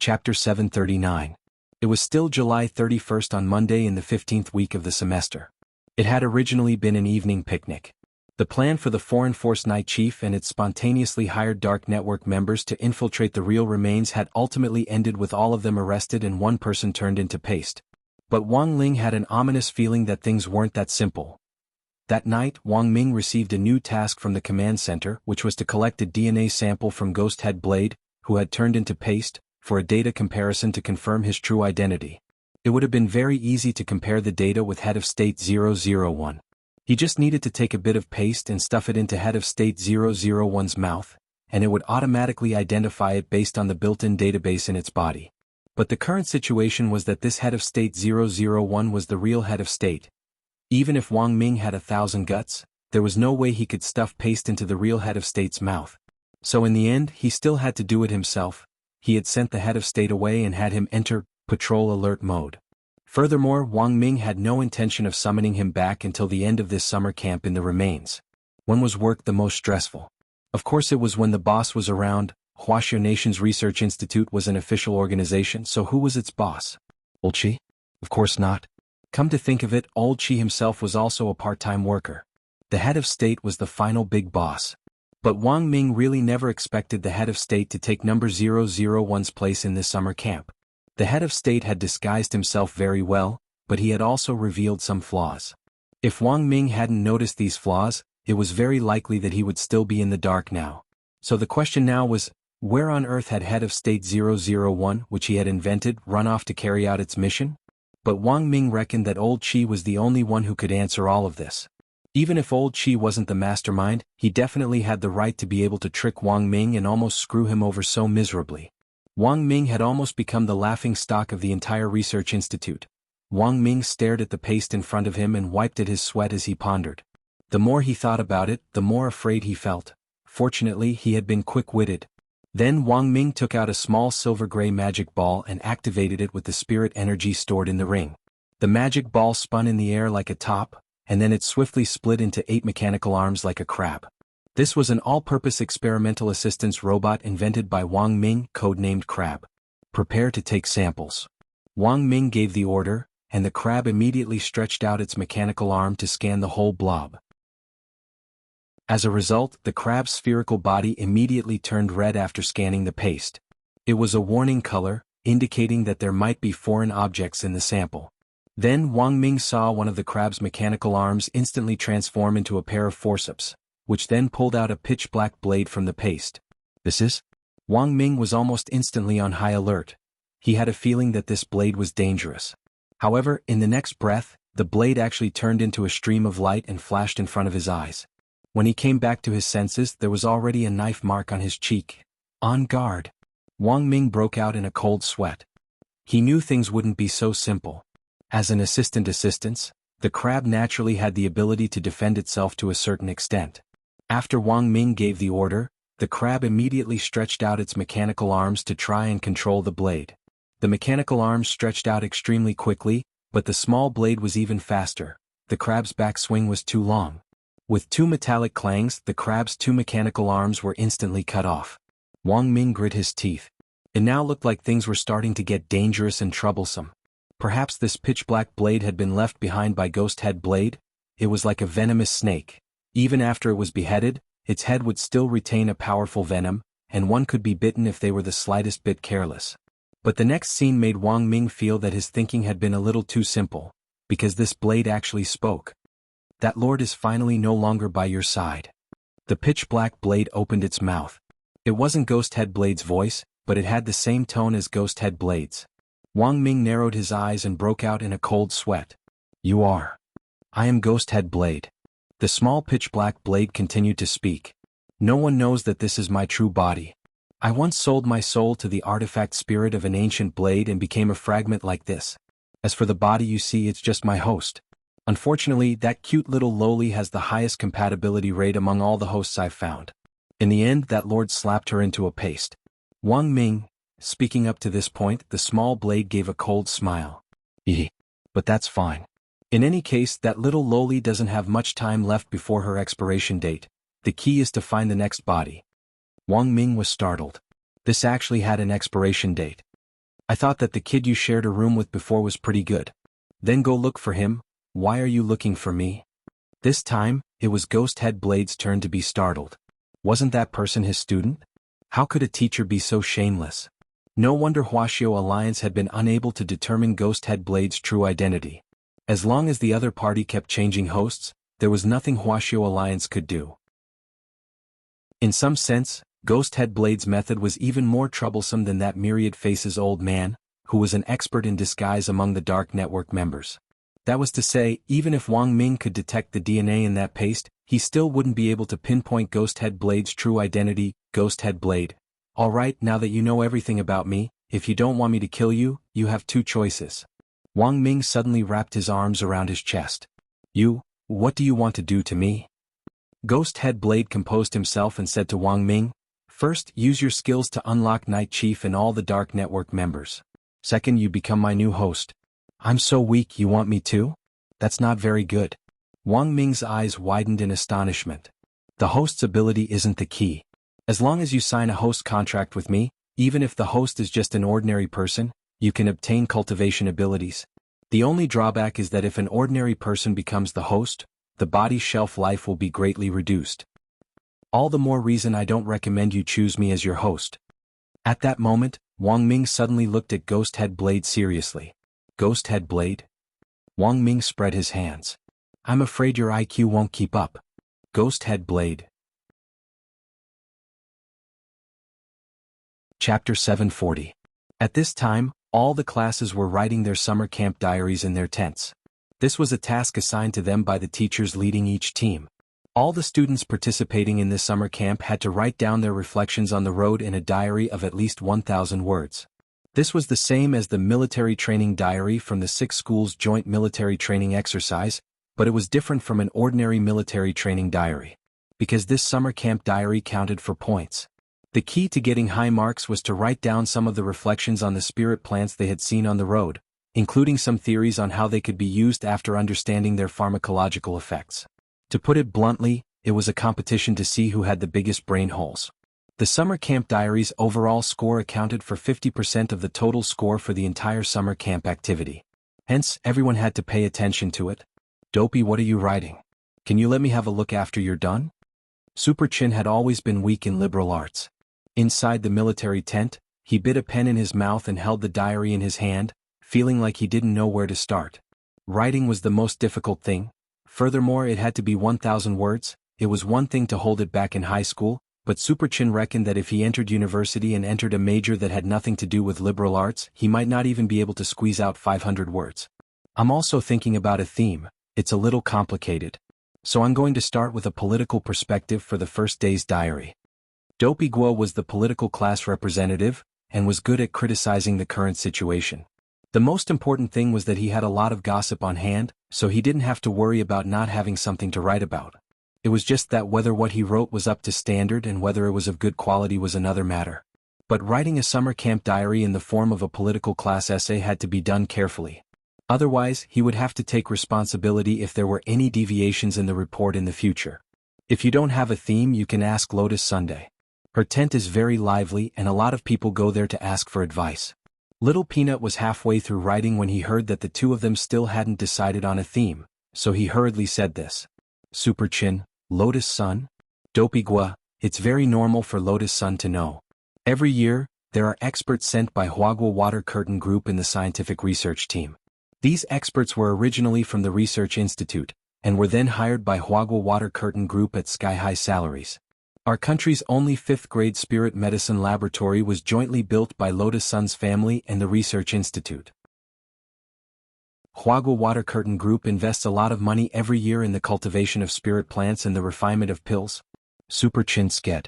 Chapter 739. It was still July 31st on Monday in the 15th week of the semester. It had originally been an evening picnic. The plan for the Foreign Force Night Chief and its spontaneously hired Dark Network members to infiltrate the real remains had ultimately ended with all of them arrested and one person turned into paste. But Wang Ling had an ominous feeling that things weren't that simple. That night, Wang Ming received a new task from the command center, which was to collect a DNA sample from Ghost Head Blade, who had turned into paste, for a data comparison to confirm his true identity. It would have been very easy to compare the data with Head of State 001. He just needed to take a bit of paste and stuff it into Head of State 001's mouth, and it would automatically identify it based on the built-in database in its body. But the current situation was that this Head of State 001 was the real Head of State. Even if Wang Ming had 1,000 guts, there was no way he could stuff paste into the real Head of State's mouth. So in the end, he still had to do it himself. He had sent the Head of State away and had him enter patrol alert mode. Furthermore, Wang Ming had no intention of summoning him back until the end of this summer camp in the remains. When was work the most stressful? Of course it was when the boss was around. Wuxia Nation's Research Institute was an official organization, so who was its boss? Old Qi? Of course not. Come to think of it, Old Qi himself was also a part-time worker. The Head of State was the final big boss. But Wang Ming really never expected the Head of State to take number 001's place in this summer camp. The Head of State had disguised himself very well, but he had also revealed some flaws. If Wang Ming hadn't noticed these flaws, it was very likely that he would still be in the dark now. So the question now was, where on earth had Head of State 001, which he had invented, run off to carry out its mission? But Wang Ming reckoned that Old Qi was the only one who could answer all of this. Even if Old Qi wasn't the mastermind, he definitely had the right to be able to trick Wang Ming and almost screw him over so miserably. Wang Ming had almost become the laughing stock of the entire research institute. Wang Ming stared at the paste in front of him and wiped at his sweat as he pondered. The more he thought about it, the more afraid he felt. Fortunately, he had been quick-witted. Then Wang Ming took out a small silver-gray magic ball and activated it with the spirit energy stored in the ring. The magic ball spun in the air like a top, and then it swiftly split into 8 mechanical arms like a crab. This was an all-purpose experimental assistance robot invented by Wang Ming, codenamed Crab. Prepare to take samples. Wang Ming gave the order, and the crab immediately stretched out its mechanical arm to scan the whole blob. As a result, the crab's spherical body immediately turned red after scanning the paste. It was a warning color, indicating that there might be foreign objects in the sample. Then Wang Ming saw one of the crab's mechanical arms instantly transform into a pair of forceps, which then pulled out a pitch-black blade from the paste. This is? Wang Ming was almost instantly on high alert. He had a feeling that this blade was dangerous. However, in the next breath, the blade actually turned into a stream of light and flashed in front of his eyes. When he came back to his senses, there was already a knife mark on his cheek. On guard. Wang Ming broke out in a cold sweat. He knew things wouldn't be so simple. As an assistance, the crab naturally had the ability to defend itself to a certain extent. After Wang Ming gave the order, the crab immediately stretched out its mechanical arms to try and control the blade. The mechanical arms stretched out extremely quickly, but the small blade was even faster. The crab's backswing was too long. With 2 metallic clangs, the crab's 2 mechanical arms were instantly cut off. Wang Ming grit his teeth. It now looked like things were starting to get dangerous and troublesome. Perhaps this pitch-black blade had been left behind by Ghost Head Blade? It was like a venomous snake. Even after it was beheaded, its head would still retain a powerful venom, and one could be bitten if they were the slightest bit careless. But the next scene made Wang Ming feel that his thinking had been a little too simple, because this blade actually spoke. That lord is finally no longer by your side. The pitch-black blade opened its mouth. It wasn't Ghost Head Blade's voice, but it had the same tone as Ghost Head Blade's. Wang Ming narrowed his eyes and broke out in a cold sweat. You are. I am Ghost Head Blade. The small pitch-black blade continued to speak. No one knows that this is my true body. I once sold my soul to the artifact spirit of an ancient blade and became a fragment like this. As for the body you see, it's just my host. Unfortunately, that cute little lowly has the highest compatibility rate among all the hosts I've found. In the end, that lord slapped her into a paste. Wang Ming, speaking up to this point, the small blade gave a cold smile. But that's fine. In any case, that little lowly doesn't have much time left before her expiration date. The key is to find the next body. Wang Ming was startled. This actually had an expiration date. I thought that the kid you shared a room with before was pretty good. Then go look for him. Why are you looking for me? This time, it was Ghost Head Blade's turn to be startled. Wasn't that person his student? How could a teacher be so shameless? No wonder Huaxiao Alliance had been unable to determine Ghost Head Blade's true identity. As long as the other party kept changing hosts, there was nothing Huaxiao Alliance could do. In some sense, Ghost Head Blade's method was even more troublesome than that Myriad Faces old man, who was an expert in disguise among the Dark Network members. That was to say, even if Wang Ming could detect the DNA in that paste, he still wouldn't be able to pinpoint Ghost Head Blade's true identity. Ghost Head Blade. Alright, now that you know everything about me, if you don't want me to kill you, you have two choices. Wang Ming suddenly wrapped his arms around his chest. What do you want to do to me? Ghost Head Blade composed himself and said to Wang Ming, first, use your skills to unlock Night Chief and all the Dark Network members. Second, you become my new host. I'm so weak you want me to? That's not very good. Wang Ming's eyes widened in astonishment. The host's ability isn't the key. As long as you sign a host contract with me, even if the host is just an ordinary person, you can obtain cultivation abilities. The only drawback is that if an ordinary person becomes the host, the body's shelf life will be greatly reduced. All the more reason I don't recommend you choose me as your host. At that moment, Wang Ming suddenly looked at Ghost Head Blade seriously. Ghost Head Blade? Wang Ming spread his hands. I'm afraid your IQ won't keep up. Ghost Head Blade. Chapter 740. At this time, all the classes were writing their summer camp diaries in their tents. This was a task assigned to them by the teachers leading each team. All the students participating in this summer camp had to write down their reflections on the road in a diary of at least 1,000 words. This was the same as the military training diary from the 6 schools' joint military training exercise, but it was different from an ordinary military training diary. Because this summer camp diary counted for points. The key to getting high marks was to write down some of the reflections on the spirit plants they had seen on the road, including some theories on how they could be used after understanding their pharmacological effects. To put it bluntly, it was a competition to see who had the biggest brain holes. The summer camp diary's overall score accounted for 50% of the total score for the entire summer camp activity. Hence, everyone had to pay attention to it. Dopey, what are you writing? Can you let me have a look after you're done? Super Chin had always been weak in liberal arts. Inside the military tent, he bit a pen in his mouth and held the diary in his hand, feeling like he didn't know where to start. Writing was the most difficult thing. Furthermore, it had to be 1,000 words. It was one thing to hold it back in high school, but Super Chin reckoned that if he entered university and entered a major that had nothing to do with liberal arts, he might not even be able to squeeze out 500 words. I'm also thinking about a theme. It's a little complicated. So I'm going to start with a political perspective for the first day's diary. Dopey Guo was the political class representative, and was good at criticizing the current situation. The most important thing was that he had a lot of gossip on hand, so he didn't have to worry about not having something to write about. It was just that whether what he wrote was up to standard and whether it was of good quality was another matter. But writing a summer camp diary in the form of a political class essay had to be done carefully. Otherwise, he would have to take responsibility if there were any deviations in the report in the future. If you don't have a theme, you can ask Lotus Sunday. Her tent is very lively and a lot of people go there to ask for advice. Little Peanut was halfway through writing when he heard that the two of them still hadn't decided on a theme, so he hurriedly said this. Super Chin, Lotus Sun? Dopey Gua, it's very normal for Lotus Sun to know. Every year, there are experts sent by Huagua Water Curtain Group in the scientific research team. These experts were originally from the Research Institute, and were then hired by Huagua Water Curtain Group at sky-high salaries. Our country's only 5th-grade spirit medicine laboratory was jointly built by Lotus Sun's family and the Research Institute. Huagua Water Curtain Group invests a lot of money every year in the cultivation of spirit plants and the refinement of pills. Super Chin Sked.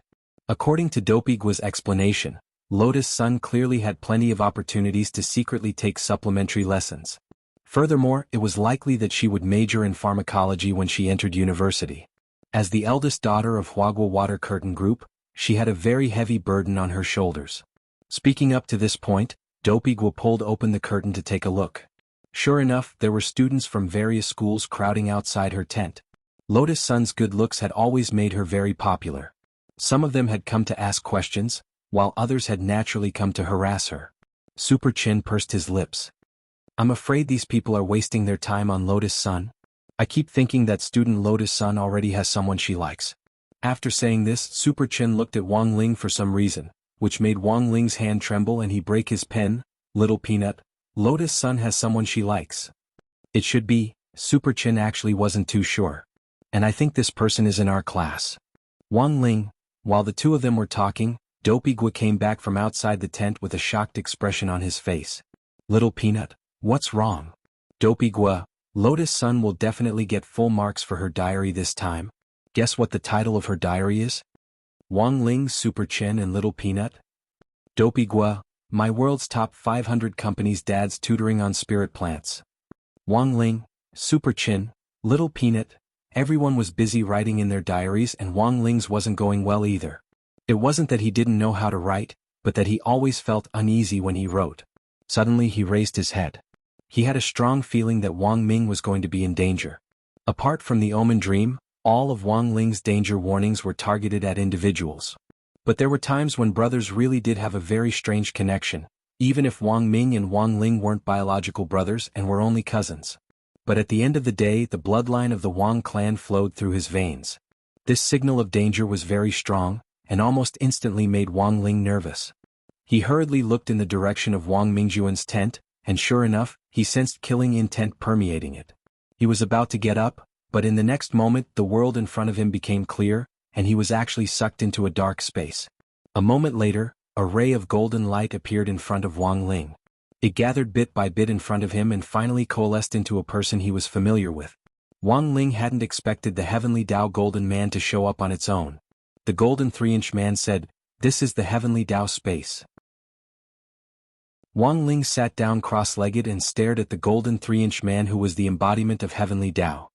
According to Dopey Gua's explanation, Lotus Sun clearly had plenty of opportunities to secretly take supplementary lessons. Furthermore, it was likely that she would major in pharmacology when she entered university. As the eldest daughter of Huagua Water Curtain Group, she had a very heavy burden on her shoulders. Speaking up to this point, Dopey Gua pulled open the curtain to take a look. Sure enough, there were students from various schools crowding outside her tent. Lotus Sun's good looks had always made her very popular. Some of them had come to ask questions, while others had naturally come to harass her. Super Chin pursed his lips. I'm afraid these people are wasting their time on Lotus Sun. I keep thinking that student Lotus Sun already has someone she likes. After saying this, Super Chin looked at Wang Ling for some reason, which made Wang Ling's hand tremble and he break his pen. Little Peanut, Lotus Sun has someone she likes. It should be. Super Chin actually wasn't too sure. And I think this person is in our class. Wang Ling, while the two of them were talking, Dopey Gua came back from outside the tent with a shocked expression on his face. Little Peanut, what's wrong? Dopey Gua, Lotus Sun will definitely get full marks for her diary this time. Guess what the title of her diary is? Wang Ling, Super Chin and Little Peanut? Dopey Gua, my world's top 500 companies' dads tutoring on spirit plants. Wang Ling, Super Chin, Little Peanut, everyone was busy writing in their diaries and Wang Ling's wasn't going well either. It wasn't that he didn't know how to write, but that he always felt uneasy when he wrote. Suddenly he raised his head. He had a strong feeling that Wang Ming was going to be in danger. Apart from the omen dream, all of Wang Ling's danger warnings were targeted at individuals. But there were times when brothers really did have a very strange connection, even if Wang Ming and Wang Ling weren't biological brothers and were only cousins. But at the end of the day, the bloodline of the Wang clan flowed through his veins. This signal of danger was very strong, and almost instantly made Wang Ling nervous. He hurriedly looked in the direction of Wang Mingjuan's tent, and sure enough, he sensed killing intent permeating it. He was about to get up, but in the next moment the world in front of him became clear, and he was actually sucked into a dark space. A moment later, a ray of golden light appeared in front of Wang Ling. It gathered bit by bit in front of him and finally coalesced into a person he was familiar with. Wang Ling hadn't expected the Heavenly Tao Golden Man to show up on its own. The Golden 3-inch Man said, "This is the Heavenly Tao space." Wang Ling sat down cross-legged and stared at the Golden 3-inch Man who was the embodiment of Heavenly Tao.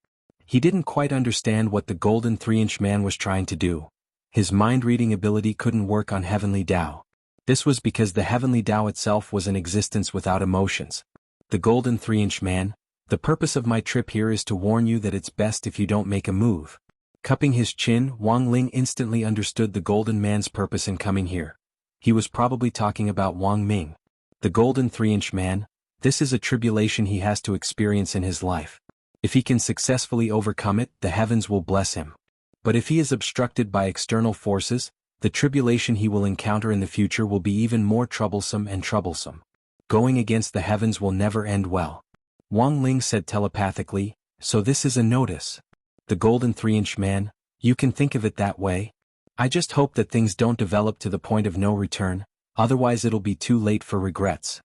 He didn't quite understand what the Golden 3-inch Man was trying to do. His mind-reading ability couldn't work on Heavenly Tao. This was because the Heavenly Tao itself was an existence without emotions. The Golden 3-inch Man, the purpose of my trip here is to warn you that it's best if you don't make a move. Cupping his chin, Wang Ling instantly understood the Golden Man's purpose in coming here. He was probably talking about Wang Ming. The Golden 3-inch Man, this is a tribulation he has to experience in his life. If he can successfully overcome it, the heavens will bless him. But if he is obstructed by external forces, the tribulation he will encounter in the future will be even more troublesome and troublesome. Going against the heavens will never end well. Wang Ling said telepathically, so this is a notice. The Golden 3-inch Man, you can think of it that way. I just hope that things don't develop to the point of no return, otherwise it'll be too late for regrets.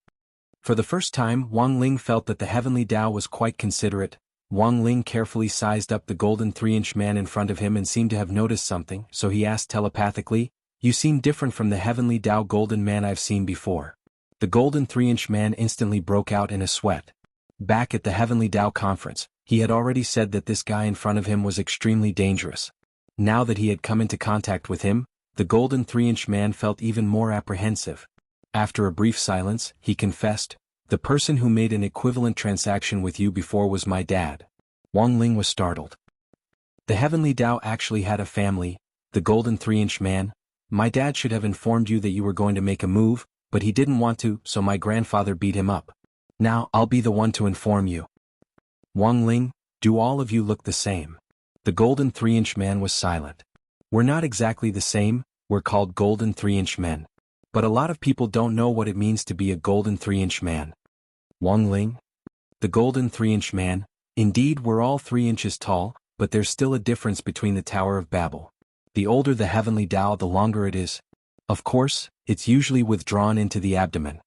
For the first time, Wang Ling felt that the Heavenly Tao was quite considerate. Wang Ling carefully sized up the Golden 3-inch Man in front of him and seemed to have noticed something, so he asked telepathically, "You seem different from the Heavenly Tao Golden Man I've seen before." The Golden 3-inch Man instantly broke out in a sweat. Back at the Heavenly Tao conference, he had already said that this guy in front of him was extremely dangerous. Now that he had come into contact with him, the Golden 3-inch Man felt even more apprehensive. After a brief silence, he confessed, "The person who made an equivalent transaction with you before was my dad." Wang Ling was startled. The Heavenly Tao actually had a family. The Golden 3-inch Man, "My dad should have informed you that you were going to make a move, but he didn't want to, so my grandfather beat him up. Now I'll be the one to inform you." Wang Ling, "Do all of you look the same?" The Golden 3-inch Man was silent. "We're not exactly the same, we're called Golden 3-inch Men. But a lot of people don't know what it means to be a Golden 3-inch Man." Wang Ling? The Golden 3-inch Man, "Indeed we're all 3 inches tall, but there's still a difference between the Tower of Babel. The older the Heavenly Tao the longer it is. Of course, it's usually withdrawn into the abdomen."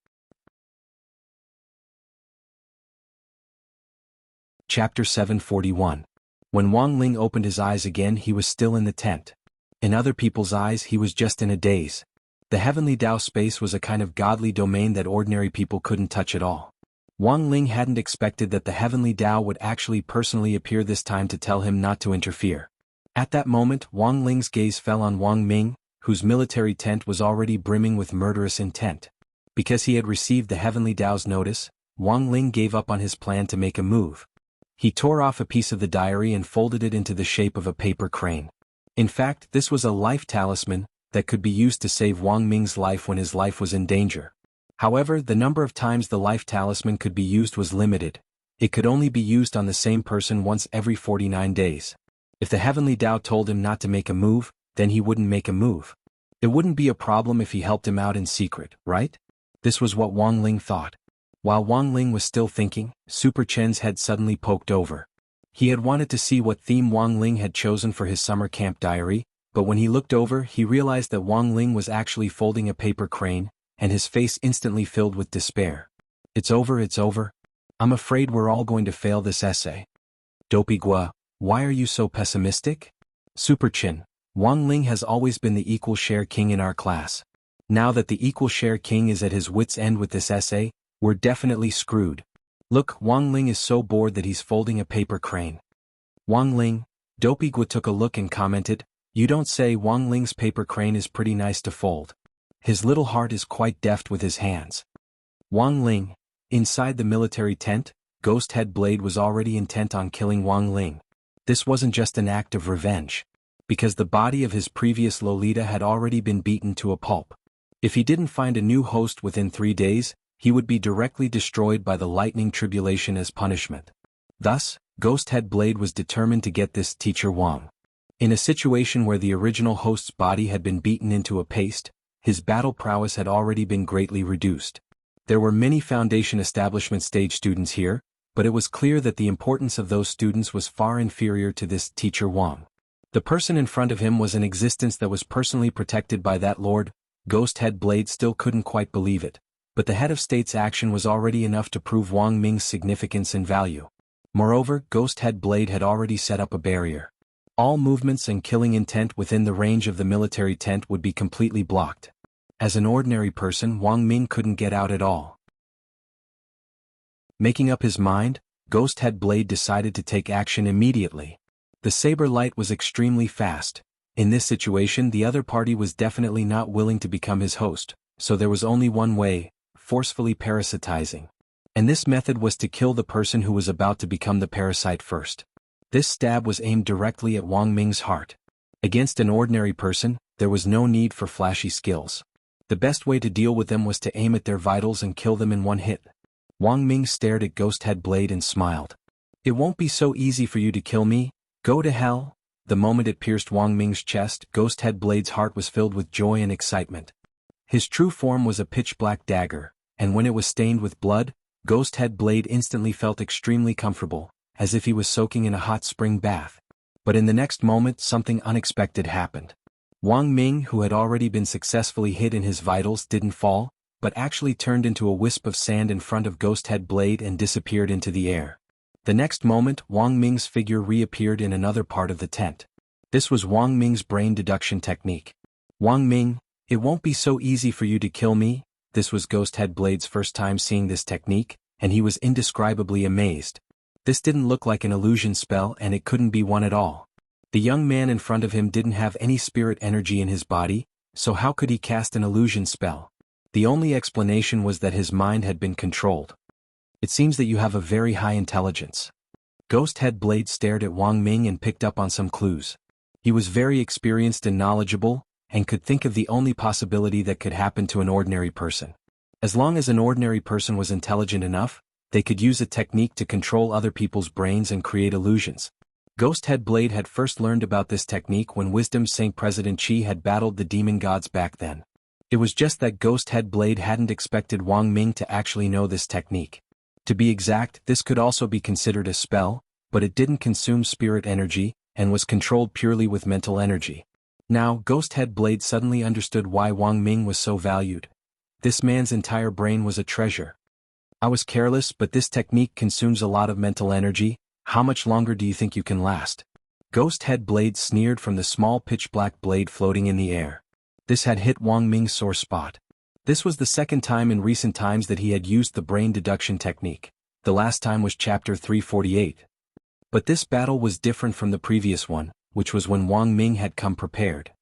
Chapter 741. When Wang Ling opened his eyes again he was still in the tent. In other people's eyes he was just in a daze. The Heavenly Tao space was a kind of godly domain that ordinary people couldn't touch at all. Wang Ling hadn't expected that the Heavenly Tao would actually personally appear this time to tell him not to interfere. At that moment Wang Ling's gaze fell on Wang Ming, whose military tent was already brimming with murderous intent. Because he had received the Heavenly Tao's notice, Wang Ling gave up on his plan to make a move. He tore off a piece of the diary and folded it into the shape of a paper crane. In fact, this was a life talisman that could be used to save Wang Ming's life when his life was in danger. However, the number of times the life talisman could be used was limited. It could only be used on the same person once every 49 days. If the heavenly Tao told him not to make a move, then he wouldn't make a move. It wouldn't be a problem if he helped him out in secret, right? This was what Wang Ling thought. While Wang Ling was still thinking, Super Chen's head suddenly poked over. He had wanted to see what theme Wang Ling had chosen for his summer camp diary, but when he looked over he realized that Wang Ling was actually folding a paper crane, and his face instantly filled with despair. It's over, it's over. I'm afraid we're all going to fail this essay. Dopey Gua, why are you so pessimistic? Super Chen, Wang Ling has always been the equal share king in our class. Now that the equal share king is at his wit's end with this essay, we're definitely screwed. Look, Wang Ling is so bored that he's folding a paper crane. Wang Ling, Dopey Gua took a look and commented, you don't say. Wang Ling's paper crane is pretty nice to fold. His little heart is quite deft with his hands. Wang Ling, inside the military tent, Ghost Head Blade was already intent on killing Wang Ling. This wasn't just an act of revenge. Because the body of his previous Lolita had already been beaten to a pulp. If he didn't find a new host within 3 days, he would be directly destroyed by the lightning tribulation as punishment. Thus, Ghost Head Blade was determined to get this teacher Wang. In a situation where the original host's body had been beaten into a paste, his battle prowess had already been greatly reduced. There were many Foundation Establishment stage students here, but it was clear that the importance of those students was far inferior to this teacher Wang. The person in front of him was an existence that was personally protected by that lord. Ghost Head Blade still couldn't quite believe it, but the head of state's action was already enough to prove Wang Ming's significance and value. Moreover, Ghost Head Blade had already set up a barrier. All movements and killing intent within the range of the military tent would be completely blocked. As an ordinary person, Wang Ming couldn't get out at all. Making up his mind, Ghost Head Blade decided to take action immediately. The saber light was extremely fast. In this situation, the other party was definitely not willing to become his host, so there was only one way, forcefully parasitizing. And this method was to kill the person who was about to become the parasite first. This stab was aimed directly at Wang Ming's heart. Against an ordinary person, there was no need for flashy skills. The best way to deal with them was to aim at their vitals and kill them in one hit. Wang Ming stared at Ghost Head Blade and smiled. It won't be so easy for you to kill me. Go to hell. The moment it pierced Wang Ming's chest, Ghost Head Blade's heart was filled with joy and excitement. His true form was a pitch-black dagger, and when it was stained with blood, Ghost Head Blade instantly felt extremely comfortable, as if he was soaking in a hot spring bath. But in the next moment, something unexpected happened. Wang Ming, who had already been successfully hit in his vitals, didn't fall, but actually turned into a wisp of sand in front of Ghost Head Blade and disappeared into the air. The next moment, Wang Ming's figure reappeared in another part of the tent. This was Wang Ming's brain deduction technique. Wang Ming, it won't be so easy for you to kill me. This was Ghost Head Blade's first time seeing this technique, and he was indescribably amazed. This didn't look like an illusion spell, and it couldn't be one at all. The young man in front of him didn't have any spirit energy in his body, so how could he cast an illusion spell? The only explanation was that his mind had been controlled. It seems that you have a very high intelligence. Ghost Head Blade stared at Wang Ming and picked up on some clues. He was very experienced and knowledgeable, and could think of the only possibility that could happen to an ordinary person. As long as an ordinary person was intelligent enough, they could use a technique to control other people's brains and create illusions. Ghost Head Blade had first learned about this technique when Wisdom's Saint President Qi had battled the demon gods back then. It was just that Ghost Head Blade hadn't expected Wang Ming to actually know this technique. To be exact, this could also be considered a spell, but it didn't consume spirit energy, and was controlled purely with mental energy. Now, Ghost Head Blade suddenly understood why Wang Ming was so valued. This man's entire brain was a treasure. I was careless, but this technique consumes a lot of mental energy. How much longer do you think you can last? Ghost Head Blade sneered from the small pitch-black blade floating in the air. This had hit Wang Ming's sore spot. This was the second time in recent times that he had used the brain deduction technique. The last time was chapter 348. But this battle was different from the previous one, which was when Wang Ming had come prepared.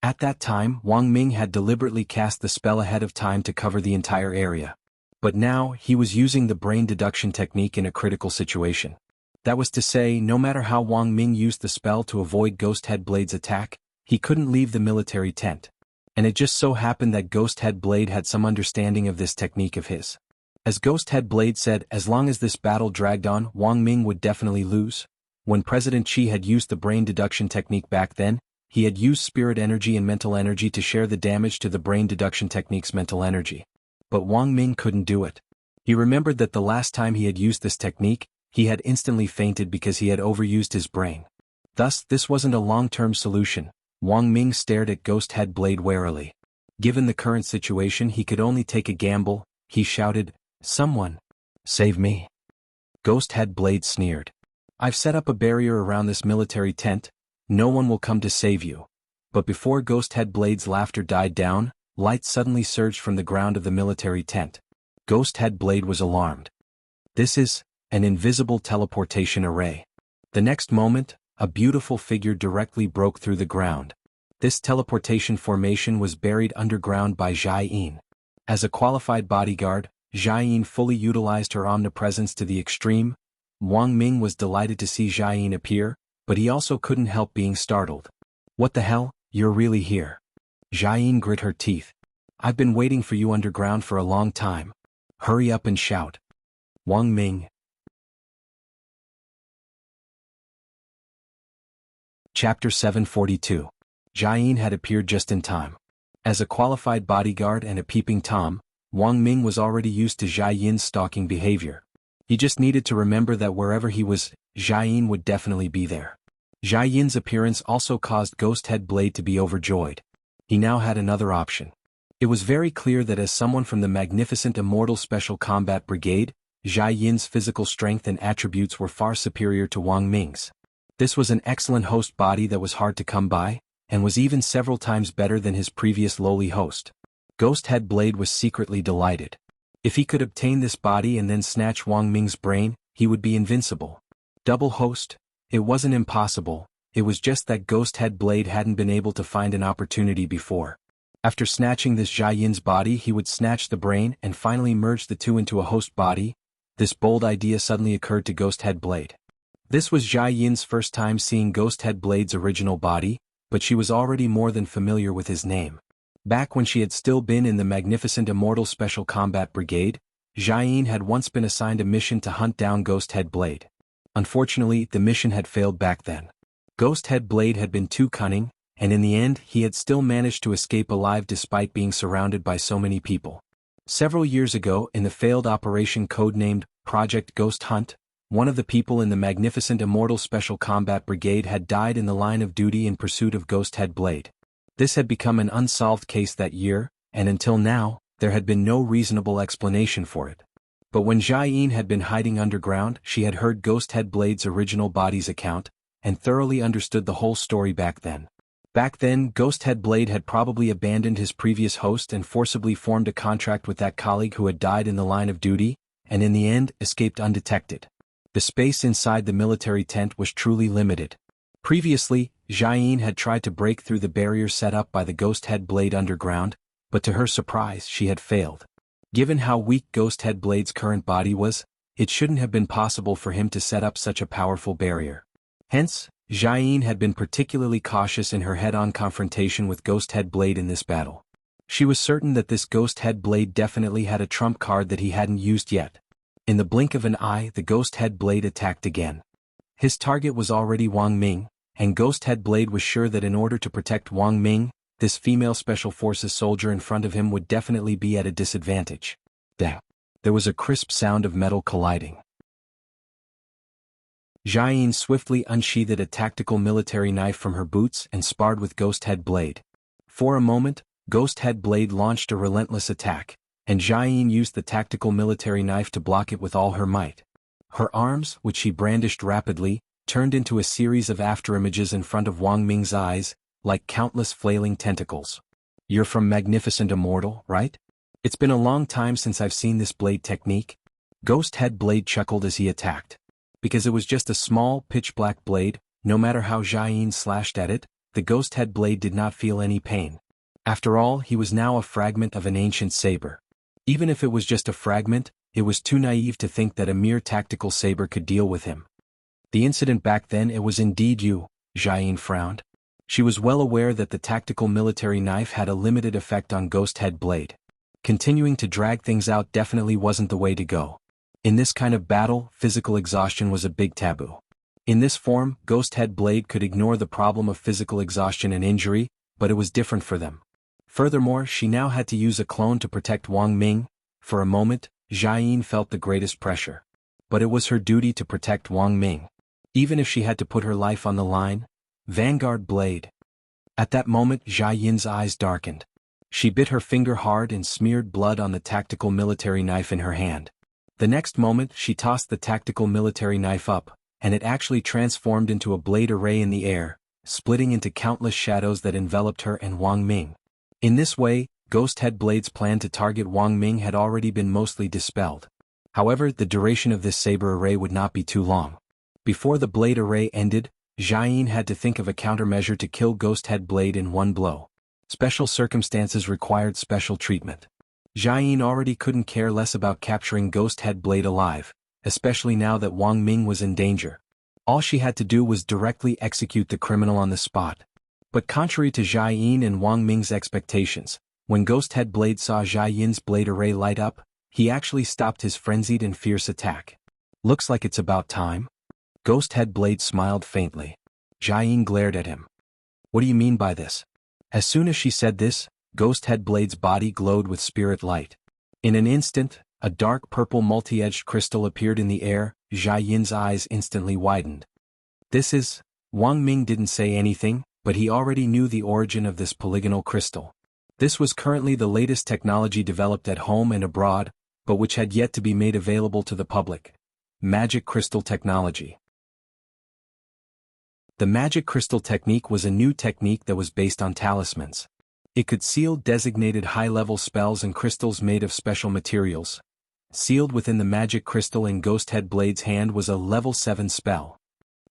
At that time, Wang Ming had deliberately cast the spell ahead of time to cover the entire area. But now, he was using the brain deduction technique in a critical situation. That was to say, no matter how Wang Ming used the spell to avoid Ghost Head Blade's attack, he couldn't leave the military tent. And it just so happened that Ghost Head Blade had some understanding of this technique of his. As Ghost Head Blade said, as long as this battle dragged on, Wang Ming would definitely lose. When President Qi had used the brain deduction technique back then, he had used spirit energy and mental energy to share the damage to the brain deduction technique's mental energy. But Wang Ming couldn't do it. He remembered that the last time he had used this technique, he had instantly fainted because he had overused his brain. Thus, this wasn't a long-term solution. Wang Ming stared at Ghost Head Blade warily. Given the current situation, he could only take a gamble. He shouted, "Someone! Save me!" Ghost Head Blade sneered. "I've set up a barrier around this military tent. No one will come to save you." But before Ghost Head Blade's laughter died down, light suddenly surged from the ground of the military tent. Ghost Head Blade was alarmed. "This is an invisible teleportation array." The next moment, a beautiful figure directly broke through the ground. This teleportation formation was buried underground by Jia Yin. As a qualified bodyguard, Jia Yin fully utilized her omnipresence to the extreme. Wang Ming was delighted to see Jia Yin appear, but he also couldn't help being startled. "What the hell, you're really here?" Jia Yin grit her teeth. "I've been waiting for you underground for a long time. Hurry up and shout." Wang Ming. Chapter 742. Jia Yin had appeared just in time. As a qualified bodyguard and a peeping Tom, Wang Ming was already used to Jia Yin's stalking behavior. He just needed to remember that wherever he was, Jia Yin would definitely be there. Jia Yin's appearance also caused Ghost Head Blade to be overjoyed. He now had another option. It was very clear that as someone from the magnificent Immortal Special Combat Brigade, Jia Yin's physical strength and attributes were far superior to Wang Ming's. This was an excellent host body that was hard to come by, and was even several times better than his previous lowly host. Ghost Head Blade was secretly delighted. If he could obtain this body and then snatch Wang Ming's brain, he would be invincible. Double host? It wasn't impossible, it was just that Ghost Head Blade hadn't been able to find an opportunity before. After snatching this Jia Yin's body, he would snatch the brain and finally merge the two into a host body. This bold idea suddenly occurred to Ghost Head Blade. This was Jia Yin's first time seeing Ghost Head Blade's original body, but she was already more than familiar with his name. Back when she had still been in the magnificent Immortal Special Combat Brigade, Jia Yin had once been assigned a mission to hunt down Ghost Head Blade. Unfortunately, the mission had failed back then. Ghost Head Blade had been too cunning, and in the end he had still managed to escape alive despite being surrounded by so many people. Several years ago, in the failed operation codenamed Project Ghost Hunt, one of the people in the magnificent Immortal Special Combat Brigade had died in the line of duty in pursuit of Ghost Head Blade. This had become an unsolved case that year, and until now, there had been no reasonable explanation for it. But when Jia Yin had been hiding underground, she had heard Ghost Head Blade's original body's account, and thoroughly understood the whole story back then. Back then, Ghost Head Blade had probably abandoned his previous host and forcibly formed a contract with that colleague who had died in the line of duty, and in the end, escaped undetected. The space inside the military tent was truly limited. Previously, Jia Yin had tried to break through the barrier set up by the Ghost Head Blade underground, but to her surprise, she had failed. Given how weak Ghost Head Blade's current body was, it shouldn't have been possible for him to set up such a powerful barrier. Hence, Jia Yin had been particularly cautious in her head-on confrontation with Ghost Head Blade in this battle. She was certain that this Ghost Head Blade definitely had a trump card that he hadn't used yet. In the blink of an eye, the Ghost Head Blade attacked again. His target was already Wang Ming, and Ghost Head Blade was sure that in order to protect Wang Ming, this female Special Forces soldier in front of him would definitely be at a disadvantage. There was a crisp sound of metal colliding. Jia Yin swiftly unsheathed a tactical military knife from her boots and sparred with Ghost Head Blade. For a moment, Ghost Head Blade launched a relentless attack, and Jia Yin used the tactical military knife to block it with all her might. Her arms, which she brandished rapidly, turned into a series of afterimages in front of Wang Ming's eyes, like countless flailing tentacles. "You're from Magnificent Immortal, right? It's been a long time since I've seen this blade technique." Ghost Head Blade chuckled as he attacked. Because it was just a small, pitch-black blade, no matter how Jia Yin slashed at it, the Ghost Head Blade did not feel any pain. After all, he was now a fragment of an ancient saber. Even if it was just a fragment, it was too naive to think that a mere tactical saber could deal with him. "The incident back then, it was indeed you," Jia Yin frowned. She was well aware that the tactical military knife had a limited effect on Ghost Head Blade. Continuing to drag things out definitely wasn't the way to go. In this kind of battle, physical exhaustion was a big taboo. In this form, Ghost Head Blade could ignore the problem of physical exhaustion and injury, but it was different for them. Furthermore, she now had to use a clone to protect Wang Ming. For a moment, Jianghu felt the greatest pressure. But it was her duty to protect Wang Ming. Even if she had to put her life on the line. Vanguard Blade. At that moment, Jianghu's eyes darkened. She bit her finger hard and smeared blood on the tactical military knife in her hand. The next moment, she tossed the tactical military knife up, and it actually transformed into a blade array in the air, splitting into countless shadows that enveloped her and Wang Ming. In this way, Ghost Head Blade's plan to target Wang Ming had already been mostly dispelled. However, the duration of this saber array would not be too long. Before the blade array ended, Jianghu had to think of a countermeasure to kill Ghost Head Blade in one blow. Special circumstances required special treatment. Jianghu already couldn't care less about capturing Ghost Head Blade alive, especially now that Wang Ming was in danger. All she had to do was directly execute the criminal on the spot. But contrary to Jianghu and Wang Ming's expectations, when Ghost Head Blade saw Jianghu's blade array light up, he actually stopped his frenzied and fierce attack. Looks like it's about time. Ghost Head Blade smiled faintly. Jianghu glared at him. What do you mean by this? As soon as she said this, Ghost Head Blade's body glowed with spirit light. In an instant, a dark purple multi-edged crystal appeared in the air. Jianghu's eyes instantly widened. This is... Wang Ming didn't say anything, but he already knew the origin of this polygonal crystal. This was currently the latest technology developed at home and abroad, but which had yet to be made available to the public. Magic crystal technology. The magic crystal technique was a new technique that was based on talismans. It could seal designated high-level spells and crystals made of special materials. Sealed within the magic crystal in Ghost Head Blade's hand was a level 7 spell.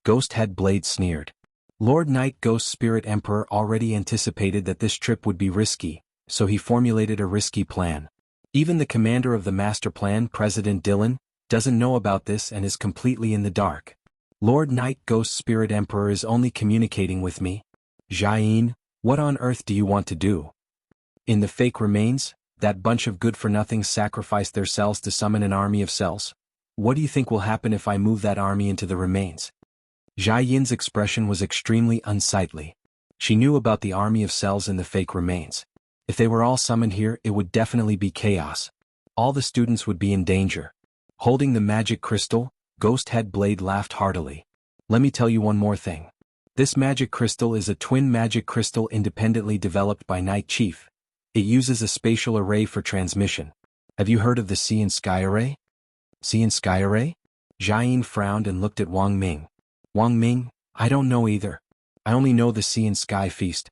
Ghost Head Blade sneered. Lord Knight Ghost Spirit Emperor already anticipated that this trip would be risky, so he formulated a risky plan. Even the commander of the master plan, President Dylan, doesn't know about this and is completely in the dark. Lord Knight Ghost Spirit Emperor is only communicating with me. Jianghu, what on earth do you want to do? In the fake remains, that bunch of good-for-nothings sacrificed their cells to summon an army of cells. What do you think will happen if I move that army into the remains? Jianghu's expression was extremely unsightly. She knew about the army of cells in the fake remains. If they were all summoned here, it would definitely be chaos. All the students would be in danger. Holding the magic crystal, Ghost Head Blade laughed heartily. Let me tell you one more thing. This magic crystal is a twin magic crystal independently developed by Night Chief. It uses a spatial array for transmission. Have you heard of the Sea and Sky Array? Sea and Sky Array? Jianghu frowned and looked at Wang Ming. Wang Ming, I don't know either. I only know the Sea and Sky Feast.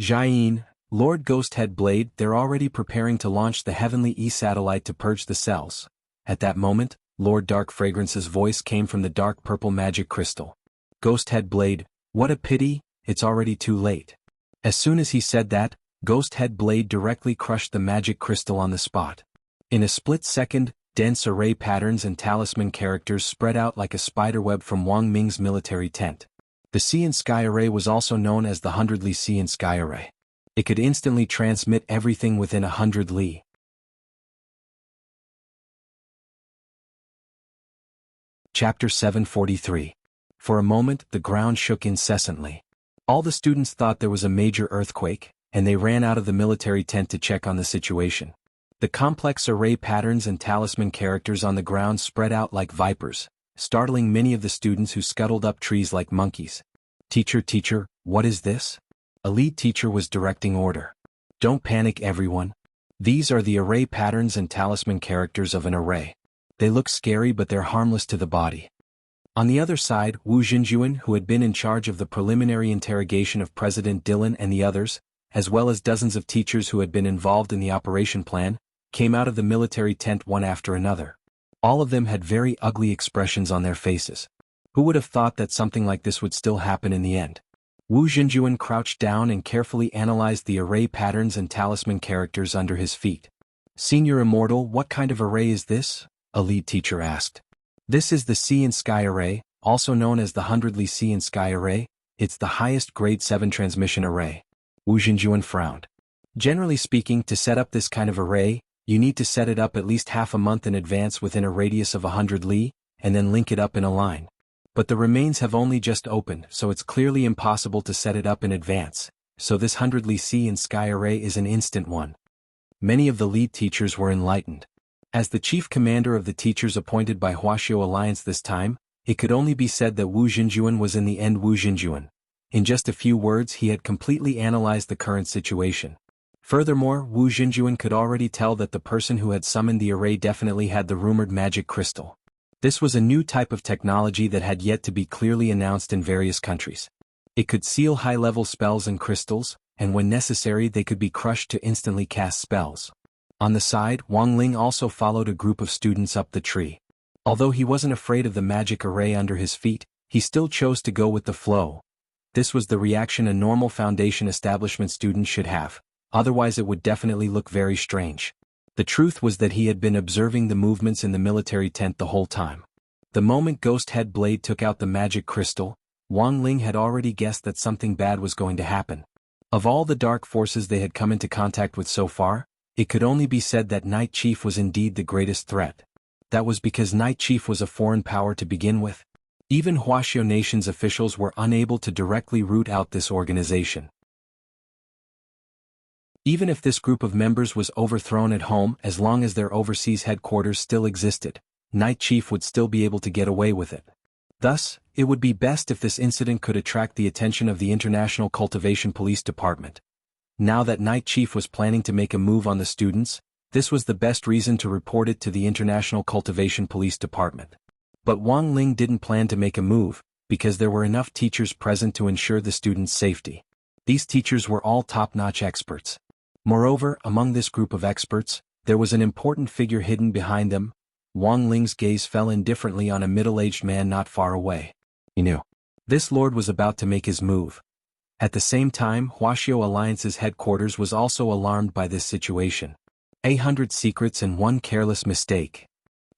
Jianghu, Lord Ghost Head Blade, they're already preparing to launch the Heavenly E-satellite to purge the cells. At that moment, Lord Dark Fragrance's voice came from the dark purple magic crystal. Ghost Head Blade, what a pity, it's already too late. As soon as he said that, Ghost Head Blade directly crushed the magic crystal on the spot. In a split second, dense array patterns and talisman characters spread out like a spiderweb from Wang Ming's military tent. The Sea and Sky Array was also known as the 100 Li Sea and Sky Array. It could instantly transmit everything within 100 Li. Chapter 743. For a moment, the ground shook incessantly. All the students thought there was a major earthquake, and they ran out of the military tent to check on the situation. The complex array patterns and talisman characters on the ground spread out like vipers, startling many of the students who scuttled up trees like monkeys. Teacher, what is this? A lead teacher was directing order. Don't panic, everyone. These are the array patterns and talisman characters of an array. They look scary, but they're harmless to the body. On the other side, Wu Jinjuan, who had been in charge of the preliminary interrogation of President Dylan and the others, as well as dozens of teachers who had been involved in the operation plan, came out of the military tent one after another. All of them had very ugly expressions on their faces. Who would have thought that something like this would still happen in the end? Wu Jinjuan crouched down and carefully analyzed the array patterns and talisman characters under his feet. Senior Immortal, what kind of array is this? A lead teacher asked. This is the Sea and Sky Array, also known as the 100 Li Sea and Sky Array, it's the highest grade 7 transmission array. Wu Xinjuan frowned. Generally speaking, to set up this kind of array, you need to set it up at least half a month in advance within a radius of 100 li, and then link it up in a line. But the remains have only just opened, so it's clearly impossible to set it up in advance, so this 100 li sea and sky array is an instant one. Many of the lead teachers were enlightened. As the chief commander of the teachers appointed by Huaxiao Alliance this time, it could only be said that Wu Xinjuan was in the end Wu Xinjuan. In just a few words he had completely analyzed the current situation. Furthermore, Wu Xinjuan could already tell that the person who had summoned the array definitely had the rumored magic crystal. This was a new type of technology that had yet to be clearly announced in various countries. It could seal high-level spells and crystals, and when necessary they could be crushed to instantly cast spells. On the side, Wang Ling also followed a group of students up the tree. Although he wasn't afraid of the magic array under his feet, he still chose to go with the flow. This was the reaction a normal foundation establishment student should have, otherwise it would definitely look very strange. The truth was that he had been observing the movements in the military tent the whole time. The moment Ghost Head Blade took out the magic crystal, Wang Ling had already guessed that something bad was going to happen. Of all the dark forces they had come into contact with so far, it could only be said that Night Chief was indeed the greatest threat. That was because Night Chief was a foreign power to begin with. Even Huaxiao Nation's officials were unable to directly root out this organization. Even if this group of members was overthrown at home, as long as their overseas headquarters still existed, Night Chief would still be able to get away with it. Thus, it would be best if this incident could attract the attention of the International Cultivation Police Department. Now that Night Chief was planning to make a move on the students, this was the best reason to report it to the International Cultivation Police Department. But Wang Ling didn't plan to make a move, because there were enough teachers present to ensure the students' safety. These teachers were all top-notch experts. Moreover, among this group of experts, there was an important figure hidden behind them. Wang Ling's gaze fell indifferently on a middle-aged man not far away. He knew. This lord was about to make his move. At the same time, Huaxiao Alliance's headquarters was also alarmed by this situation. 800 secrets and one careless mistake.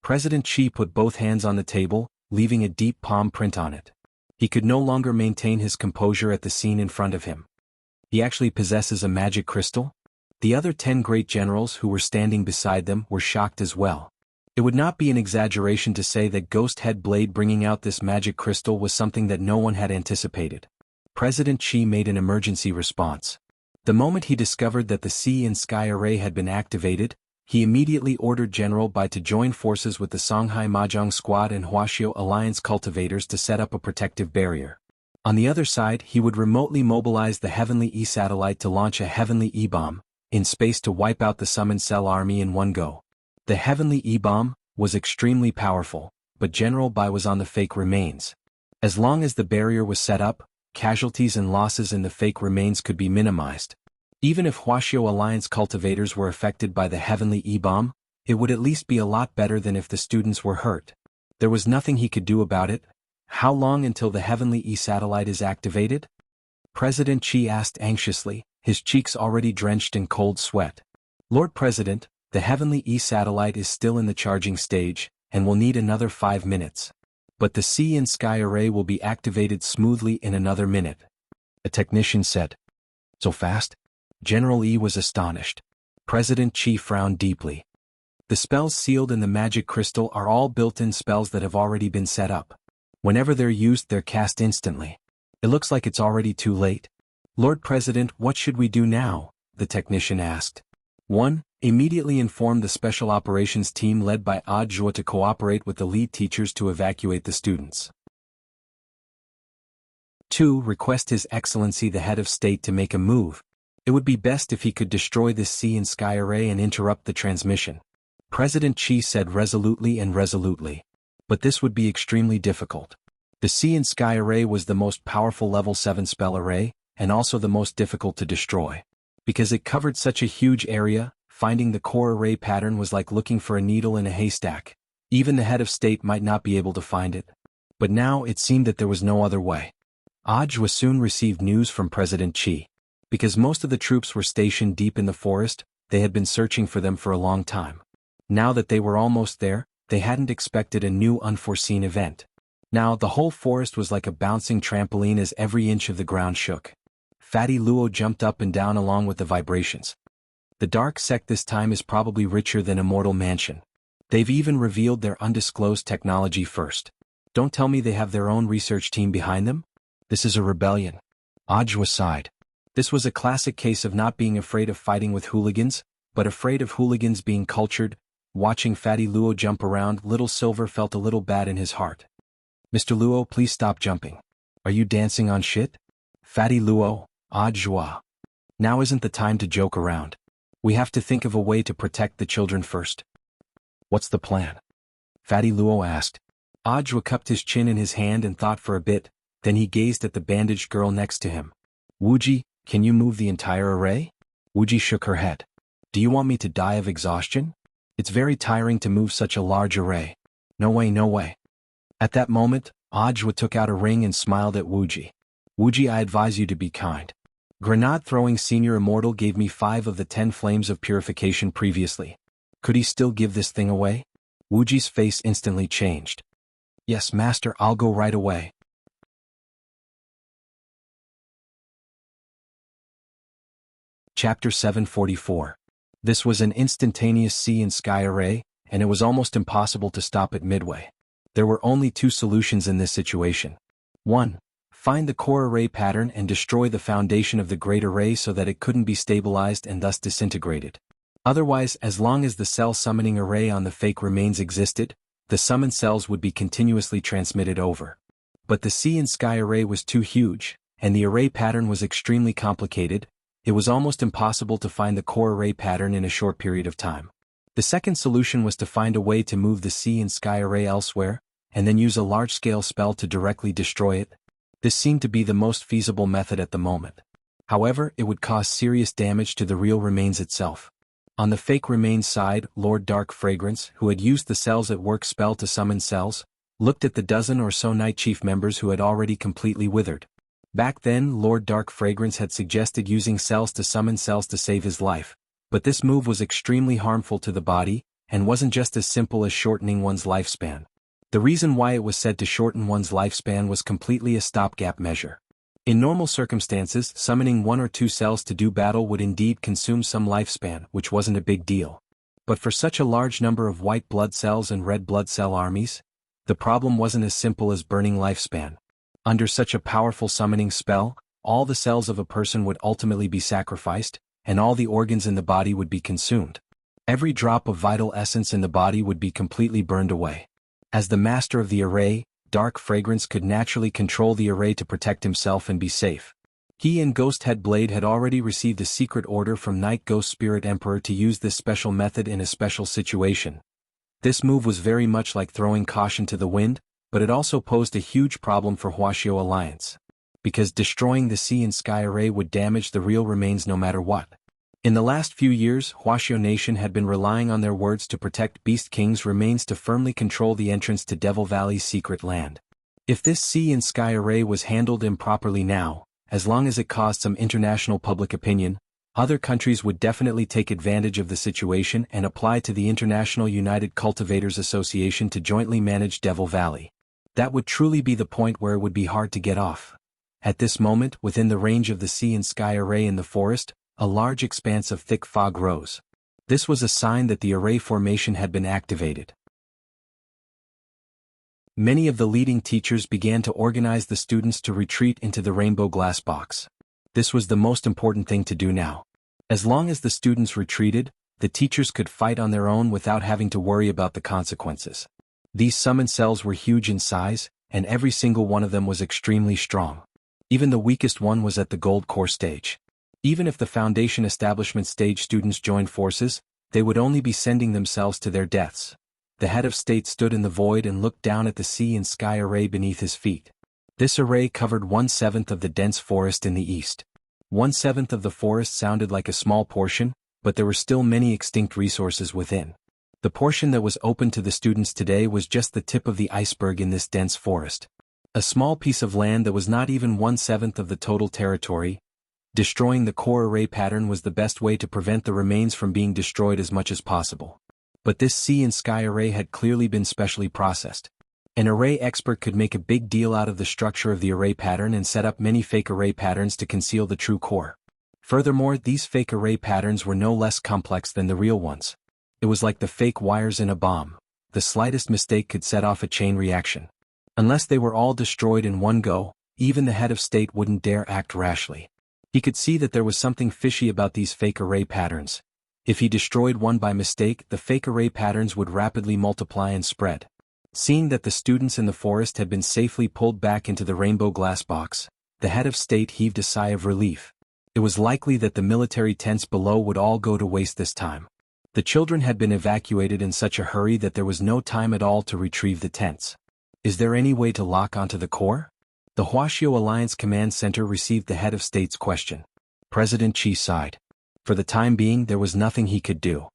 President Qi put both hands on the table, leaving a deep palm print on it. He could no longer maintain his composure at the scene in front of him. He actually possesses a magic crystal? The other 10 great generals who were standing beside them were shocked as well. It would not be an exaggeration to say that Ghost Head Blade bringing out this magic crystal was something that no one had anticipated. President Qi made an emergency response. The moment he discovered that the sea and sky array had been activated, he immediately ordered General Bai to join forces with the Songhai Mahjong Squad and Huaxiao Alliance cultivators to set up a protective barrier. On the other side, he would remotely mobilize the Heavenly E-satellite to launch a Heavenly E-bomb in space to wipe out the Summoned Cell army in one go. The Heavenly E-bomb was extremely powerful, but General Bai was on the fake remains. As long as the barrier was set up, casualties and losses in the fake remains could be minimized. Even if Huaxiao Alliance cultivators were affected by the Heavenly E-bomb, it would at least be a lot better than if the students were hurt. There was nothing he could do about it. How long until the Heavenly E-satellite is activated? President Qi asked anxiously, his cheeks already drenched in cold sweat. Lord President, the Heavenly E-satellite is still in the charging stage, and will need another 5 minutes. But the sea and sky array will be activated smoothly in another minute. A technician said. So fast? General Yi was astonished. President Qi frowned deeply. The spells sealed in the magic crystal are all built-in spells that have already been set up. Whenever they're used, they're cast instantly. It looks like it's already too late. Lord President, what should we do now? The technician asked. 1. Immediately inform the Special Operations Team led by Audiobook to cooperate with the lead teachers to evacuate the students. 2. Request His Excellency the Head of State to make a move. It would be best if he could destroy this sea and sky array and interrupt the transmission. President Qi said resolutely. But this would be extremely difficult. The sea and sky array was the most powerful level 7 spell array, and also the most difficult to destroy. Because it covered such a huge area, finding the core array pattern was like looking for a needle in a haystack. Even the head of state might not be able to find it. But now it seemed that there was no other way. Audiobook soon received news from President Qi. Because most of the troops were stationed deep in the forest, they had been searching for them for a long time. Now that they were almost there, they hadn't expected a new unforeseen event. Now, the whole forest was like a bouncing trampoline as every inch of the ground shook. Fatty Luo jumped up and down along with the vibrations. The dark sect this time is probably richer than Immortal Mansion. They've even revealed their undisclosed technology first. Don't tell me they have their own research team behind them? This is a rebellion. Ajwa sighed. This was a classic case of not being afraid of fighting with hooligans, but afraid of hooligans being cultured. Watching Fatty Luo jump around, Little Silver felt a little bad in his heart. Mr. Luo, please stop jumping. Are you dancing on shit? Fatty Luo, Ajwa. Now isn't the time to joke around. We have to think of a way to protect the children first. What's the plan? Fatty Luo asked. Ajwa cupped his chin in his hand and thought for a bit, then he gazed at the bandaged girl next to him. Wuji, can you move the entire array? Wuji shook her head. Do you want me to die of exhaustion? It's very tiring to move such a large array. No way, no way. At that moment, Ajwa took out a ring and smiled at Wuji. Wuji, I advise you to be kind. Grenade-throwing Senior Immortal gave me 5 of the 10 flames of purification previously. Could he still give this thing away? Wuji's face instantly changed. Yes, Master, I'll go right away. Chapter 744. This was an instantaneous sea and sky array, and it was almost impossible to stop it midway. There were only 2 solutions in this situation. 1. Find the core array pattern and destroy the foundation of the great array so that it couldn't be stabilized and thus disintegrated. Otherwise, as long as the cell summoning array on the fake remains existed, the summoned cells would be continuously transmitted over. But the sea and sky array was too huge, and the array pattern was extremely complicated. It was almost impossible to find the core array pattern in a short period of time. The second solution was to find a way to move the sea and sky array elsewhere, and then use a large-scale spell to directly destroy it. This seemed to be the most feasible method at the moment. However, it would cause serious damage to the real remains itself. On the fake remains side, Lord Dark Fragrance, who had used the Cells at Work spell to summon cells, looked at the dozen or so Night Chief members who had already completely withered. Back then, Lord Dark Fragrance had suggested using cells to summon cells to save his life, but this move was extremely harmful to the body, and wasn't just as simple as shortening one's lifespan. The reason why it was said to shorten one's lifespan was completely a stopgap measure. In normal circumstances, summoning 1 or 2 cells to do battle would indeed consume some lifespan, which wasn't a big deal. But for such a large number of white blood cells and red blood cell armies, the problem wasn't as simple as burning lifespan. Under such a powerful summoning spell, all the cells of a person would ultimately be sacrificed, and all the organs in the body would be consumed. Every drop of vital essence in the body would be completely burned away. As the master of the array, Dark Fragrance could naturally control the array to protect himself and be safe. He and Ghosthead Blade had already received a secret order from Night Ghost Spirit Emperor to use this special method in a special situation. This move was very much like throwing caution to the wind, but it also posed a huge problem for Huaxiao Alliance. Because destroying the sea and sky array would damage the real remains no matter what. In the last few years, Huaxiao Nation had been relying on their words to protect Beast King's remains to firmly control the entrance to Devil Valley's secret land. If this sea and sky array was handled improperly now, as long as it caused some international public opinion, other countries would definitely take advantage of the situation and apply to the International United Cultivators Association to jointly manage Devil Valley. That would truly be the point where it would be hard to get off. At this moment, within the range of the sea and sky array in the forest, a large expanse of thick fog rose. This was a sign that the array formation had been activated. Many of the leading teachers began to organize the students to retreat into the rainbow glass box. This was the most important thing to do now. As long as the students retreated, the teachers could fight on their own without having to worry about the consequences. These summon cells were huge in size, and every single one of them was extremely strong. Even the weakest one was at the gold core stage. Even if the Foundation Establishment stage students joined forces, they would only be sending themselves to their deaths. The head of state stood in the void and looked down at the sea and sky array beneath his feet. This array covered 1/7 of the dense forest in the east. 1/7 of the forest sounded like a small portion, but there were still many extinct resources within. The portion that was open to the students today was just the tip of the iceberg in this dense forest. A small piece of land that was not even 1/7 of the total territory. Destroying the core array pattern was the best way to prevent the remains from being destroyed as much as possible. But this sea and sky array had clearly been specially processed. An array expert could make a big deal out of the structure of the array pattern and set up many fake array patterns to conceal the true core. Furthermore, these fake array patterns were no less complex than the real ones. It was like the fake wires in a bomb. The slightest mistake could set off a chain reaction. Unless they were all destroyed in one go, even the head of state wouldn't dare act rashly. He could see that there was something fishy about these fake array patterns. If he destroyed one by mistake, the fake array patterns would rapidly multiply and spread. Seeing that the students in the forest had been safely pulled back into the rainbow glass box, the head of state heaved a sigh of relief. It was likely that the military tents below would all go to waste this time. The children had been evacuated in such a hurry that there was no time at all to retrieve the tents. Is there any way to lock onto the core? The Wuxia Alliance Command Center received the head of state's question. President Qi sighed. For the time being, there was nothing he could do.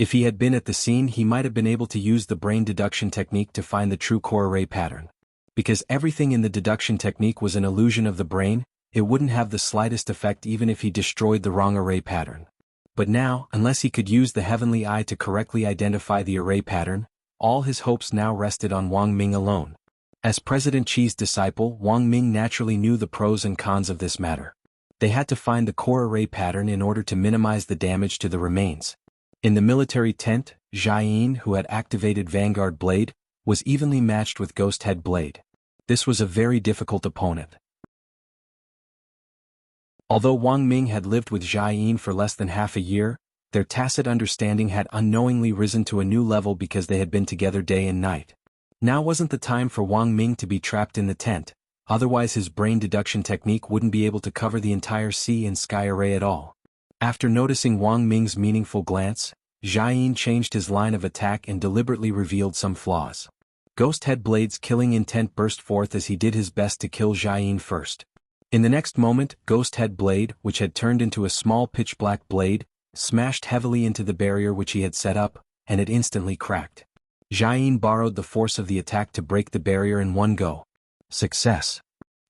If he had been at the scene, he might have been able to use the brain deduction technique to find the true core array pattern. Because everything in the deduction technique was an illusion of the brain, it wouldn't have the slightest effect even if he destroyed the wrong array pattern. But now, unless he could use the heavenly eye to correctly identify the array pattern, all his hopes now rested on Wang Ming alone. As President Qi's disciple, Wang Ming naturally knew the pros and cons of this matter. They had to find the core array pattern in order to minimize the damage to the remains. In the military tent, Jianghu, who had activated Vanguard Blade, was evenly matched with Ghost Head Blade. This was a very difficult opponent. Although Wang Ming had lived with Jianghu for less than half a year, their tacit understanding had unknowingly risen to a new level because they had been together day and night. Now wasn't the time for Wang Ming to be trapped in the tent, otherwise his brain deduction technique wouldn't be able to cover the entire sea and sky array at all. After noticing Wang Ming's meaningful glance, Jianghu changed his line of attack and deliberately revealed some flaws. Ghost Head Blade's killing intent burst forth as he did his best to kill Jianghu first. In the next moment, Ghost Head Blade, which had turned into a small pitch-black blade, smashed heavily into the barrier which he had set up, and it instantly cracked. Jianghu borrowed the force of the attack to break the barrier in one go. Success!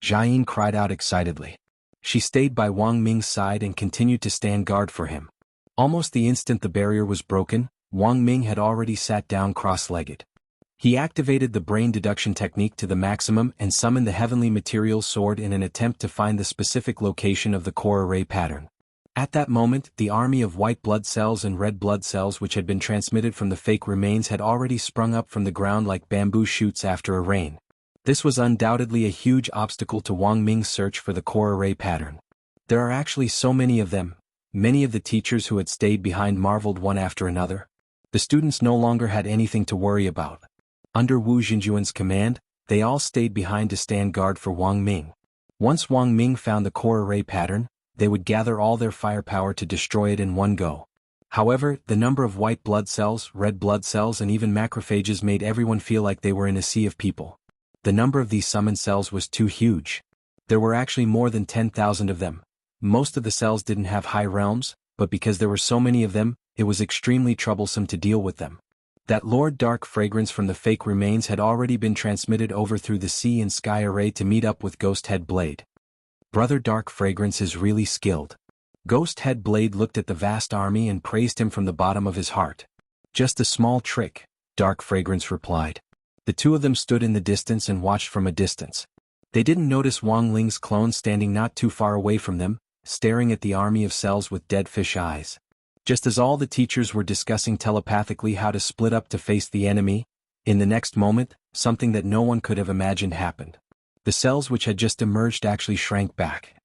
Jianghu cried out excitedly. She stayed by Wang Ming's side and continued to stand guard for him. Almost the instant the barrier was broken, Wang Ming had already sat down cross-legged. He activated the brain deduction technique to the maximum and summoned the heavenly material sword in an attempt to find the specific location of the core array pattern. At that moment, the army of white blood cells and red blood cells which had been transmitted from the fake remains had already sprung up from the ground like bamboo shoots after a rain. This was undoubtedly a huge obstacle to Wang Ming's search for the core array pattern. There are actually so many of them. Many of the teachers who had stayed behind marveled one after another. The students no longer had anything to worry about. Under Wu Xinjuan's command, they all stayed behind to stand guard for Wang Ming. Once Wang Ming found the core array pattern, they would gather all their firepower to destroy it in one go. However, the number of white blood cells, red blood cells and even macrophages made everyone feel like they were in a sea of people. The number of these summoned cells was too huge. There were actually more than 10,000 of them. Most of the cells didn't have high realms, but because there were so many of them, it was extremely troublesome to deal with them. That Lord Dark Fragrance from the fake remains had already been transmitted over through the sea and sky array to meet up with Ghost Head Blade. Brother Dark Fragrance is really skilled. Ghost Head Blade looked at the vast army and praised him from the bottom of his heart. Just a small trick, Dark Fragrance replied. The two of them stood in the distance and watched from a distance. They didn't notice Wang Ling's clone standing not too far away from them, staring at the army of cells with dead fish eyes. Just as all the teachers were discussing telepathically how to split up to face the enemy, in the next moment, something that no one could have imagined happened. The cells which had just emerged actually shrank back.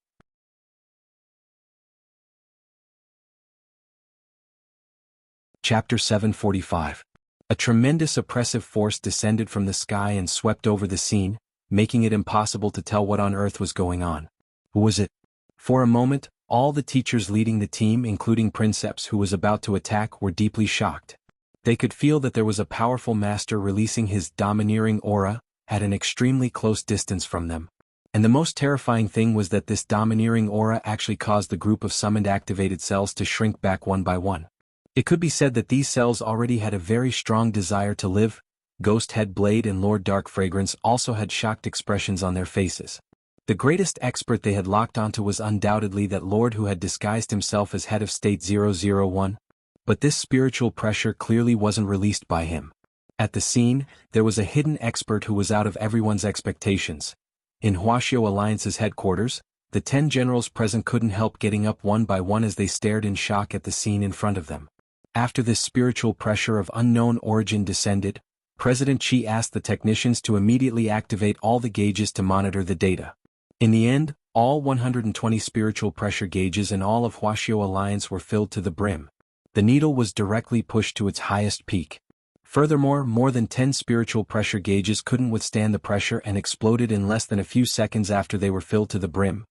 Chapter 745. A tremendous oppressive force descended from the sky and swept over the scene, making it impossible to tell what on earth was going on. Who was it? For a moment, all the teachers leading the team, including Princeps who was about to attack, were deeply shocked. They could feel that there was a powerful master releasing his domineering aura at an extremely close distance from them. And the most terrifying thing was that this domineering aura actually caused the group of summoned activated cells to shrink back one by one. It could be said that these cells already had a very strong desire to live. Ghost Head Blade and Lord Dark Fragrance also had shocked expressions on their faces. The greatest expert they had locked onto was undoubtedly that Lord who had disguised himself as head of state 001. But this spiritual pressure clearly wasn't released by him. At the scene, there was a hidden expert who was out of everyone's expectations. In Wuxia Alliance's headquarters, the 10 generals present couldn't help getting up one by one as they stared in shock at the scene in front of them. After this spiritual pressure of unknown origin descended, President Qi asked the technicians to immediately activate all the gauges to monitor the data. In the end, all 120 spiritual pressure gauges in all of Wuxia Alliance were filled to the brim. The needle was directly pushed to its highest peak. Furthermore, more than 10 spiritual pressure gauges couldn't withstand the pressure and exploded in less than a few seconds after they were filled to the brim.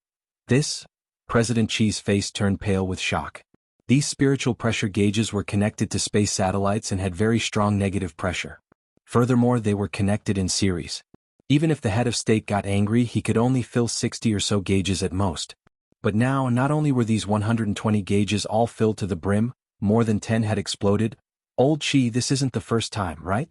President Qi's face turned pale with shock. These spiritual pressure gauges were connected to space satellites and had very strong negative pressure. Furthermore, they were connected in series. Even if the head of state got angry, he could only fill 60 or so gauges at most. But now, not only were these 120 gauges all filled to the brim, more than 10 had exploded. Old Qi, this isn't the first time, right?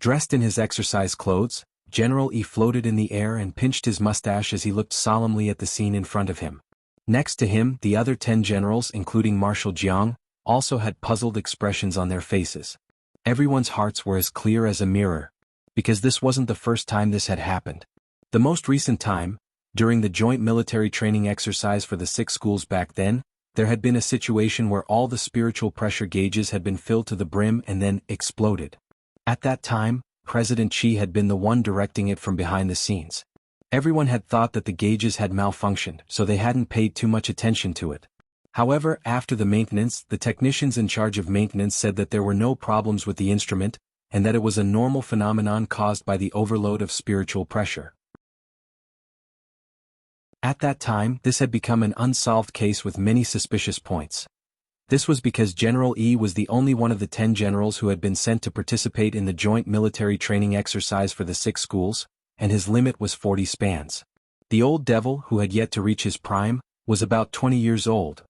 Dressed in his exercise clothes, General Yi floated in the air and pinched his mustache as he looked solemnly at the scene in front of him. Next to him, the other 10 generals, including Marshal Jianghu, also had puzzled expressions on their faces. Everyone's hearts were as clear as a mirror, because this wasn't the first time this had happened. The most recent time, during the joint military training exercise for the 6 schools back then, there had been a situation where all the spiritual pressure gauges had been filled to the brim and then exploded. At that time, President Qi had been the one directing it from behind the scenes. Everyone had thought that the gauges had malfunctioned, so they hadn't paid too much attention to it. However, after the maintenance, the technicians in charge of maintenance said that there were no problems with the instrument, and that it was a normal phenomenon caused by the overload of spiritual pressure. At that time, this had become an unsolved case with many suspicious points. This was because General Yi was the only one of the 10 generals who had been sent to participate in the joint military training exercise for the 6 schools, and his limit was 40 spans. The old devil, who had yet to reach his prime, was about 20 years old.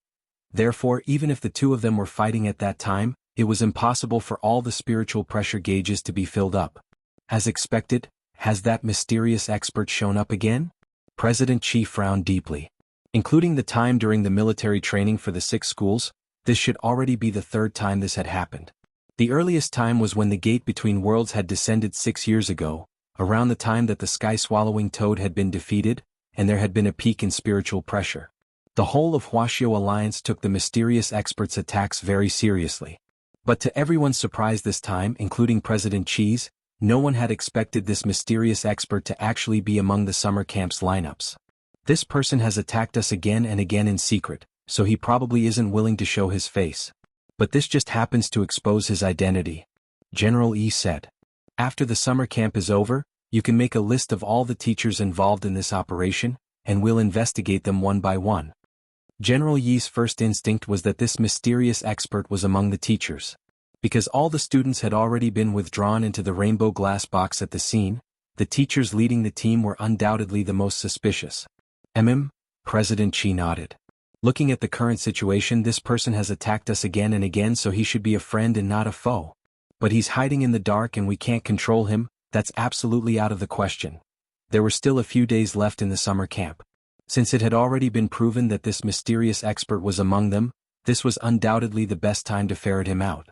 Therefore, even if the 2 of them were fighting at that time, it was impossible for all the spiritual pressure gauges to be filled up. As expected, has that mysterious expert shown up again? President Qi frowned deeply. Including the time during the military training for the 6 schools, this should already be the 3rd time this had happened. The earliest time was when the gate between worlds had descended 6 years ago, around the time that the sky-swallowing toad had been defeated, and there had been a peak in spiritual pressure. The whole of Wuxia Alliance took the mysterious expert's attacks very seriously. But to everyone's surprise this time, including President Qi's, no one had expected this mysterious expert to actually be among the summer camp's lineups. This person has attacked us again and again in secret, so he probably isn't willing to show his face. But this just happens to expose his identity. General Yi said. After the summer camp is over, you can make a list of all the teachers involved in this operation, and we'll investigate them one by one. General Yi's first instinct was that this mysterious expert was among the teachers. Because all the students had already been withdrawn into the rainbow glass box at the scene, the teachers leading the team were undoubtedly the most suspicious. President Qi nodded. Looking at the current situation, this person has attacked us again and again, so he should be a friend and not a foe. But he's hiding in the dark and we can't control him, that's absolutely out of the question. There were still a few days left in the summer camp. Since it had already been proven that this mysterious expert was among them, this was undoubtedly the best time to ferret him out.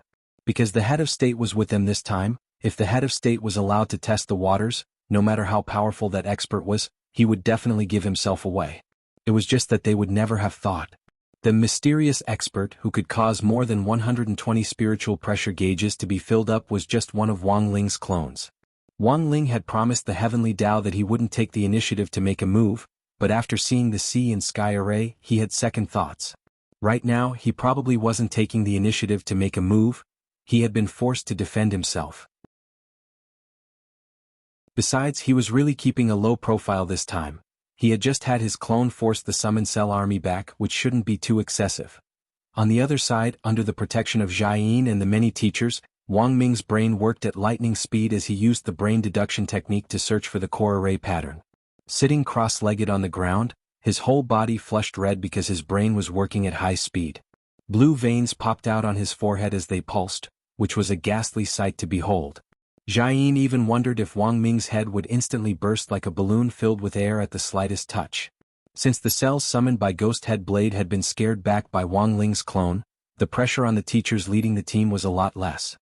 Because the head of state was with them this time, if the head of state was allowed to test the waters, no matter how powerful that expert was, he would definitely give himself away. It was just that they would never have thought. The mysterious expert who could cause more than 120 spiritual pressure gauges to be filled up was just one of Wang Ling's clones. Wang Ling had promised the Heavenly Tao that he wouldn't take the initiative to make a move, but after seeing the sea and sky array, he had second thoughts. Right now, he probably wasn't taking the initiative to make a move, he had been forced to defend himself. Besides, he was really keeping a low profile this time. He had just had his clone force the summon cell army back, which shouldn't be too excessive. On the other side, under the protection of Jianghu and the many teachers, Wang Ming's brain worked at lightning speed as he used the brain deduction technique to search for the core array pattern. Sitting cross-legged on the ground, his whole body flushed red because his brain was working at high speed. Blue veins popped out on his forehead as they pulsed, which was a ghastly sight to behold. Jianghu even wondered if Wang Ming's head would instantly burst like a balloon filled with air at the slightest touch. Since the cells summoned by Ghost Head Blade had been scared back by Wang Ling's clone, the pressure on the teachers leading the team was a lot less.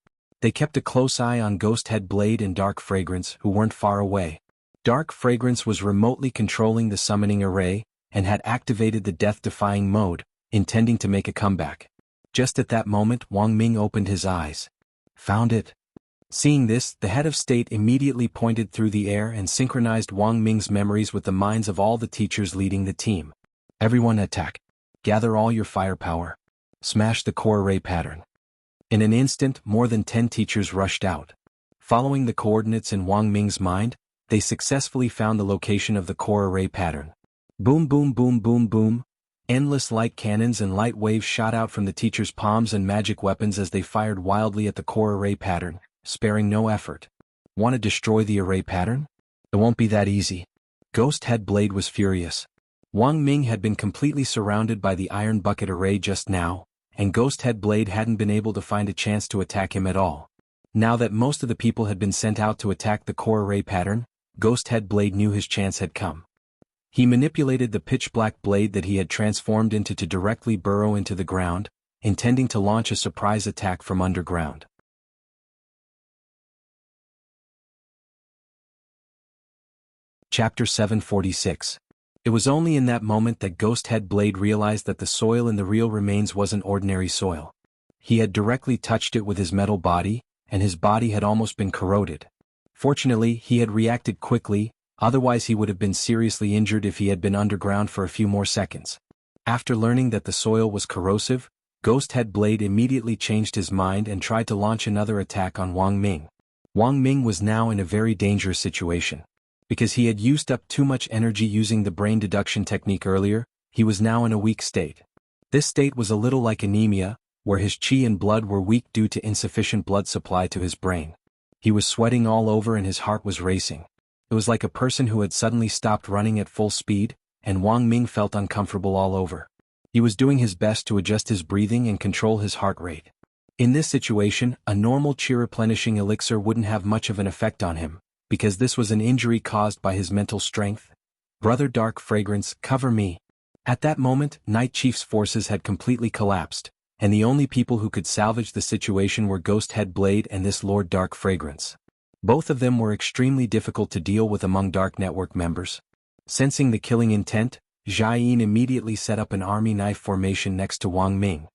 They kept a close eye on Ghost Head Blade and Dark Fragrance, who weren't far away. Dark Fragrance was remotely controlling the summoning array, and had activated the death-defying mode, intending to make a comeback. Just at that moment, Wang Ming opened his eyes. Found it. Seeing this, the head of state immediately pointed through the air and synchronized Wang Ming's memories with the minds of all the teachers leading the team. Everyone attack. Gather all your firepower. Smash the core array pattern. In an instant, more than 10 teachers rushed out. Following the coordinates in Wang Ming's mind, they successfully found the location of the core array pattern. Boom boom boom boom boom. Endless light cannons and light waves shot out from the teachers' palms and magic weapons as they fired wildly at the core array pattern, sparing no effort. Want to destroy the array pattern? It won't be that easy. Ghost Head Blade was furious. Wang Ming had been completely surrounded by the Iron Bucket array just now, and Ghost Head Blade hadn't been able to find a chance to attack him at all. Now that most of the people had been sent out to attack the core array pattern, Ghost Head Blade knew his chance had come. He manipulated the pitch-black blade that he had transformed into to directly burrow into the ground, intending to launch a surprise attack from underground. Chapter 746. It was only in that moment that Ghost Head Blade realized that the soil in the real remains wasn't ordinary soil. He had directly touched it with his metal body, and his body had almost been corroded. Fortunately, he had reacted quickly, otherwise he would have been seriously injured if he had been underground for a few more seconds. After learning that the soil was corrosive, Ghost Head Blade immediately changed his mind and tried to launch another attack on Wang Ming. Wang Ming was now in a very dangerous situation. Because he had used up too much energy using the brain deduction technique earlier, he was now in a weak state. This state was a little like anemia, where his qi and blood were weak due to insufficient blood supply to his brain. He was sweating all over and his heart was racing. It was like a person who had suddenly stopped running at full speed, and Wang Ming felt uncomfortable all over. He was doing his best to adjust his breathing and control his heart rate. In this situation, a normal qi replenishing elixir wouldn't have much of an effect on him, because this was an injury caused by his mental strength. Brother Dark Fragrance, cover me. At that moment, Night Chief's forces had completely collapsed, and the only people who could salvage the situation were Ghost Head Blade and this Lord Dark Fragrance. Both of them were extremely difficult to deal with among Dark Network members. Sensing the killing intent, Jianghu immediately set up an army knife formation next to Wang Ming.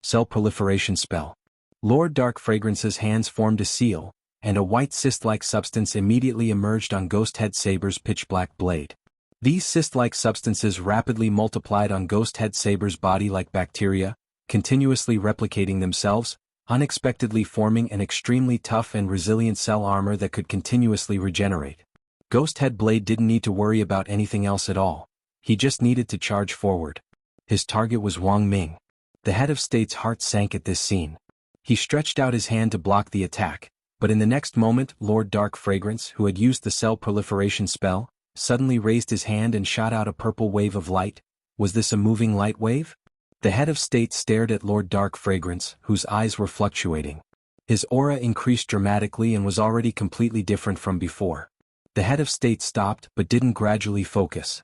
Cell Proliferation Spell. Lord Dark Fragrance's hands formed a seal, and a white cyst-like substance immediately emerged on Ghost Head Saber's pitch-black blade. These cyst-like substances rapidly multiplied on Ghost Head Saber's body like bacteria, continuously replicating themselves, unexpectedly forming an extremely tough and resilient cell armor that could continuously regenerate. Ghost Head Blade didn't need to worry about anything else at all. He just needed to charge forward. His target was Wang Ming. The head of state's heart sank at this scene. He stretched out his hand to block the attack, but in the next moment, Lord Dark Fragrance, who had used the cell proliferation spell, suddenly raised his hand and shot out a purple wave of light. Was this a moving light wave? The head of state stared at Lord Dark Fragrance, whose eyes were fluctuating. His aura increased dramatically and was already completely different from before. The head of state stopped but didn't gradually focus.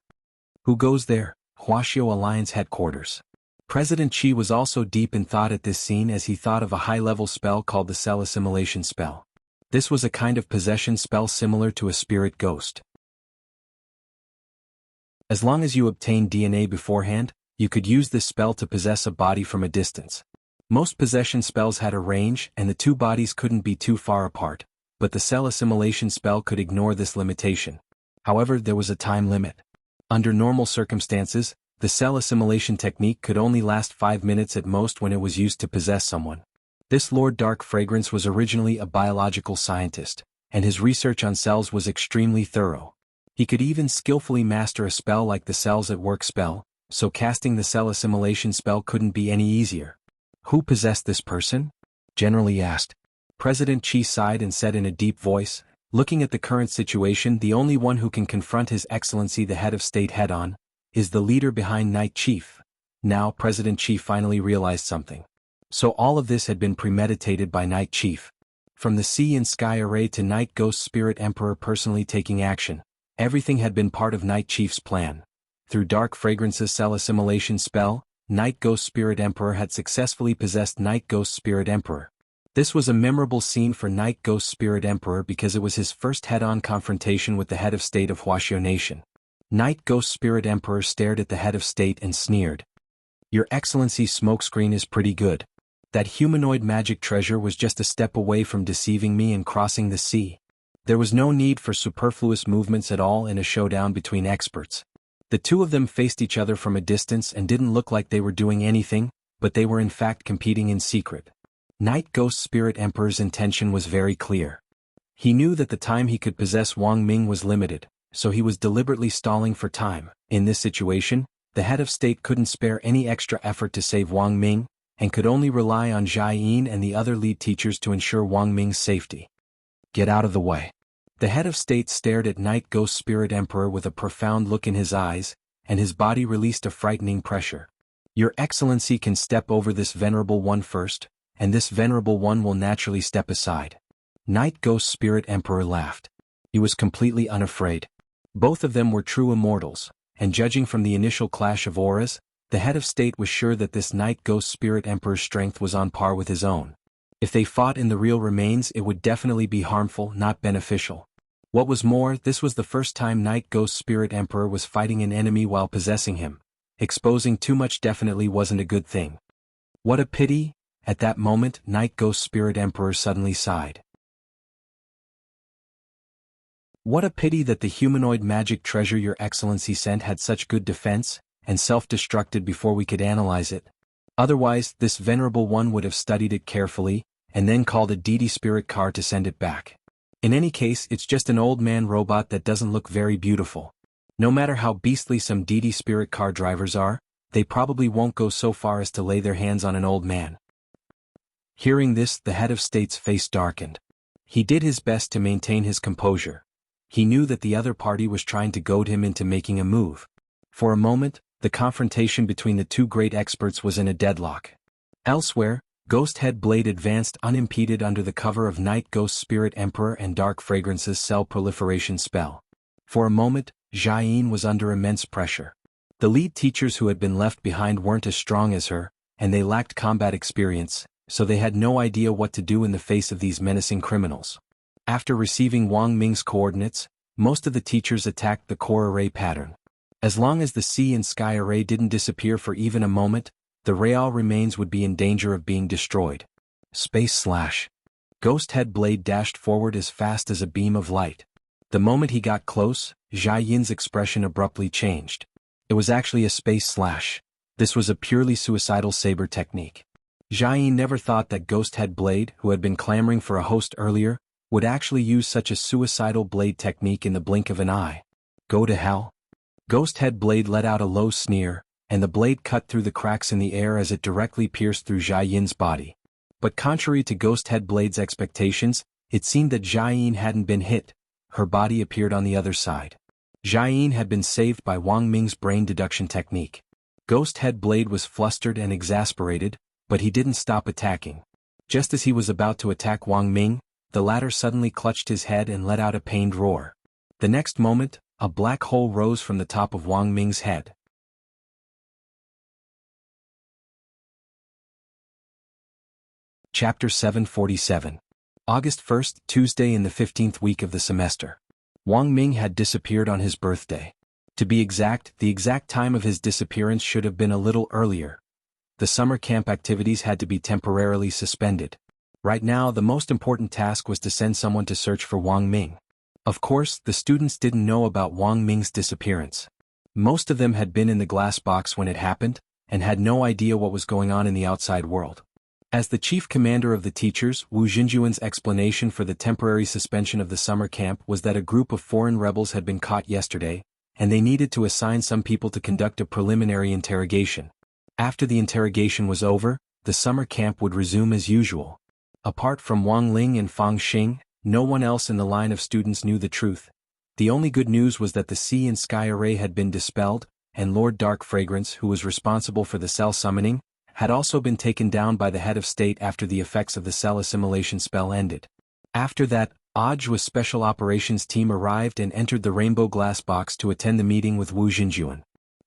Who goes there? Wuxia Alliance headquarters. President Qi was also deep in thought at this scene as he thought of a high-level spell called the Cell Assimilation Spell. This was a kind of possession spell similar to a spirit ghost. As long as you obtained DNA beforehand, you could use this spell to possess a body from a distance. Most possession spells had a range and the two bodies couldn't be too far apart, but the Cell Assimilation Spell could ignore this limitation. However, there was a time limit. Under normal circumstances, the cell assimilation technique could only last 5 minutes at most when it was used to possess someone. This Lord Dark Fragrance was originally a biological scientist, and his research on cells was extremely thorough. He could even skillfully master a spell like the Cells at Work spell, so casting the cell assimilation spell couldn't be any easier. Who possessed this person? Generally asked. President Qi sighed and said in a deep voice, looking at the current situation, the only one who can confront His Excellency the head of state head-on is the leader behind Night Chief. Now President Qi finally realized something. So all of this had been premeditated by Night Chief. From the Sea and Sky Array to Night Ghost Spirit Emperor personally taking action, everything had been part of Night Chief's plan. Through Dark Fragrance's cell assimilation spell, Night Ghost Spirit Emperor had successfully possessed Night Ghost Spirit Emperor. This was a memorable scene for Night Ghost Spirit Emperor because it was his first head-on confrontation with the head of state of Wuxia Nation. Night Ghost Spirit Emperor stared at the head of state and sneered. "Your Excellency's smokescreen is pretty good. That humanoid magic treasure was just a step away from deceiving me and crossing the sea. There was no need for superfluous movements at all in a showdown between experts. The two of them faced each other from a distance and didn't look like they were doing anything, but they were in fact competing in secret." Night Ghost Spirit Emperor's intention was very clear. He knew that the time he could possess Wang Ming was limited, so he was deliberately stalling for time. In this situation, the head of state couldn't spare any extra effort to save Wang Ming, and could only rely on Jianghu and the other lead teachers to ensure Wang Ming's safety. "Get out of the way." The head of state stared at Night Ghost Spirit Emperor with a profound look in his eyes, and his body released a frightening pressure. "Your Excellency can step over this venerable one first, and this venerable one will naturally step aside." Night Ghost Spirit Emperor laughed. He was completely unafraid. Both of them were true immortals, and judging from the initial clash of auras, the head of state was sure that this Night Ghost Spirit Emperor's strength was on par with his own. If they fought in the real remains, it would definitely be harmful, not beneficial. What was more, this was the first time Night Ghost Spirit Emperor was fighting an enemy while possessing him. Exposing too much definitely wasn't a good thing. "What a pity." At that moment, Night Ghost Spirit Emperor suddenly sighed. "What a pity that the humanoid magic treasure Your Excellency sent had such good defense, and self-destructed before we could analyze it. Otherwise, this venerable one would have studied it carefully, and then called a deity spirit car to send it back. In any case, it's just an old man robot that doesn't look very beautiful. No matter how beastly some deity spirit car drivers are, they probably won't go so far as to lay their hands on an old man." Hearing this, the head of state's face darkened. He did his best to maintain his composure. He knew that the other party was trying to goad him into making a move. For a moment, the confrontation between the two great experts was in a deadlock. Elsewhere, Ghost Head Blade advanced unimpeded under the cover of Night Ghost Spirit Emperor and Dark Fragrance's cell proliferation spell. For a moment, Jianghu was under immense pressure. The lead teachers who had been left behind weren't as strong as her, and they lacked combat experience, so they had no idea what to do in the face of these menacing criminals. After receiving Wang Ming's coordinates, most of the teachers attacked the core array pattern. As long as the sea and sky array didn't disappear for even a moment, the real remains would be in danger of being destroyed. Space slash. Ghost Head Blade dashed forward as fast as a beam of light. The moment he got close, Jia Yin's expression abruptly changed. It was actually a space slash. This was a purely suicidal saber technique. Jia Yin never thought that Ghost Head Blade, who had been clamoring for a host earlier, would actually use such a suicidal blade technique in the blink of an eye. Go to hell. Ghost Head Blade let out a low sneer, and the blade cut through the cracks in the air as it directly pierced through Jia Yin's body. But contrary to Ghost Head Blade's expectations, it seemed that Jia Yin hadn't been hit. Her body appeared on the other side. Jia Yin had been saved by Wang Ming's brain deduction technique. Ghost Head Blade was flustered and exasperated, but he didn't stop attacking. Just as he was about to attack Wang Ming, the latter suddenly clutched his head and let out a pained roar. The next moment, a black hole rose from the top of Wang Ming's head. Chapter 747. August 1st, Tuesday in the 15th week of the semester. Wang Ming had disappeared on his birthday. To be exact, the exact time of his disappearance should have been a little earlier. The summer camp activities had to be temporarily suspended. Right now, the most important task was to send someone to search for Wang Ming. Of course, the students didn't know about Wang Ming's disappearance. Most of them had been in the glass box when it happened, and had no idea what was going on in the outside world. As the chief commander of the teachers, Wu Xinjuan's explanation for the temporary suspension of the summer camp was that a group of foreign rebels had been caught yesterday, and they needed to assign some people to conduct a preliminary interrogation. After the interrogation was over, the summer camp would resume as usual. Apart from Wang Ling and Fang Xing, no one else in the line of students knew the truth. The only good news was that the sea and sky array had been dispelled, and Lord Dark Fragrance, who was responsible for the cell summoning, had also been taken down by the head of state after the effects of the cell assimilation spell ended. After that, Audiobook's special operations team arrived and entered the rainbow glass box to attend the meeting with Wu Xinjuan.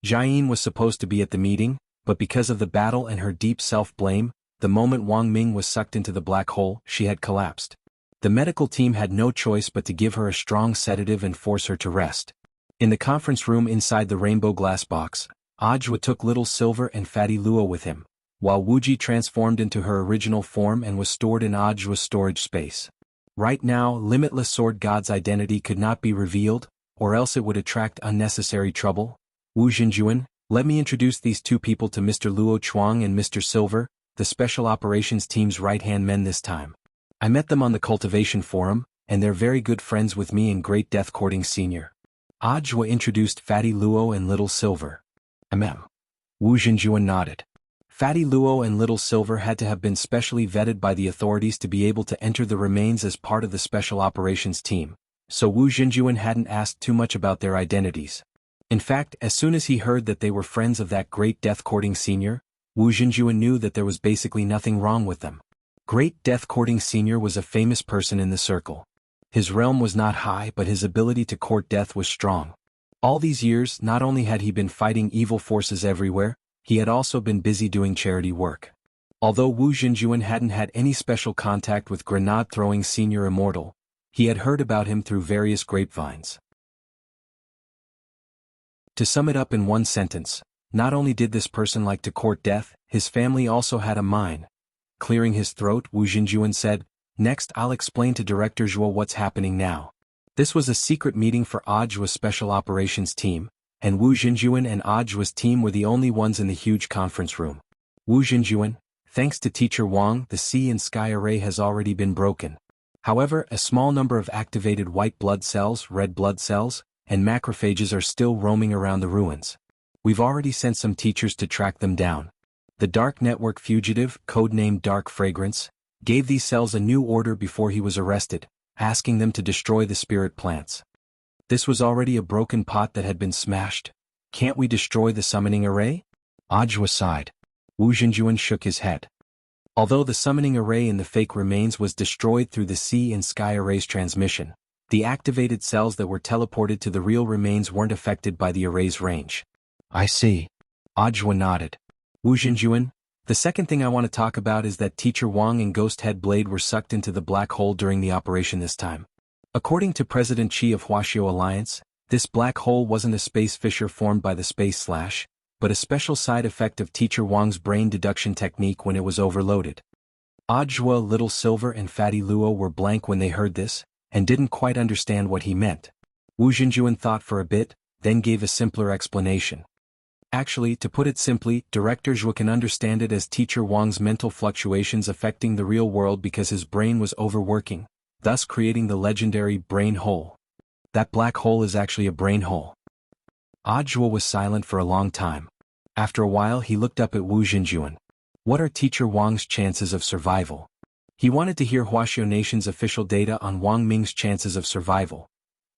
Jianghu was supposed to be at the meeting, but because of the battle and her deep self-blame, the moment Wang Ming was sucked into the black hole, she had collapsed. The medical team had no choice but to give her a strong sedative and force her to rest. In the conference room inside the rainbow glass box, Ajwa took Little Silver and Fatty Luo with him, while Wuji transformed into her original form and was stored in Ajwa's storage space. Right now, Limitless Sword God's identity could not be revealed, or else it would attract unnecessary trouble. Wu Xinjuan, let me introduce these two people to Mr. Luo Chuang and Mr. Silver, the Special Operations Team's right-hand men this time. I met them on the Cultivation Forum, and they're very good friends with me and Great Death Courting Senior. Ajwa introduced Fatty Luo and Little Silver. Wu Xinjuan nodded. Fatty Luo and Little Silver had to have been specially vetted by the authorities to be able to enter the remains as part of the Special Operations Team, so Wu Xinjuan hadn't asked too much about their identities. In fact, as soon as he heard that they were friends of that Great Death Courting Senior, Wu Xinjuan knew that there was basically nothing wrong with them. Great Death Courting Senior was a famous person in the circle. His realm was not high, but his ability to court death was strong. All these years, not only had he been fighting evil forces everywhere, he had also been busy doing charity work. Although Wu Xinjuan hadn't had any special contact with grenade-throwing Senior Immortal, he had heard about him through various grapevines. To sum it up in one sentence, not only did this person like to court death, his family also had a mine. Clearing his throat, Wu Xinjuan said, "Next I'll explain to Director Zhuo what's happening now." This was a secret meeting for Ajwa's Special Operations Team, and Wu Xinjuan and Ajwa's team were the only ones in the huge conference room. Wu Xinjuan, thanks to Teacher Wang, the sea and sky array has already been broken. However, a small number of activated white blood cells, red blood cells, and macrophages are still roaming around the ruins. We've already sent some teachers to track them down. The Dark Network fugitive, codenamed Dark Fragrance, gave these cells a new order before he was arrested, asking them to destroy the spirit plants. This was already a broken pot that had been smashed. Can't we destroy the summoning array? Ajwa sighed. Wu Xinjuan shook his head. Although the summoning array in the fake remains was destroyed through the sea and sky array's transmission, the activated cells that were teleported to the real remains weren't affected by the array's range. I see. Ajwa nodded. Wu Xinjuan, the second thing I want to talk about is that Teacher Wang and Ghost Head Blade were sucked into the black hole during the operation this time. According to President Qi of Huaxiao Alliance, this black hole wasn't a space fissure formed by the space slash, but a special side effect of Teacher Wang's brain deduction technique when it was overloaded. Ajwa, Little Silver and Fatty Luo were blank when they heard this, and didn't quite understand what he meant. Wu Xinjuan thought for a bit, then gave a simpler explanation. Actually, to put it simply, Director Zhuo can understand it as Teacher Wang's mental fluctuations affecting the real world because his brain was overworking, thus creating the legendary brain hole. That black hole is actually a brain hole. Ajwa was silent for a long time. After a while he looked up at Wu Xinjuan. What are Teacher Wang's chances of survival? He wanted to hear Huaxiao Nation's official data on Wang Ming's chances of survival.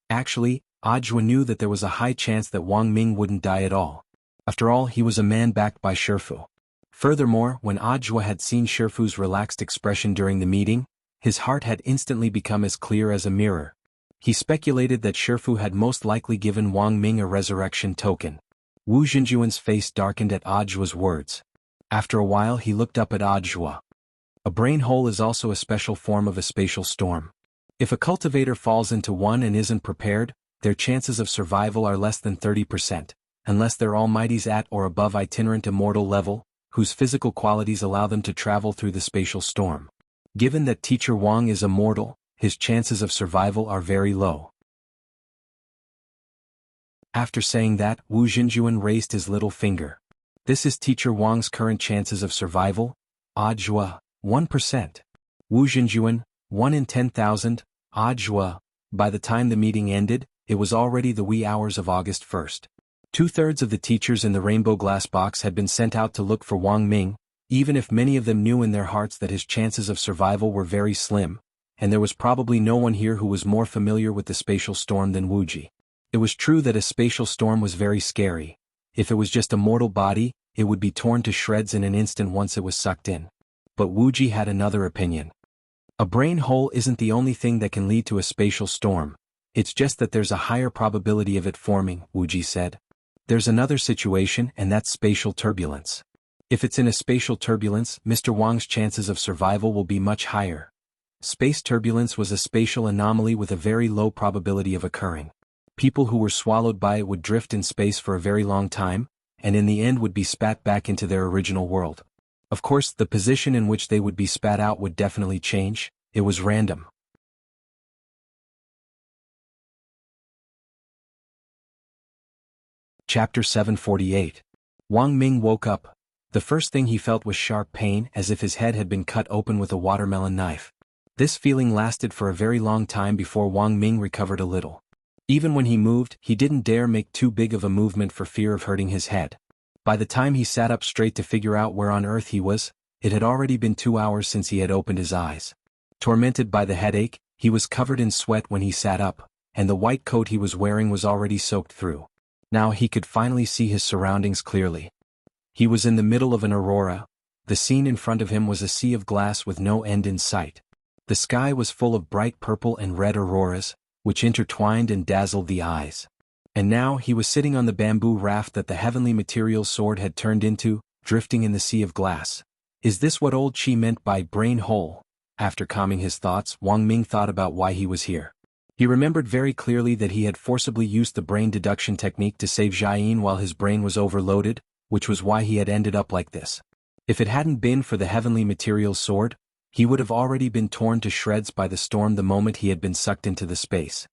Actually, Ajwa knew that there was a high chance that Wang Ming wouldn't die at all. After all, he was a man backed by Shifu. Furthermore, when Ajwa had seen Shifu's relaxed expression during the meeting, his heart had instantly become as clear as a mirror. He speculated that Shifu had most likely given Wang Ming a resurrection token. Wu Xinjuan's face darkened at Ajwa's words. After a while he looked up at Ajwa. A brain hole is also a special form of a spatial storm. If a cultivator falls into one and isn't prepared, their chances of survival are less than 30%. Unless they're almighties at or above itinerant immortal level, whose physical qualities allow them to travel through the spatial storm. Given that Teacher Wang is immortal, his chances of survival are very low. After saying that, Wu Xinjuan raised his little finger. This is Teacher Wang's current chances of survival. Ajwa, 1%. Wu Xinjuan, 1 in 10,000. Ajwa. By the time the meeting ended, it was already the wee hours of August 1st. 2/3 of the teachers in the rainbow glass box had been sent out to look for Wang Ming, even if many of them knew in their hearts that his chances of survival were very slim, and there was probably no one here who was more familiar with the spatial storm than Wuji. It was true that a spatial storm was very scary. If it was just a mortal body, it would be torn to shreds in an instant once it was sucked in. But Wuji had another opinion. A brain hole isn't the only thing that can lead to a spatial storm. It's just that there's a higher probability of it forming, Wuji said. There's another situation, and that's spatial turbulence. If it's in a spatial turbulence, Mr. Wang's chances of survival will be much higher. Space turbulence was a spatial anomaly with a very low probability of occurring. People who were swallowed by it would drift in space for a very long time, and in the end would be spat back into their original world. Of course, the position in which they would be spat out would definitely change. It was random. Chapter 748. Wang Ming woke up. The first thing he felt was sharp pain, as if his head had been cut open with a watermelon knife. This feeling lasted for a very long time before Wang Ming recovered a little. Even when he moved, he didn't dare make too big of a movement for fear of hurting his head. By the time he sat up straight to figure out where on earth he was, it had already been 2 hours since he had opened his eyes. Tormented by the headache, he was covered in sweat when he sat up, and the white coat he was wearing was already soaked through. Now he could finally see his surroundings clearly. He was in the middle of an aurora. The scene in front of him was a sea of glass with no end in sight. The sky was full of bright purple and red auroras, which intertwined and dazzled the eyes. And now he was sitting on the bamboo raft that the heavenly material sword had turned into, drifting in the sea of glass. Is this what old Qi meant by brain hole? After calming his thoughts, Wang Ming thought about why he was here. He remembered very clearly that he had forcibly used the brain deduction technique to save Jianghu while his brain was overloaded, which was why he had ended up like this. If it hadn't been for the heavenly material sword, he would have already been torn to shreds by the storm the moment he had been sucked into the space.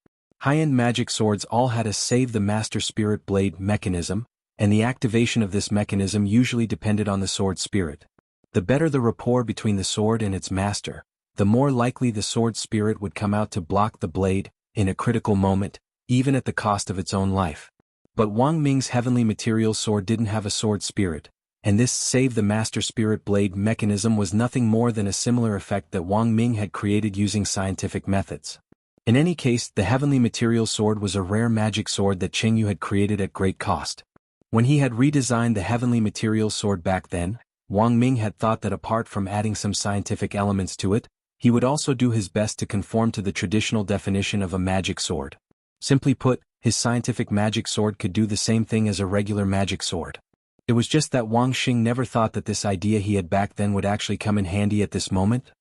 High-end magic swords all had a save the master spirit blade mechanism, and the activation of this mechanism usually depended on the sword spirit. The better the rapport between the sword and its master, the more likely the sword spirit would come out to block the blade, in a critical moment, even at the cost of its own life. But Wang Ming's heavenly material sword didn't have a sword spirit, and this save the master spirit blade mechanism was nothing more than a similar effect that Wang Ming had created using scientific methods. In any case, the heavenly material sword was a rare magic sword that Jianghu had created at great cost. When he had redesigned the heavenly material sword back then, Wang Ming had thought that apart from adding some scientific elements to it, he would also do his best to conform to the traditional definition of a magic sword. Simply put, his scientific magic sword could do the same thing as a regular magic sword. It was just that Wang Xing never thought that this idea he had back then would actually come in handy at this moment.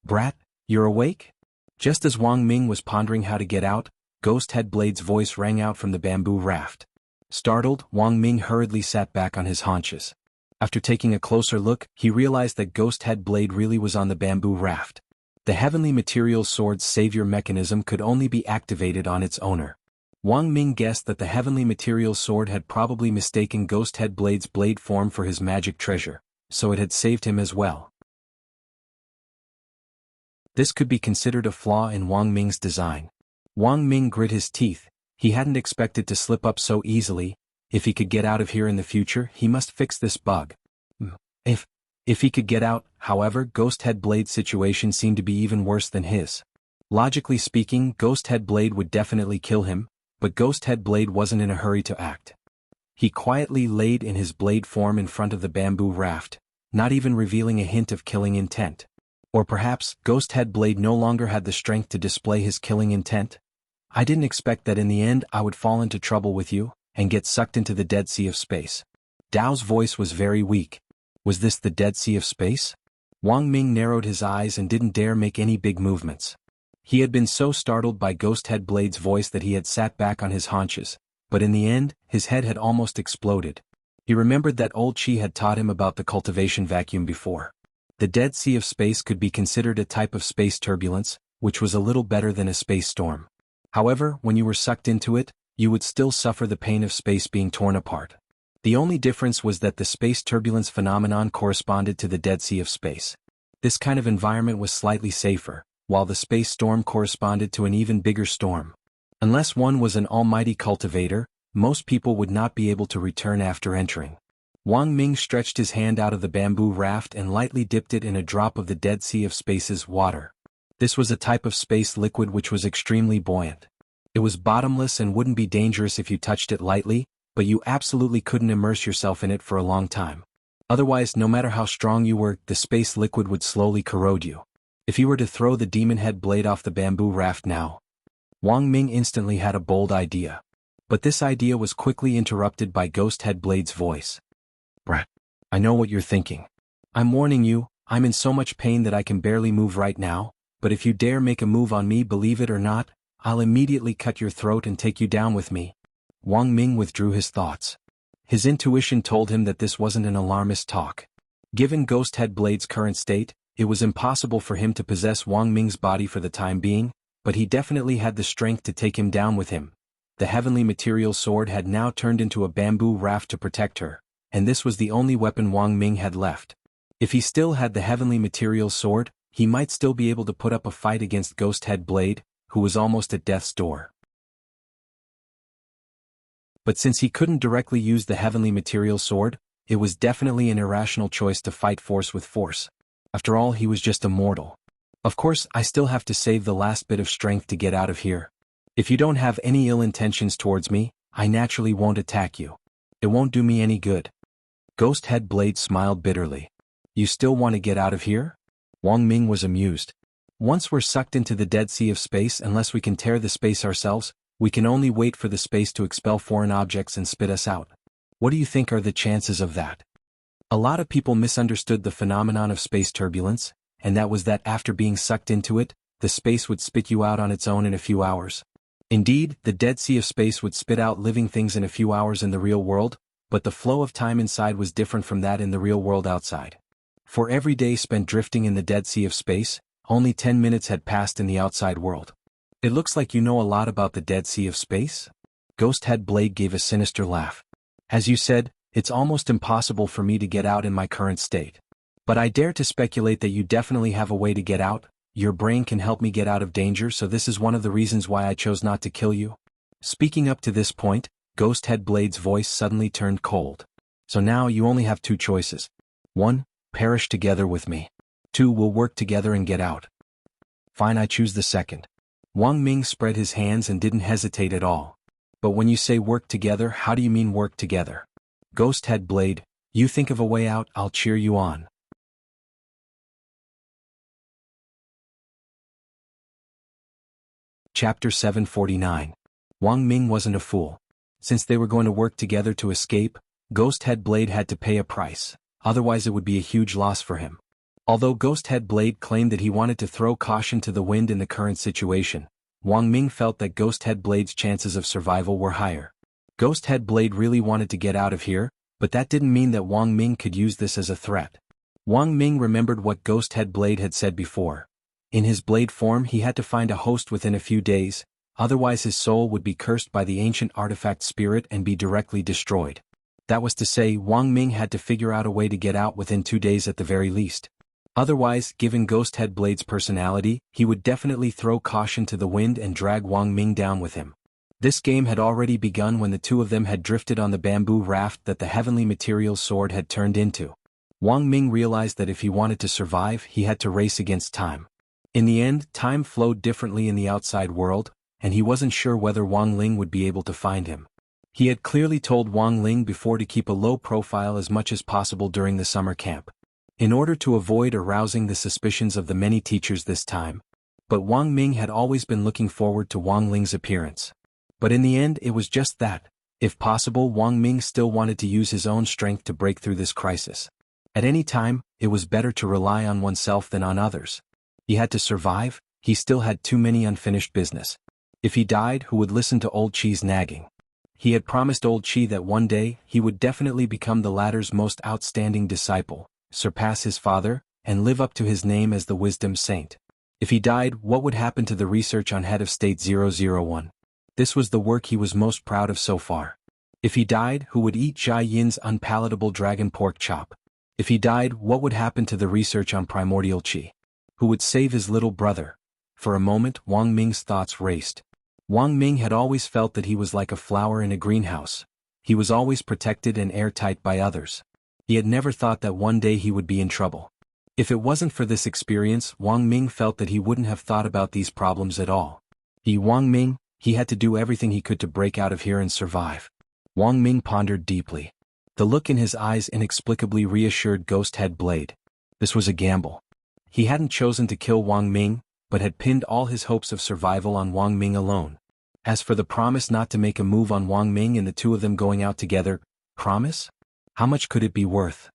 "Brat, you're awake?" Just as Wang Ming was pondering how to get out, Ghost Head Blade's voice rang out from the bamboo raft. Startled, Wang Ming hurriedly sat back on his haunches. After taking a closer look, he realized that Ghost Head Blade really was on the bamboo raft. The heavenly material sword's savior mechanism could only be activated on its owner. Wang Ming guessed that the heavenly material sword had probably mistaken Ghost Head Blade's blade form for his magic treasure, so it had saved him as well. This could be considered a flaw in Wang Ming's design. Wang Ming grit his teeth. He hadn't expected to slip up so easily. If he could get out of here in the future, he must fix this bug. If he could get out, however, Ghost Head Blade's situation seemed to be even worse than his. Logically speaking, Ghost Head Blade would definitely kill him, but Ghost Head Blade wasn't in a hurry to act. He quietly laid in his blade form in front of the bamboo raft, not even revealing a hint of killing intent. Or perhaps, Ghost Head Blade no longer had the strength to display his killing intent? "I didn't expect that in the end I would fall into trouble with you, and get sucked into the Dead Sea of Space." Dao's voice was very weak. Was this the Dead Sea of Space? Wang Ming narrowed his eyes and didn't dare make any big movements. He had been so startled by Ghost Head Blade's voice that he had sat back on his haunches, but in the end, his head had almost exploded. He remembered that old Qi had taught him about the cultivation vacuum before. The Dead Sea of Space could be considered a type of space turbulence, which was a little better than a space storm. However, when you were sucked into it, you would still suffer the pain of space being torn apart. The only difference was that the space turbulence phenomenon corresponded to the Dead Sea of Space. This kind of environment was slightly safer, while the space storm corresponded to an even bigger storm. Unless one was an almighty cultivator, most people would not be able to return after entering. Wang Ming stretched his hand out of the bamboo raft and lightly dipped it in a drop of the Dead Sea of Space's water. This was a type of space liquid which was extremely buoyant. It was bottomless and wouldn't be dangerous if you touched it lightly, but you absolutely couldn't immerse yourself in it for a long time. Otherwise, no matter how strong you were, the space liquid would slowly corrode you. If you were to throw the demon head blade off the bamboo raft now, Wang Ming instantly had a bold idea. But this idea was quickly interrupted by Ghost Head Blade's voice. "Brat, I know what you're thinking. I'm warning you, I'm in so much pain that I can barely move right now, but if you dare make a move on me, believe it or not, I'll immediately cut your throat and take you down with me. Wang Ming withdrew his thoughts. His intuition told him that this wasn't an alarmist talk. Given Ghost Head Blade's current state, it was impossible for him to possess Wang Ming's body for the time being, but he definitely had the strength to take him down with him. The heavenly material sword had now turned into a bamboo raft to protect her, and this was the only weapon Wang Ming had left. If he still had the heavenly material sword, he might still be able to put up a fight against Ghost Head Blade, who was almost at death's door. But since he couldn't directly use the heavenly material sword, it was definitely an irrational choice to fight force with force. After all, he was just a mortal. Of course, I still have to save the last bit of strength to get out of here. If you don't have any ill intentions towards me, I naturally won't attack you. It won't do me any good. Ghost Head Blade smiled bitterly. You still want to get out of here? Wang Ming was amused. Once we're sucked into the dead sea of space, unless we can tear the space ourselves, we can only wait for the space to expel foreign objects and spit us out. What do you think are the chances of that? A lot of people misunderstood the phenomenon of space turbulence, and that was that after being sucked into it, the space would spit you out on its own in a few hours. Indeed, the dead sea of space would spit out living things in a few hours in the real world, but the flow of time inside was different from that in the real world outside. For every day spent drifting in the dead sea of space, only 10 minutes had passed in the outside world. It looks like you know a lot about the dead sea of space? Ghost Head Blade gave a sinister laugh. As you said, it's almost impossible for me to get out in my current state. But I dare to speculate that you definitely have a way to get out. Your brain can help me get out of danger, so this is one of the reasons why I chose not to kill you. Speaking up to this point, Ghost Head Blade's voice suddenly turned cold. So now you only have two choices. 1. Perish together with me. 2. We'll work together and get out. Fine, I choose the second. Wang Ming spread his hands and didn't hesitate at all. But when you say work together, how do you mean work together? Ghost Head Blade, you think of a way out, I'll cheer you on. Chapter 749. Wang Ming wasn't a fool. Since they were going to work together to escape, Ghost Head Blade had to pay a price, otherwise it would be a huge loss for him. Although Ghost Head Blade claimed that he wanted to throw caution to the wind in the current situation, Wang Ming felt that Ghost Head Blade's chances of survival were higher. Ghost Head Blade really wanted to get out of here, but that didn't mean that Wang Ming could use this as a threat. Wang Ming remembered what Ghost Head Blade had said before. In his blade form, he had to find a host within a few days, otherwise his soul would be cursed by the ancient artifact spirit and be directly destroyed. That was to say, Wang Ming had to figure out a way to get out within 2 days at the very least. Otherwise, given Ghost Head Blade's personality, he would definitely throw caution to the wind and drag Wang Ming down with him. This game had already begun when the two of them had drifted on the bamboo raft that the heavenly material sword had turned into. Wang Ming realized that if he wanted to survive, he had to race against time. In the end, time flowed differently in the outside world, and he wasn't sure whether Wang Ling would be able to find him. He had clearly told Wang Ling before to keep a low profile as much as possible during the summer camp, in order to avoid arousing the suspicions of the many teachers this time. But Wang Ming had always been looking forward to Wang Ling's appearance. But in the end, it was just that. If possible, Wang Ming still wanted to use his own strength to break through this crisis. At any time, it was better to rely on oneself than on others. He had to survive, he still had too many unfinished business. If he died, who would listen to Old Chi's nagging? He had promised Old Chi that one day, he would definitely become the latter's most outstanding disciple, surpass his father, and live up to his name as the Wisdom Saint. If he died, what would happen to the research on Head of State 001? This was the work he was most proud of so far. If he died, who would eat Jia Yin's unpalatable dragon pork chop? If he died, what would happen to the research on primordial Qi? Who would save his little brother? For a moment, Wang Ming's thoughts raced. Wang Ming had always felt that he was like a flower in a greenhouse. He was always protected and airtight by others. He had never thought that one day he would be in trouble. If it wasn't for this experience, Wang Ming felt that he wouldn't have thought about these problems at all. Wang Ming, he had to do everything he could to break out of here and survive. Wang Ming pondered deeply. The look in his eyes inexplicably reassured Ghost Head Blade. This was a gamble. He hadn't chosen to kill Wang Ming, but had pinned all his hopes of survival on Wang Ming alone. As for the promise not to make a move on Wang Ming and the two of them going out together, promise? How much could it be worth?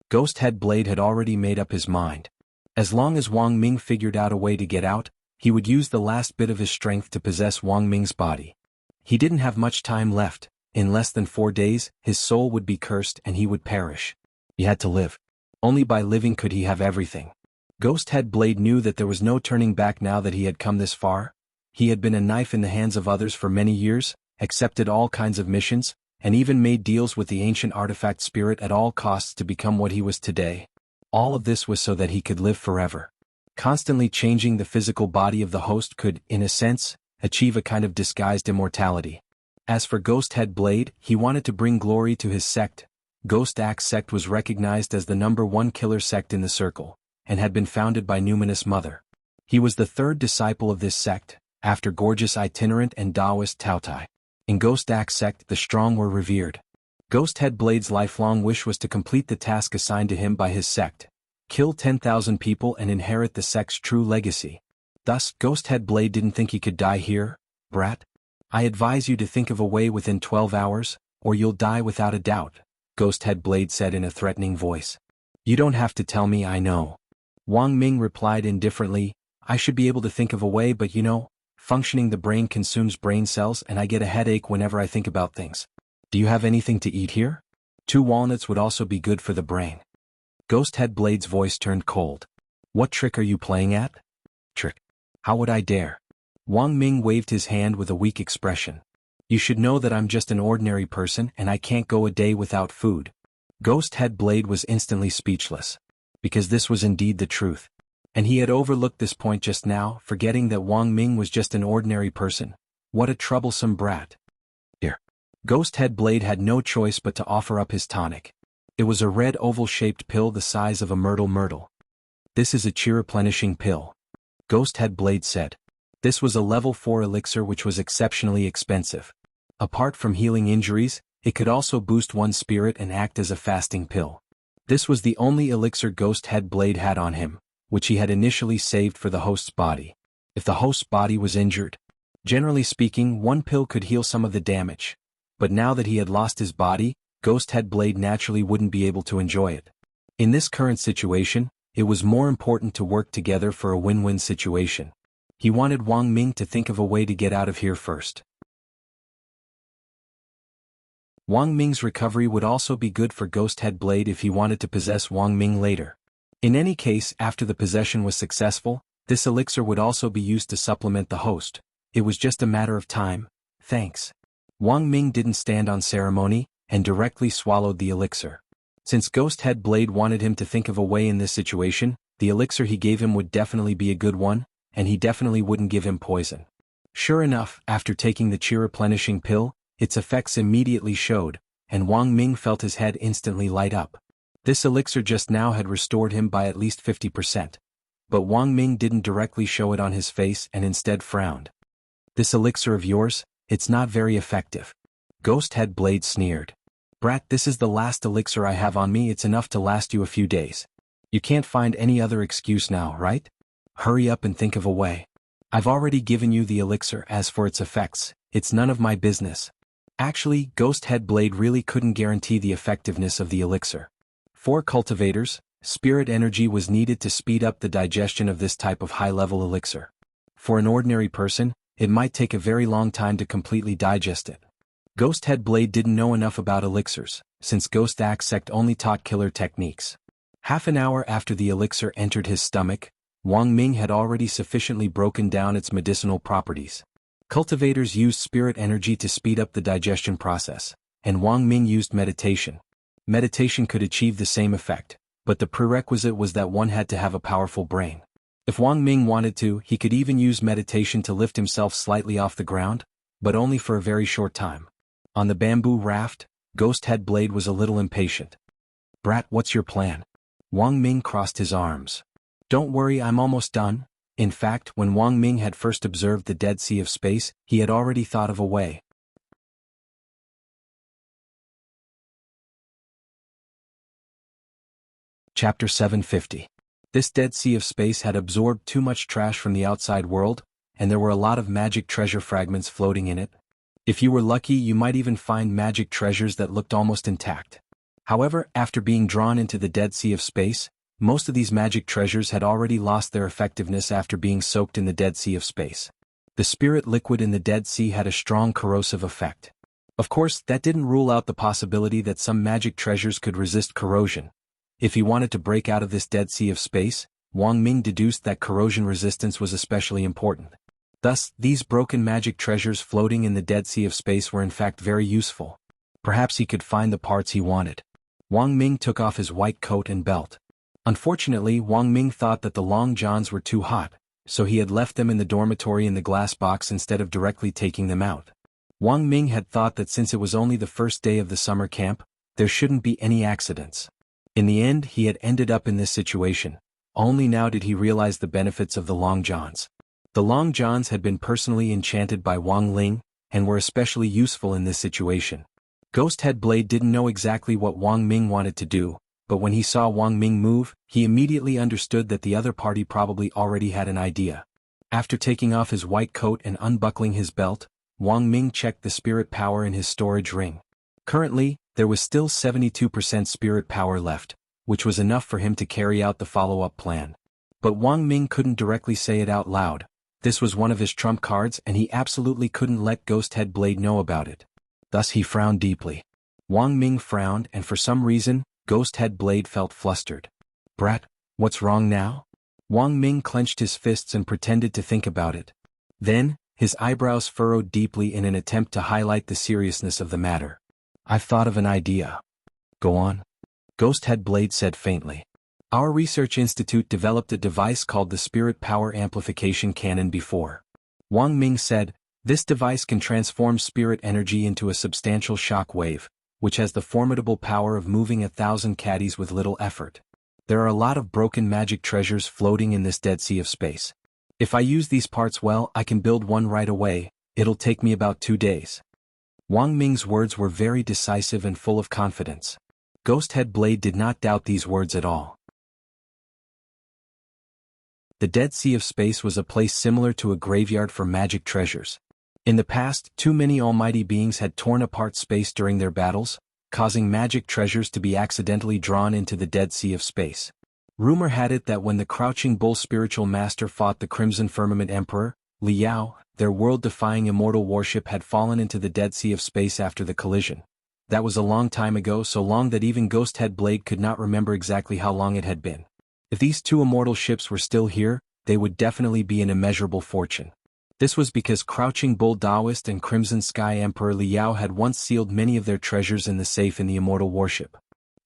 Ghost Head Blade had already made up his mind. As long as Wang Ming figured out a way to get out, he would use the last bit of his strength to possess Wang Ming's body. He didn't have much time left. In less than 4 days, his soul would be cursed and he would perish. He had to live. Only by living could he have everything. Ghost Head Blade knew that there was no turning back now that he had come this far. He had been a knife in the hands of others for many years, accepted all kinds of missions, and even made deals with the ancient artifact spirit at all costs to become what he was today. All of this was so that he could live forever. Constantly changing the physical body of the host could, in a sense, achieve a kind of disguised immortality. As for Ghost Head Blade, he wanted to bring glory to his sect. Ghost Axe sect was recognized as the #1 killer sect in the circle, and had been founded by Numinous Mother. He was the 3rd disciple of this sect, after Gorgeous Itinerant and Taoist Taotai. In Ghost Axe sect the strong were revered. Ghost Head Blade's lifelong wish was to complete the task assigned to him by his sect, kill 10,000 people and inherit the sect's true legacy. Thus, Ghost Head Blade didn't think he could die here. Brat, I advise you to think of a way within 12 hours, or you'll die without a doubt, Ghost Head Blade said in a threatening voice. You don't have to tell me, I know. Wang Ming replied indifferently, I should be able to think of a way, but functioning the brain consumes brain cells and I get a headache whenever I think about things. Do you have anything to eat here? 2 walnuts would also be good for the brain. Ghost Head Blade's voice turned cold. What trick are you playing at? Trick? How would I dare? Wang Ming waved his hand with a weak expression. You should know that I'm just an ordinary person and I can't go a day without food. Ghost Head Blade was instantly speechless. Because this was indeed the truth. And he had overlooked this point just now, forgetting that Wang Ming was just an ordinary person. What a troublesome brat. Here. Ghost Head Blade had no choice but to offer up his tonic. It was a red oval-shaped pill the size of a myrtle. This is a chi-replenishing pill. Ghost Head Blade said. This was a level 4 elixir which was exceptionally expensive. Apart from healing injuries, it could also boost one's spirit and act as a fasting pill. This was the only elixir Ghost Head Blade had on him, which he had initially saved for the host's body. If the host's body was injured, generally speaking, one pill could heal some of the damage. But now that he had lost his body, Ghost Head Blade naturally wouldn't be able to enjoy it. In this current situation, it was more important to work together for a win-win situation. He wanted Wang Ming to think of a way to get out of here first. Wang Ming's recovery would also be good for Ghost Head Blade if he wanted to possess Wang Ming later. In any case, after the possession was successful, this elixir would also be used to supplement the host. It was just a matter of time. Thanks. Wang Ming didn't stand on ceremony, and directly swallowed the elixir. Since Ghost Head Blade wanted him to think of a way in this situation, the elixir he gave him would definitely be a good one, and he definitely wouldn't give him poison. Sure enough, after taking the chi-replenishing pill, its effects immediately showed, and Wang Ming felt his head instantly light up. This elixir just now had restored him by at least 50%. But Wang Ming didn't directly show it on his face and instead frowned. This elixir of yours, it's not very effective. Ghost Head Blade sneered. Brat, this is the last elixir I have on me, it's enough to last you a few days. You can't find any other excuse now, right? Hurry up and think of a way. I've already given you the elixir. As for its effects, it's none of my business. Actually, Ghost Head Blade really couldn't guarantee the effectiveness of the elixir. For cultivators, spirit energy was needed to speed up the digestion of this type of high-level elixir. For an ordinary person, it might take a very long time to completely digest it. Ghost Head Blade didn't know enough about elixirs, since Ghost Axe sect only taught killer techniques. Half an hour after the elixir entered his stomach, Wang Ming had already sufficiently broken down its medicinal properties. Cultivators used spirit energy to speed up the digestion process, and Wang Ming used meditation. Meditation could achieve the same effect, but the prerequisite was that one had to have a powerful brain. If Wang Ming wanted to, he could even use meditation to lift himself slightly off the ground, but only for a very short time. On the bamboo raft, Ghost Head Blade was a little impatient. Brat, what's your plan? Wang Ming crossed his arms. Don't worry, I'm almost done. In fact, when Wang Ming had first observed the Dead Sea of Space, he had already thought of a way. Chapter 750. This Dead Sea of Space had absorbed too much trash from the outside world, and there were a lot of magic treasure fragments floating in it. If you were lucky, you might even find magic treasures that looked almost intact. However, after being drawn into the Dead Sea of Space, most of these magic treasures had already lost their effectiveness after being soaked in the Dead Sea of Space. The spirit liquid in the Dead Sea had a strong corrosive effect. Of course, that didn't rule out the possibility that some magic treasures could resist corrosion. If he wanted to break out of this Dead Sea of Space, Wang Ming deduced that corrosion resistance was especially important. Thus, these broken magic treasures floating in the Dead Sea of Space were in fact very useful. Perhaps he could find the parts he wanted. Wang Ming took off his white coat and belt. Unfortunately, Wang Ming thought that the long johns were too hot, so he had left them in the dormitory in the glass box instead of directly taking them out. Wang Ming had thought that since it was only the first day of the summer camp, there shouldn't be any accidents. In the end, he had ended up in this situation. Only now did he realize the benefits of the long johns. The long johns had been personally enchanted by Wang Ling, and were especially useful in this situation. Ghost Head Blade didn't know exactly what Wang Ming wanted to do, but when he saw Wang Ming move, he immediately understood that the other party probably already had an idea. After taking off his white coat and unbuckling his belt, Wang Ming checked the spirit power in his storage ring. Currently, there was still 72% spirit power left, which was enough for him to carry out the follow-up plan. But Wang Ming couldn't directly say it out loud. This was one of his trump cards and he absolutely couldn't let Ghost Head Blade know about it. Thus he frowned deeply. Wang Ming frowned and for some reason, Ghost Head Blade felt flustered. "Brat, what's wrong now?" Wang Ming clenched his fists and pretended to think about it. Then, his eyebrows furrowed deeply in an attempt to highlight the seriousness of the matter. "I've thought of an idea." "Go on," Ghost Head Blade said faintly. "Our research institute developed a device called the Spirit Power Amplification Cannon before." Wang Ming said, "This device can transform spirit energy into a substantial shock wave, which has the formidable power of moving 1,000 caddies with little effort. There are a lot of broken magic treasures floating in this Dead Sea of Space. If I use these parts well, I can build one right away. It'll take me about 2 days." Wang Ming's words were very decisive and full of confidence. Ghost Head Blade did not doubt these words at all. The Dead Sea of Space was a place similar to a graveyard for magic treasures. In the past, too many almighty beings had torn apart space during their battles, causing magic treasures to be accidentally drawn into the Dead Sea of Space. Rumor had it that when the Crouching Bull spiritual master fought the Crimson Firmament Emperor, Liao, their world-defying immortal warship had fallen into the Dead Sea of Space after the collision. That was a long time ago, so long that even Ghost Head Blade could not remember exactly how long it had been. If these two immortal ships were still here, they would definitely be an immeasurable fortune. This was because Crouching Bull Taoist and Crimson Sky Emperor Liao had once sealed many of their treasures in the safe in the immortal warship.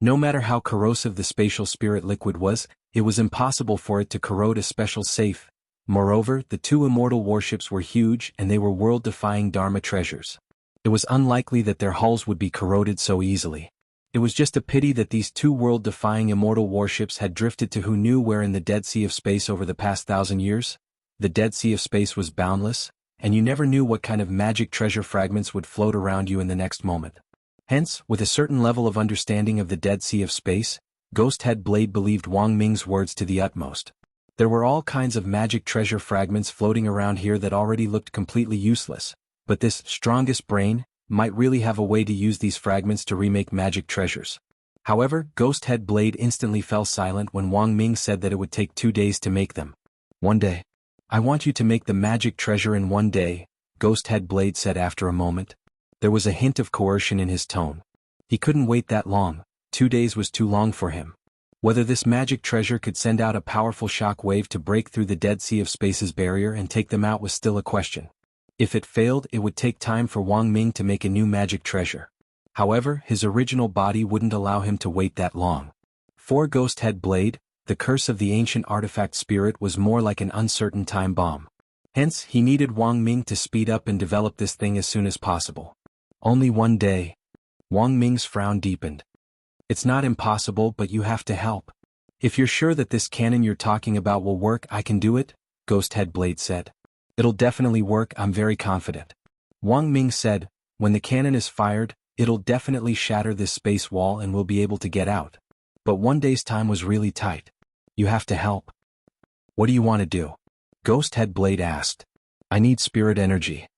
No matter how corrosive the spatial spirit liquid was, it was impossible for it to corrode a special safe. Moreover, the two immortal warships were huge and they were world-defying Dharma treasures. It was unlikely that their hulls would be corroded so easily. It was just a pity that these two world-defying immortal warships had drifted to who knew where in the Dead Sea of Space over the past 1,000 years. The Dead Sea of Space was boundless, and you never knew what kind of magic treasure fragments would float around you in the next moment. Hence, with a certain level of understanding of the Dead Sea of Space, Ghost Head Blade believed Wang Ming's words to the utmost. There were all kinds of magic treasure fragments floating around here that already looked completely useless, but this strongest brain might really have a way to use these fragments to remake magic treasures. However, Ghost Head Blade instantly fell silent when Wang Ming said that it would take 2 days to make them. "1 day. I want you to make the magic treasure in 1 day, Ghost Head Blade said after a moment. There was a hint of coercion in his tone. He couldn't wait that long. 2 days was too long for him. Whether this magic treasure could send out a powerful shock wave to break through the Dead Sea of Space's barrier and take them out was still a question. If it failed, it would take time for Wang Ming to make a new magic treasure. However, his original body wouldn't allow him to wait that long. For Ghost Head Blade, the curse of the ancient artifact spirit was more like an uncertain time bomb. Hence, he needed Wang Ming to speed up and develop this thing as soon as possible. "Only 1 day. Wang Ming's frown deepened. "It's not impossible, but you have to help. If you're sure that this cannon you're talking about will work, I can do it," Ghost Head Blade said. "It'll definitely work, I'm very confident." Wang Ming said, "When the cannon is fired, it'll definitely shatter this space wall and we'll be able to get out. But 1 day's time was really tight. You have to help." "What do you want to do?" Ghost Head Blade asked. "I need spirit energy."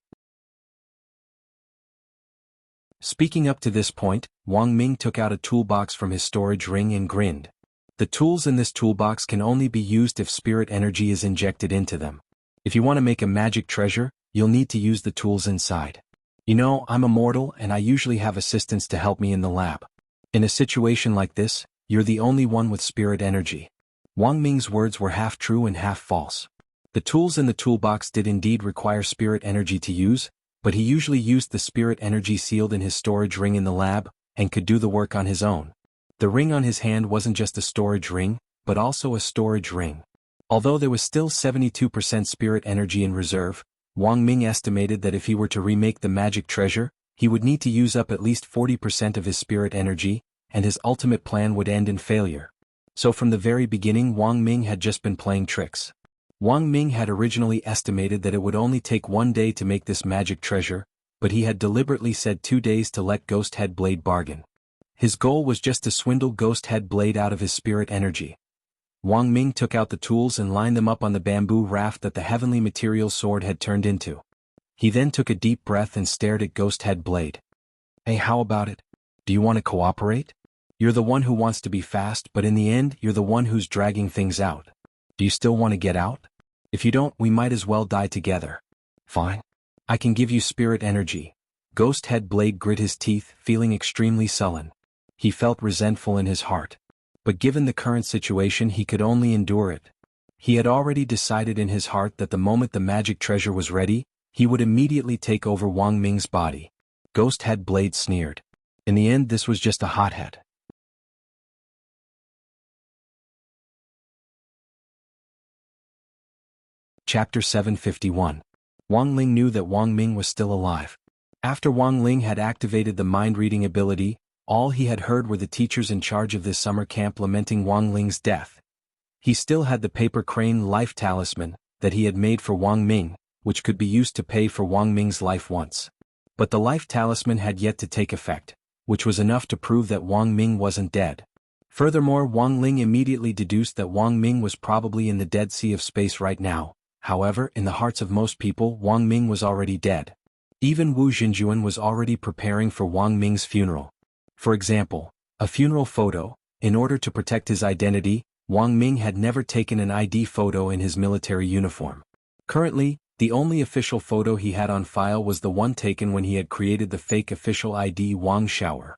Speaking up to this point, Wang Ming took out a toolbox from his storage ring and grinned. The tools in this toolbox can only be used if spirit energy is injected into them. If you want to make a magic treasure, you'll need to use the tools inside. You know, I'm immortal and I usually have assistants to help me in the lab. In a situation like this, you're the only one with spirit energy. Wang Ming's words were half true and half false. The tools in the toolbox did indeed require spirit energy to use, but he usually used the spirit energy sealed in his storage ring in the lab, and could do the work on his own. The ring on his hand wasn't just a storage ring, but also a storage ring. Although there was still 72% spirit energy in reserve, Wang Ming estimated that if he were to remake the magic treasure, he would need to use up at least 40% of his spirit energy, and his ultimate plan would end in failure. So from the very beginning Wang Ming had just been playing tricks. Wang Ming had originally estimated that it would only take 1 day to make this magic treasure, but he had deliberately said 2 days to let Ghost Head Blade bargain. His goal was just to swindle Ghost Head Blade out of his spirit energy. Wang Ming took out the tools and lined them up on the bamboo raft that the heavenly material sword had turned into. He then took a deep breath and stared at Ghost Head Blade. "Hey, how about it? Do you want to cooperate? You're the one who wants to be fast, but in the end you're the one who's dragging things out. Do you still want to get out? If you don't, we might as well die together." "Fine. I can give you spirit energy." Ghost Head Blade grit his teeth, feeling extremely sullen. He felt resentful in his heart. But given the current situation he could only endure it. He had already decided in his heart that the moment the magic treasure was ready, he would immediately take over Wang Ming's body. Ghost Head Blade sneered. In the end this was just a hothead. Chapter 751. Wang Ling knew that Wang Ming was still alive. After Wang Ling had activated the mind-reading ability, all he had heard were the teachers in charge of this summer camp lamenting Wang Ling's death. He still had the paper crane life talisman that he had made for Wang Ming, which could be used to pay for Wang Ming's life once. But the life talisman had yet to take effect, which was enough to prove that Wang Ming wasn't dead. Furthermore, Wang Ling immediately deduced that Wang Ming was probably in the Dead Sea of Space right now. However, in the hearts of most people, Wang Ming was already dead. Even Wu Xinjuan was already preparing for Wang Ming's funeral. For example, a funeral photo. In order to protect his identity, Wang Ming had never taken an ID photo in his military uniform. Currently, the only official photo he had on file was the one taken when he had created the fake official ID Wang Shower.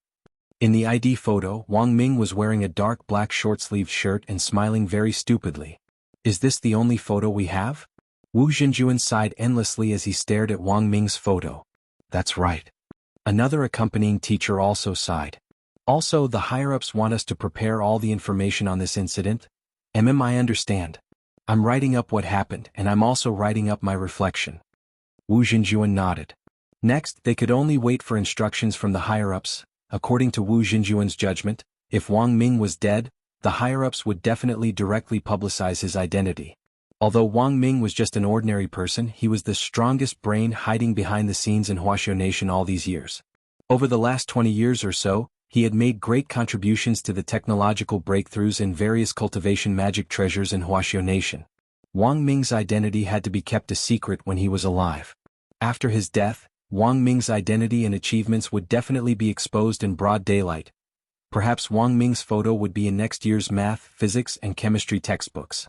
In the ID photo, Wang Ming was wearing a dark black short-sleeved shirt and smiling very stupidly. "Is this the only photo we have?" Wu Xinjuan sighed endlessly as he stared at Wang Ming's photo. "That's right." Another accompanying teacher also sighed. "Also, the higher-ups want us to prepare all the information on this incident. I understand. I'm writing up what happened and I'm also writing up my reflection." Wu Xinjuan nodded. Next, they could only wait for instructions from the higher-ups. According to Wu Xinjuan's judgment, if Wang Ming was dead, the higher-ups would definitely directly publicize his identity. Although Wang Ming was just an ordinary person, he was the strongest brain hiding behind the scenes in Huaxiao Nation all these years. Over the last 20 years or so, he had made great contributions to the technological breakthroughs in various cultivation magic treasures in Huaxiao Nation. Wang Ming's identity had to be kept a secret when he was alive. After his death, Wang Ming's identity and achievements would definitely be exposed in broad daylight. Perhaps Wang Ming's photo would be in next year's math, physics, and chemistry textbooks.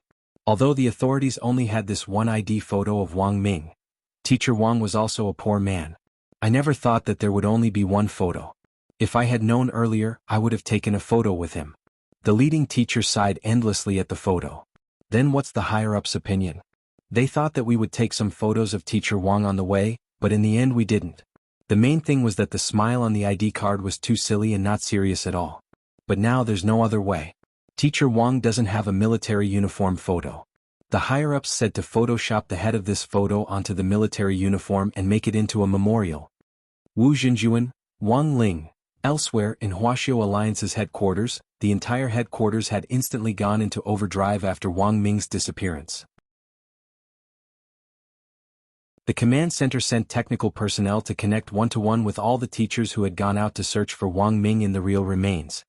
Although the authorities only had this one ID photo of Wang Ming, Teacher Wang was also a poor man. "I never thought that there would only be one photo. If I had known earlier, I would have taken a photo with him." The leading teacher sighed endlessly at the photo. "Then what's the higher-ups' opinion?" "They thought that we would take some photos of Teacher Wang on the way, but in the end we didn't. The main thing was that the smile on the ID card was too silly and not serious at all. But now there's no other way. Teacher Wang doesn't have a military uniform photo." The higher-ups said to Photoshop the head of this photo onto the military uniform and make it into a memorial. Wu Xinjuan, Wang Ling. Elsewhere, in Huaxiao Alliance's headquarters, the entire headquarters had instantly gone into overdrive after Wang Ming's disappearance. The command center sent technical personnel to connect one-to-one with all the teachers who had gone out to search for Wang Ming in the real remains.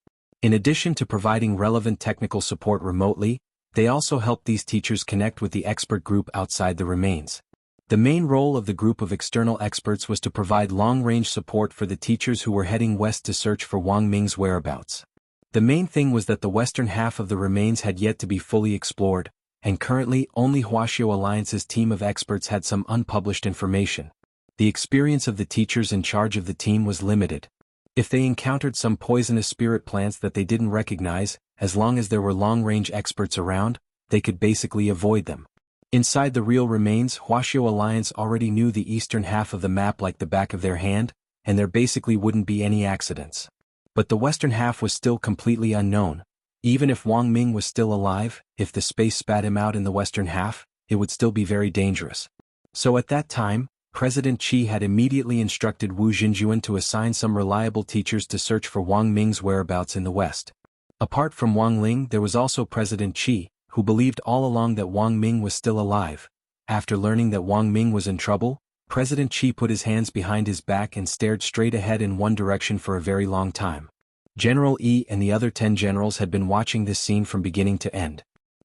In addition to providing relevant technical support remotely, they also helped these teachers connect with the expert group outside the remains. The main role of the group of external experts was to provide long-range support for the teachers who were heading west to search for Wang Ming's whereabouts. The main thing was that the western half of the remains had yet to be fully explored, and currently only Huaxiao Alliance's team of experts had some unpublished information. The experience of the teachers in charge of the team was limited. If they encountered some poisonous spirit plants that they didn't recognize, as long as there were long-range experts around, they could basically avoid them. Inside the real remains, Huaxiao Alliance already knew the eastern half of the map like the back of their hand, and there basically wouldn't be any accidents. But the western half was still completely unknown. Even if Wang Ming was still alive, if the space spat him out in the western half, it would still be very dangerous. So at that time, President Qi had immediately instructed Wu Jinjuan to assign some reliable teachers to search for Wang Ming's whereabouts in the west. Apart from Wang Ling, there was also President Qi, who believed all along that Wang Ming was still alive. After learning that Wang Ming was in trouble, President Qi put his hands behind his back and stared straight ahead in one direction for a very long time. General Yi and the other 10 generals had been watching this scene from beginning to end.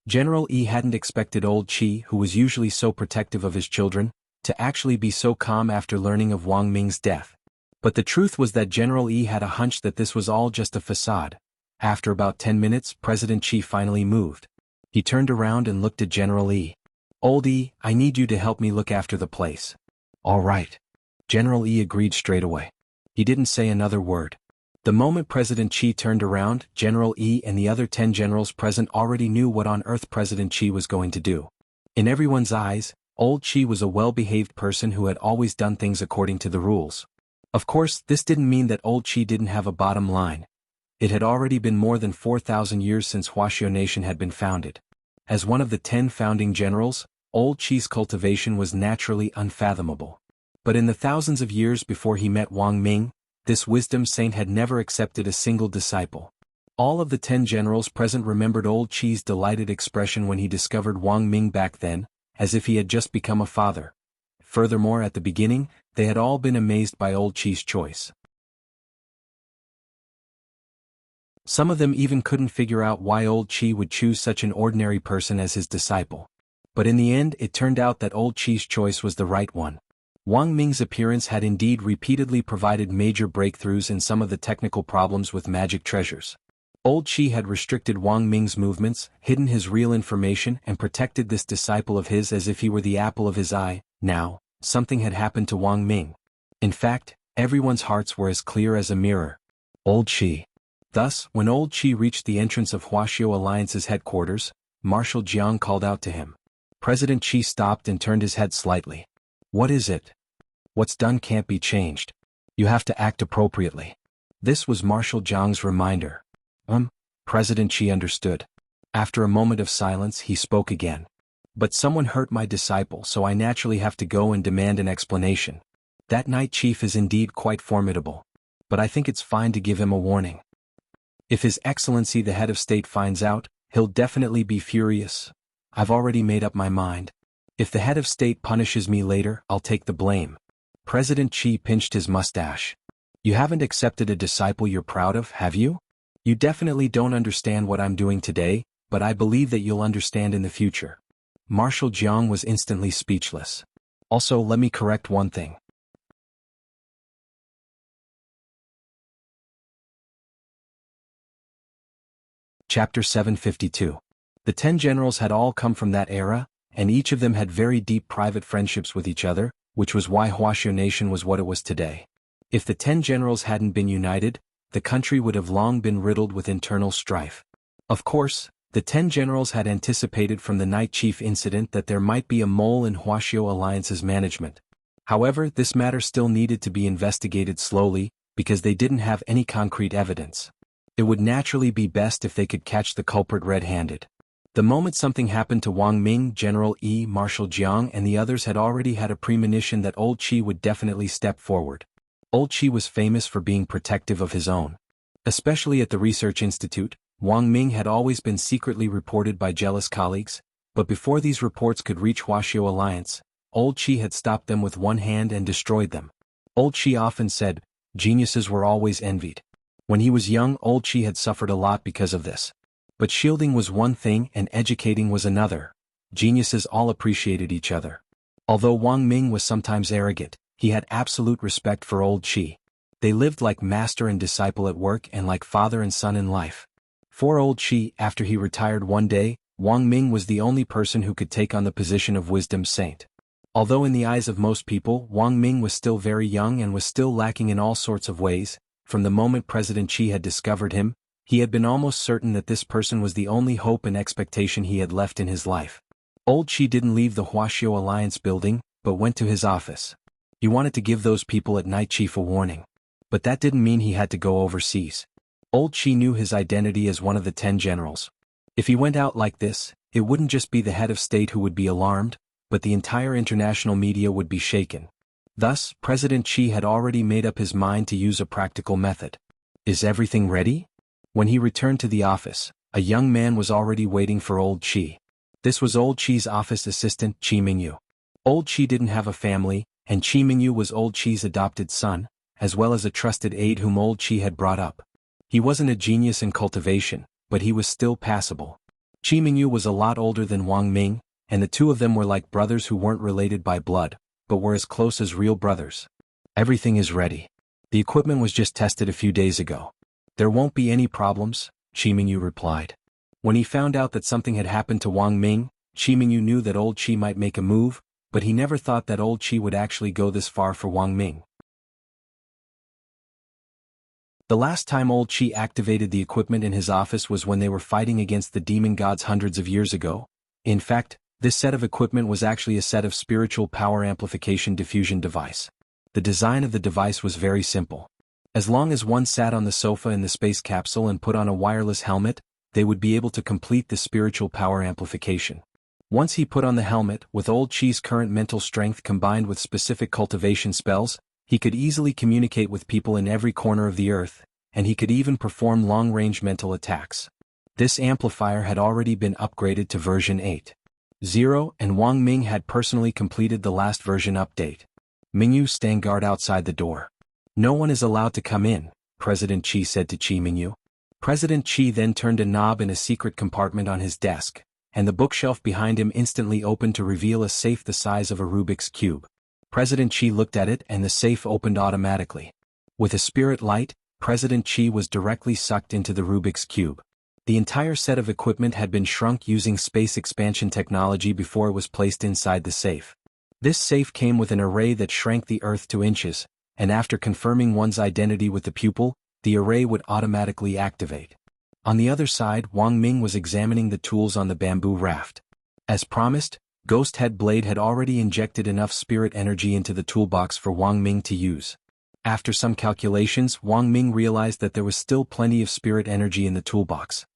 General Yi hadn't expected old Qi, who was usually so protective of his children, to actually be so calm after learning of Wang Ming's death. But the truth was that General Yi had a hunch that this was all just a facade. After about 10 minutes, President Qi finally moved. He turned around and looked at General Yi. "Old Yi, I need you to help me look after the place." "All right." General Yi agreed straight away. He didn't say another word. The moment President Qi turned around, General Yi and the other 10 generals present already knew what on earth President Qi was going to do. In everyone's eyes, old Qi was a well-behaved person who had always done things according to the rules. Of course, this didn't mean that old Qi didn't have a bottom line. It had already been more than 4,000 years since Huaxiao Nation had been founded. As one of the 10 founding generals, old Qi's cultivation was naturally unfathomable. But in the thousands of years before he met Wang Ming, this wisdom saint had never accepted a single disciple. All of the 10 generals present remembered old Qi's delighted expression when he discovered Wang Ming back then, as if he had just become a father. Furthermore, at the beginning, they had all been amazed by old Qi's choice. Some of them even couldn't figure out why old Qi would choose such an ordinary person as his disciple. But in the end, it turned out that old Qi's choice was the right one. Wang Ming's appearance had indeed repeatedly provided major breakthroughs in some of the technical problems with magic treasures. Old Qi had restricted Wang Ming's movements, hidden his real information, and protected this disciple of his as if he were the apple of his eye. Now, something had happened to Wang Ming. In fact, everyone's hearts were as clear as a mirror. Old Qi. Thus, when old Qi reached the entrance of Huaxiao Alliance's headquarters, Marshal Jiang called out to him. President Qi stopped and turned his head slightly. "What is it?" "What's done can't be changed. You have to act appropriately." This was Marshal Jiang's reminder. President Qi understood. After a moment of silence, he spoke again. "But someone hurt my disciple, so I naturally have to go and demand an explanation. That Night Chief is indeed quite formidable. But I think it's fine to give him a warning. If His Excellency the head of state finds out, he'll definitely be furious. I've already made up my mind. If the head of state punishes me later, I'll take the blame." President Qi pinched his mustache. "You haven't accepted a disciple you're proud of, have you? You definitely don't understand what I'm doing today, but I believe that you'll understand in the future." Marshal Jiang was instantly speechless. "Also, let me correct one thing. Chapter 752. The 10 generals had all come from that era, and each of them had very deep private friendships with each other, which was why Huaxiao Nation was what it was today. If the 10 generals hadn't been united, the country would have long been riddled with internal strife. Of course, the 10 generals had anticipated from the Night Chief incident that there might be a mole in Huaxiao Alliance's management. However, this matter still needed to be investigated slowly, because they didn't have any concrete evidence. It would naturally be best if they could catch the culprit red-handed. The moment something happened to Wang Ming, General Yi, Marshal Jiang and the others had already had a premonition that old Qi would definitely step forward. Old Qi was famous for being protective of his own. Especially at the Research Institute, Wang Ming had always been secretly reported by jealous colleagues, but before these reports could reach Huaxiao Alliance, old Qi had stopped them with one hand and destroyed them. Old Qi often said, "Geniuses were always envied." When he was young, old Qi had suffered a lot because of this. But shielding was one thing and educating was another. Geniuses all appreciated each other. Although Wang Ming was sometimes arrogant, he had absolute respect for old Qi. They lived like master and disciple at work and like father and son in life. For old Qi, after he retired one day, Wang Ming was the only person who could take on the position of wisdom saint. Although in the eyes of most people, Wang Ming was still very young and was still lacking in all sorts of ways, from the moment President Qi had discovered him, he had been almost certain that this person was the only hope and expectation he had left in his life. Old Qi didn't leave the Huaxiao Alliance building, but went to his office. He wanted to give those people at Night Chief a warning. But that didn't mean he had to go overseas. Old Qi knew his identity as one of the 10 generals. If he went out like this, it wouldn't just be the head of state who would be alarmed, but the entire international media would be shaken. Thus, President Qi had already made up his mind to use a practical method. Is everything ready? When he returned to the office, a young man was already waiting for old Qi. This was old Qi's office assistant, Qi Mingyu. Old Qi didn't have a family, and Qi Mingyu was old Qi's adopted son, as well as a trusted aide whom old Qi had brought up. He wasn't a genius in cultivation, but he was still passable. Qi Mingyu was a lot older than Wang Ming, and the two of them were like brothers who weren't related by blood, but were as close as real brothers. Everything is ready. The equipment was just tested a few days ago. There won't be any problems, Qi Mingyu replied. When he found out that something had happened to Wang Ming, Qi Mingyu knew that old Qi might make a move, but he never thought that old Qi would actually go this far for Wang Ming. The last time old Qi activated the equipment in his office was when they were fighting against the demon gods hundreds of years ago. In fact, this set of equipment was actually a set of spiritual power amplification diffusion device. The design of the device was very simple. As long as one sat on the sofa in the space capsule and put on a wireless helmet, they would be able to complete the spiritual power amplification. Once he put on the helmet, with old Qi's current mental strength combined with specific cultivation spells, he could easily communicate with people in every corner of the earth, and he could even perform long-range mental attacks. This amplifier had already been upgraded to version 8.0, and Wang Ming had personally completed the last version update. Mingyu, stand guard outside the door. No one is allowed to come in, President Qi said to Qi Mingyu. President Qi then turned a knob in a secret compartment on his desk, and the bookshelf behind him instantly opened to reveal a safe the size of a Rubik's Cube. President Qi looked at it and the safe opened automatically. With a spirit light, President Qi was directly sucked into the Rubik's Cube. The entire set of equipment had been shrunk using space expansion technology before it was placed inside the safe. This safe came with an array that shrank the Earth to inches, and after confirming one's identity with the pupil, the array would automatically activate. On the other side, Wang Ming was examining the tools on the bamboo raft. As promised, Ghost Head Blade had already injected enough spirit energy into the toolbox for Wang Ming to use. After some calculations, Wang Ming realized that there was still plenty of spirit energy in the toolbox.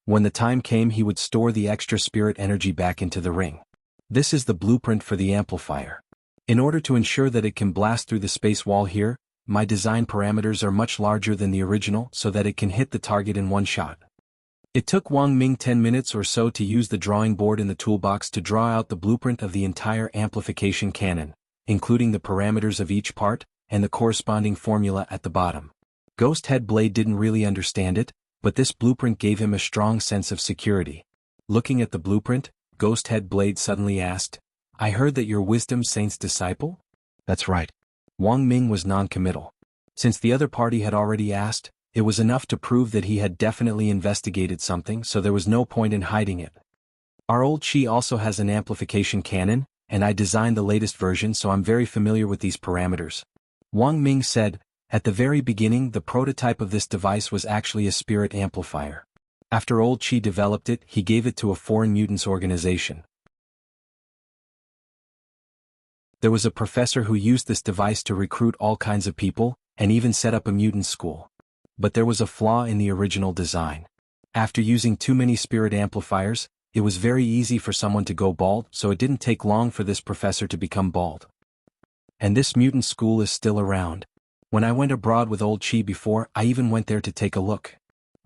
When the time came, he would store the extra spirit energy back into the ring. This is the blueprint for the amplifier. In order to ensure that it can blast through the space wall here, my design parameters are much larger than the original so that it can hit the target in one shot. It took Wang Ming 10 minutes or so to use the drawing board in the toolbox to draw out the blueprint of the entire amplification cannon, including the parameters of each part, and the corresponding formula at the bottom. Ghost Head Blade didn't really understand it, but this blueprint gave him a strong sense of security. Looking at the blueprint, Ghost Head Blade suddenly asked, I heard that you're Wisdom Saint's disciple? That's right. Wang Ming was non-committal. Since the other party had already asked, it was enough to prove that he had definitely investigated something, so there was no point in hiding it. Our old Qi also has an amplification cannon, and I designed the latest version, so I'm very familiar with these parameters. Wang Ming said, at the very beginning the prototype of this device was actually a spirit amplifier. After old Qi developed it, he gave it to a foreign mutants organization. There was a professor who used this device to recruit all kinds of people, and even set up a mutant school. But there was a flaw in the original design. After using too many spirit amplifiers, it was very easy for someone to go bald, so it didn't take long for this professor to become bald. And this mutant school is still around. When I went abroad with old Qi before, I even went there to take a look.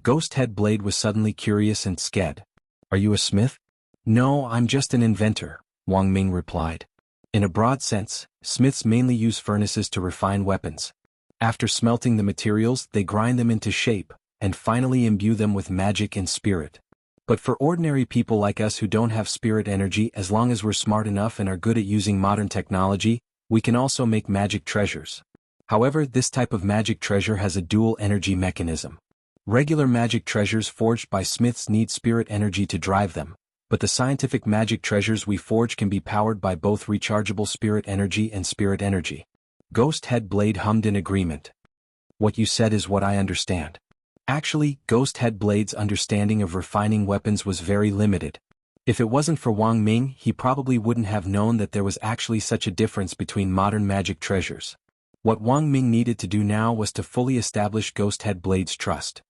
Ghost Head Blade was suddenly curious and scared. Are you a smith? No, I'm just an inventor, Wang Ming replied. In a broad sense, smiths mainly use furnaces to refine weapons. After smelting the materials, they grind them into shape, and finally imbue them with magic and spirit. But for ordinary people like us who don't have spirit energy, as long as we're smart enough and are good at using modern technology, we can also make magic treasures. However, this type of magic treasure has a dual energy mechanism. Regular magic treasures forged by smiths need spirit energy to drive them, but the scientific magic treasures we forge can be powered by both rechargeable spirit energy and spirit energy. Ghost Head Blade hummed in agreement. What you said is what I understand. Actually, Ghost Head Blade's understanding of refining weapons was very limited. If it wasn't for Wang Ming, he probably wouldn't have known that there was actually such a difference between modern magic treasures. What Wang Ming needed to do now was to fully establish Ghost Head Blade's trust.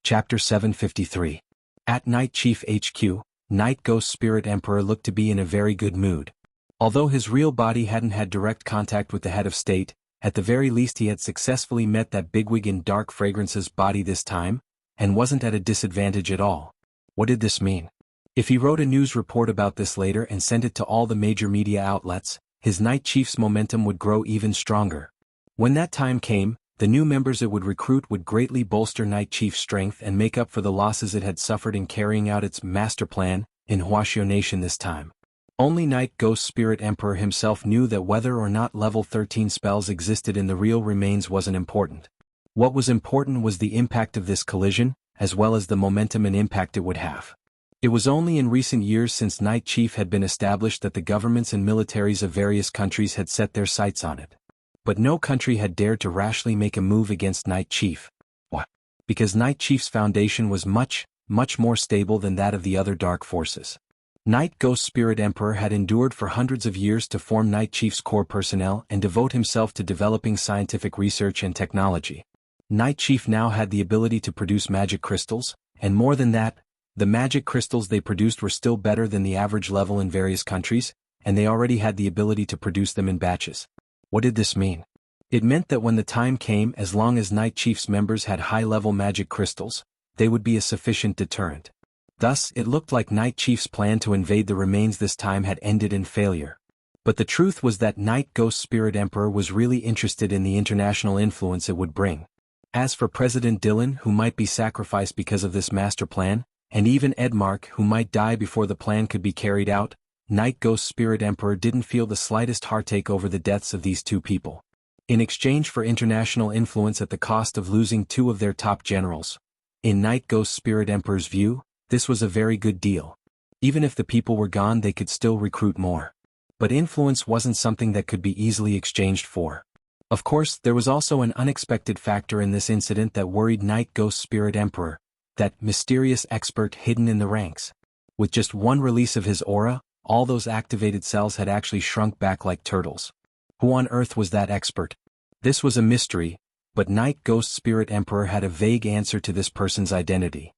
Chapter 753. At Night Chief HQ, Night Ghost Spirit Emperor looked to be in a very good mood. Although his real body hadn't had direct contact with the head of state, at the very least he had successfully met that bigwig in Dark Fragrance's body this time, and wasn't at a disadvantage at all. What did this mean? If he wrote a news report about this later and sent it to all the major media outlets, his Night Chief's momentum would grow even stronger. When that time came, the new members it would recruit would greatly bolster Night Chief's strength and make up for the losses it had suffered in carrying out its master plan in Wuxia Nation this time. Only Night Ghost Spirit Emperor himself knew that whether or not level 13 spells existed in the real remains wasn't important. What was important was the impact of this collision, as well as the momentum and impact it would have. It was only in recent years since Night Chief had been established that the governments and militaries of various countries had set their sights on it. But no country had dared to rashly make a move against Night Chief. Why? Because Night Chief's foundation was much more stable than that of the other dark forces. Night Ghost Spirit Emperor had endured for hundreds of years to form Night Chief's core personnel and devote himself to developing scientific research and technology. Night Chief now had the ability to produce magic crystals, and more than that, the magic crystals they produced were still better than the average level in various countries, and they already had the ability to produce them in batches. What did this mean? It meant that when the time came, as long as Night Chief's members had high-level magic crystals, they would be a sufficient deterrent. Thus, it looked like Night Chief's plan to invade the remains this time had ended in failure. But the truth was that Night Ghost Spirit Emperor was really interested in the international influence it would bring. As for President Dylan, who might be sacrificed because of this master plan, and even Edmark, who might die before the plan could be carried out, Night Ghost Spirit Emperor didn't feel the slightest heartache over the deaths of these two people. In exchange for international influence at the cost of losing two of their top generals, in Night Ghost Spirit Emperor's view, this was a very good deal. Even if the people were gone, they could still recruit more. But influence wasn't something that could be easily exchanged for. Of course, there was also an unexpected factor in this incident that worried Night Ghost Spirit Emperor, that mysterious expert hidden in the ranks. With just one release of his aura, all those activated cells had actually shrunk back like turtles. Who on earth was that expert? This was a mystery, but Night Ghost Spirit Emperor had a vague answer to this person's identity.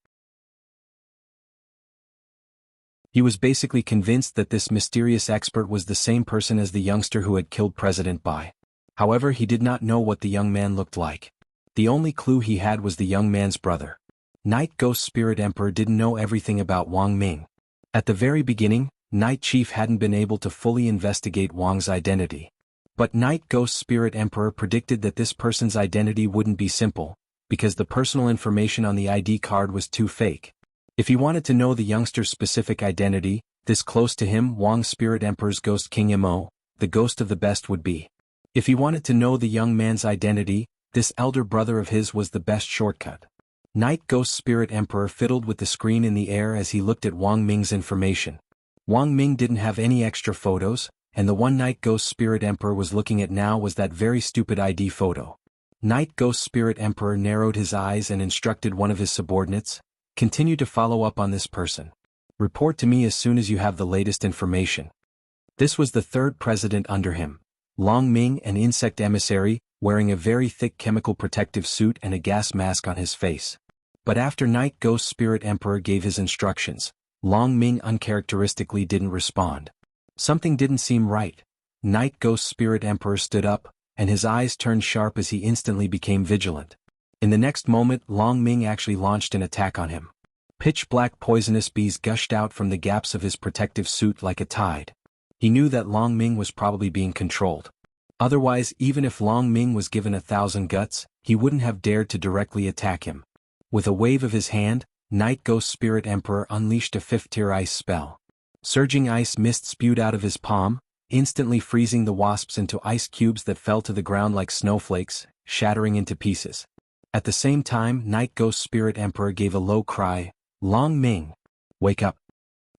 He was basically convinced that this mysterious expert was the same person as the youngster who had killed President Bai. However, he did not know what the young man looked like. The only clue he had was the young man's brother. Night Ghost Spirit Emperor didn't know everything about Wang Ming. At the very beginning, Night Chief hadn't been able to fully investigate Wang's identity. But Night Ghost Spirit Emperor predicted that this person's identity wouldn't be simple, because the personal information on the ID card was too fake. If he wanted to know the youngster's specific identity, this close to him, Wang Spirit Emperor's Ghost King Mo, the ghost of the best would be. If he wanted to know the young man's identity, this elder brother of his was the best shortcut. Night Ghost Spirit Emperor fiddled with the screen in the air as he looked at Wang Ming's information. Wang Ming didn't have any extra photos, and the one Night Ghost Spirit Emperor was looking at now was that very stupid ID photo. Night Ghost Spirit Emperor narrowed his eyes and instructed one of his subordinates, "Continue to follow up on this person. Report to me as soon as you have the latest information." This was the third president under him, Long Ming, an insect emissary, wearing a very thick chemical protective suit and a gas mask on his face. But after Night Ghost Spirit Emperor gave his instructions, Long Ming uncharacteristically didn't respond. Something didn't seem right. Night Ghost Spirit Emperor stood up, and his eyes turned sharp as he instantly became vigilant. In the next moment, Long Ming actually launched an attack on him. Pitch-black poisonous bees gushed out from the gaps of his protective suit like a tide. He knew that Long Ming was probably being controlled. Otherwise, even if Long Ming was given 1,000 guts, he wouldn't have dared to directly attack him. With a wave of his hand, Night Ghost Spirit Emperor unleashed a 5th-tier ice spell. Surging ice mist spewed out of his palm, instantly freezing the wasps into ice cubes that fell to the ground like snowflakes, shattering into pieces. At the same time, Night Ghost Spirit Emperor gave a low cry, "Long Ming, wake up."